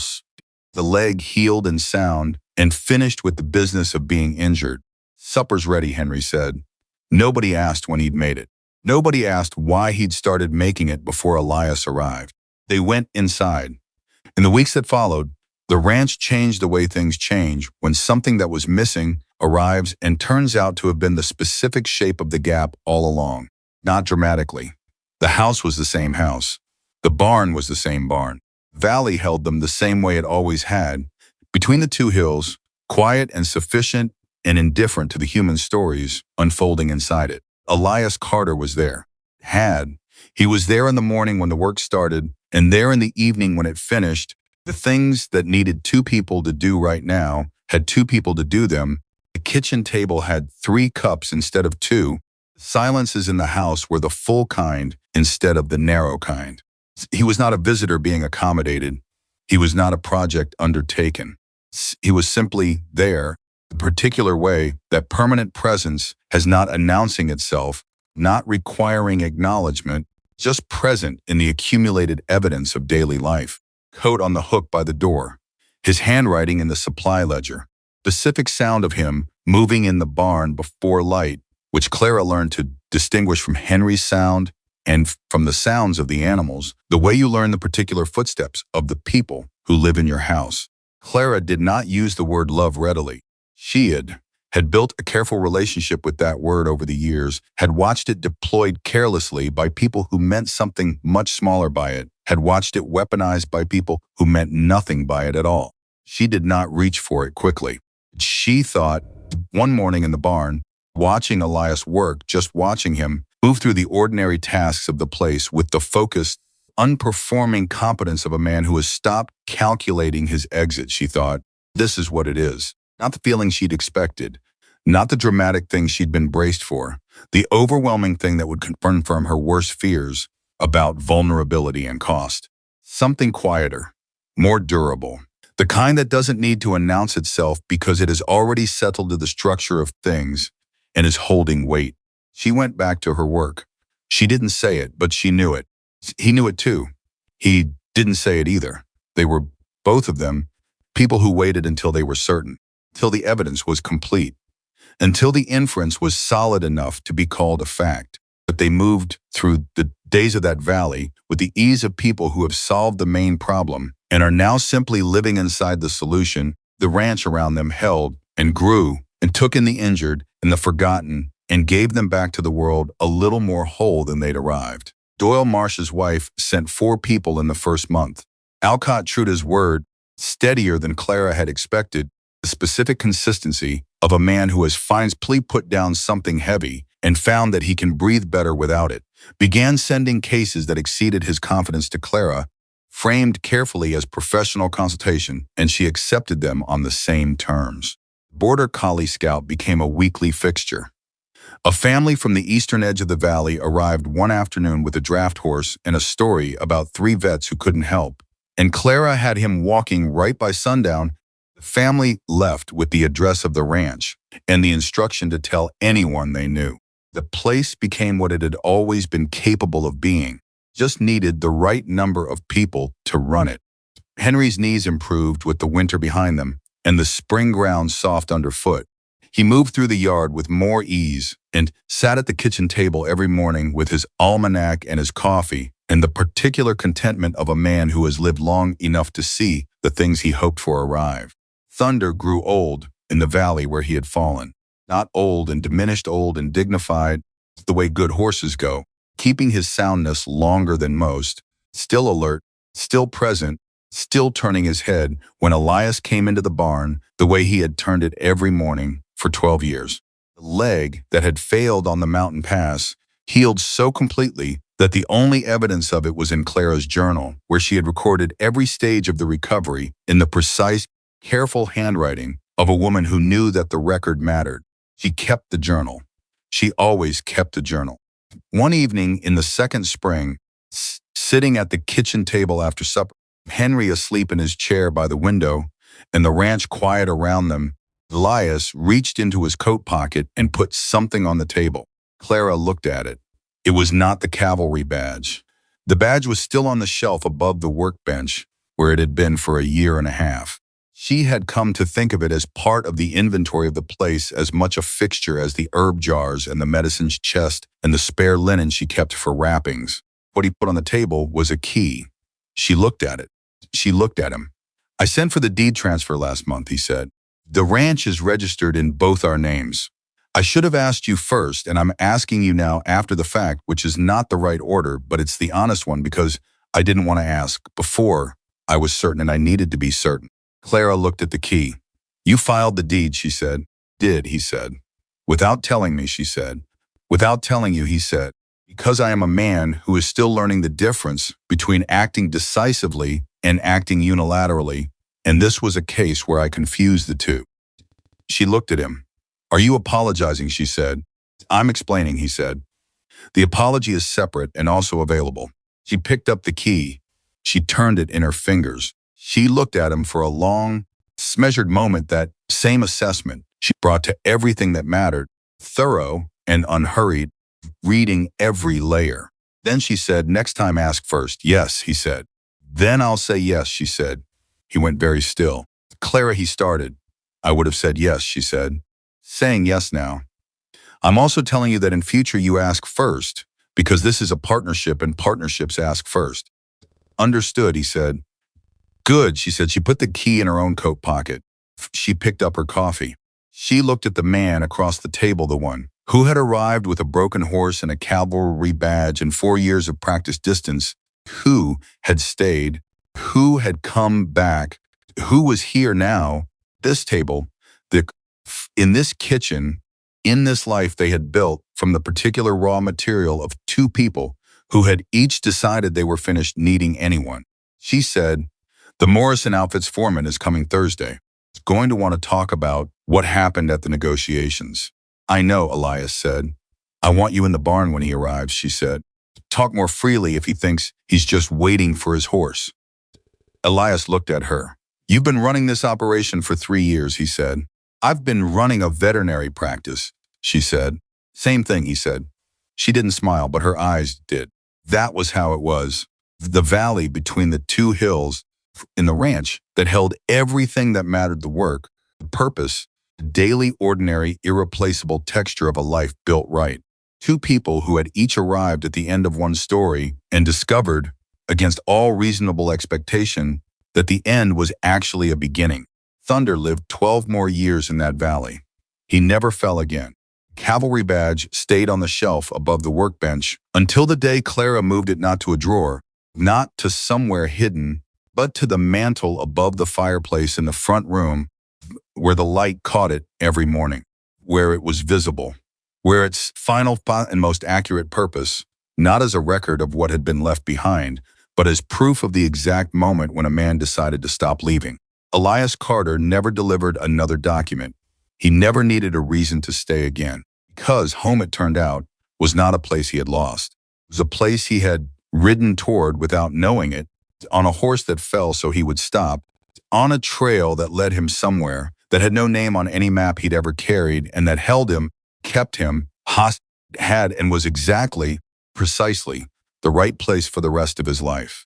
the leg healed and sound, and finished with the business of being injured. Supper's ready, Henry said. Nobody asked when he'd made it. Nobody asked why he'd started making it before Elias arrived. They went inside. In the weeks that followed, the ranch changed the way things change when something that was missing arrives and turns out to have been the specific shape of the gap all along. Not dramatically. The house was the same house. The barn was the same barn. Valley held them the same way it always had. Between the two hills, quiet and sufficient and indifferent to the human stories unfolding inside it. Elias Carter was there. He was there in the morning when the work started, and there in the evening when it finished. The things that needed 2 people to do right now had 2 people to do them. The kitchen table had 3 cups instead of 2. Silences in the house were the full kind instead of the narrow kind. He was not a visitor being accommodated. He was not a project undertaken. He was simply there, the particular way that permanent presence has not announcing itself, not requiring acknowledgement, just present in the accumulated evidence of daily life. Coat on the hook by the door, his handwriting in the supply ledger. specific sound of him moving in the barn before light, which Clara learned to distinguish from Henry's sound and from the sounds of the animals, the way you learn the particular footsteps of the people who live in your house. Clara did not use the word love readily. She had built a careful relationship with that word over the years, had watched it deployed carelessly by people who meant something much smaller by it, had watched it weaponized by people who meant nothing by it at all. She did not reach for it quickly. She thought, one morning in the barn, watching Elias work, just watching him move through the ordinary tasks of the place with the focused, unperforming competence of a man who has stopped calculating his exit, she thought, this is what it is. Not the feeling she'd expected, not the dramatic thing she'd been braced for, the overwhelming thing that would confirm her worst fears about vulnerability and cost. Something quieter, more durable, the kind that doesn't need to announce itself because it has already settled to the structure of things and is holding weight. She went back to her work. She didn't say it, but she knew it. He knew it too. He didn't say it either. They were, both of them, people who waited until they were certain, till the evidence was complete, until the inference was solid enough to be called a fact. But they moved through the days of that valley with the ease of people who have solved the main problem and are now simply living inside the solution the ranch around them held and grew and took in the injured and the forgotten and gave them back to the world a little more whole than they'd arrived. Doyle Marsh's wife sent 4 people in the first month. Alcott true to his word, steadier than Clara had expected, the specific consistency of a man who has finally put down something heavy and found that he can breathe better without it, began sending cases that exceeded his confidence to Clara, framed carefully as professional consultation, and she accepted them on the same terms. Border Collie Scout became a weekly fixture. A family from the eastern edge of the valley arrived one afternoon with a draft horse and a story about 3 vets who couldn't help, and Clara had him walking right by sundown. The family left with the address of the ranch and the instruction to tell anyone they knew. The place became what it had always been capable of being, just needed the right number of people to run it. Henry's knees improved with the winter behind them and the spring ground soft underfoot. He moved through the yard with more ease and sat at the kitchen table every morning with his almanac and his coffee and the particular contentment of a man who has lived long enough to see the things he hoped for arrive. Thunder grew old in the valley where he had fallen. Not old and diminished, old and dignified, the way good horses go, keeping his soundness longer than most, still alert, still present, still turning his head when Elias came into the barn the way he had turned it every morning for 12 years. The leg that had failed on the mountain pass healed so completely that the only evidence of it was in Clara's journal, where she had recorded every stage of the recovery in the precise, careful handwriting of a woman who knew that the record mattered. She kept the journal. She always kept the journal. One evening in the second spring, sitting at the kitchen table after supper, Henry asleep in his chair by the window, and the ranch quiet around them, Elias reached into his coat pocket and put something on the table. Clara looked at it. It was not the cavalry badge. The badge was still on the shelf above the workbench, where it had been for a year and a half. She had come to think of it as part of the inventory of the place, as much a fixture as the herb jars and the medicine chest and the spare linen she kept for wrappings. What he put on the table was a key. She looked at it. She looked at him. "I sent for the deed transfer last month," he said. "The ranch is registered in both our names. I should have asked you first, and I'm asking you now after the fact, which is not the right order, but it's the honest one because I didn't want to ask before I was certain, and I needed to be certain." Clara looked at the key. "You filed the deed," she said. "Did," he said. "Without telling me," she said. "Without telling you," he said. "Because I am a man who is still learning the difference between acting decisively and acting unilaterally, and this was a case where I confused the two." She looked at him. "Are you apologizing?" she said. "I'm explaining," he said. "The apology is separate and also available." She picked up the key. She turned it in her fingers. She looked at him for a long, measured moment. That same assessment she brought to everything that mattered, thorough and unhurried, reading every layer. Then she said, "Next time ask first." "Yes," he said. "Then I'll say yes," she said. He went very still. "Clara," he started. I would have said yes, she said. Saying yes now. I'm also telling you that in future you ask first, because this is a partnership and partnerships ask first. Understood, he said. Good, she said. She put the key in her own coat pocket. She picked up her coffee. She looked at the man across the table, the one who had arrived with a broken horse and a cavalry badge and 4 years of practice distance, who had stayed, who had come back, who was here now, this table, the, in this kitchen, in this life they had built from the particular raw material of two people who had each decided they were finished needing anyone. She said, the Morrison Outfits foreman is coming Thursday. He's going to want to talk about what happened at the negotiations. I know, Elias said. I want you in the barn when he arrives, she said. Talk more freely if he thinks he's just waiting for his horse. Elias looked at her. You've been running this operation for 3 years, he said. I've been running a veterinary practice, she said. Same thing, he said. She didn't smile, but her eyes did. That was how it was. The valley between the two hills in the ranch that held everything that mattered, the work, the purpose, the daily, ordinary, irreplaceable texture of a life built right. Two people who had each arrived at the end of one story and discovered, against all reasonable expectation, that the end was actually a beginning. Thunder lived 12 more years in that valley. He never fell again. Cavalry badge stayed on the shelf above the workbench until the day Clara moved it not to a drawer, not to somewhere hidden, but to the mantel above the fireplace in the front room where the light caught it every morning, where it was visible, where its final and most accurate purpose, not as a record of what had been left behind, but as proof of the exact moment when a man decided to stop leaving. Elias Carter never delivered another document. He never needed a reason to stay again, because home, it turned out, was not a place he had lost. It was a place he had ridden toward without knowing it, on a horse that fell so he would stop, on a trail that led him somewhere, that had no name on any map he'd ever carried, and that held him, kept him, had and was exactly, precisely, the right place for the rest of his life.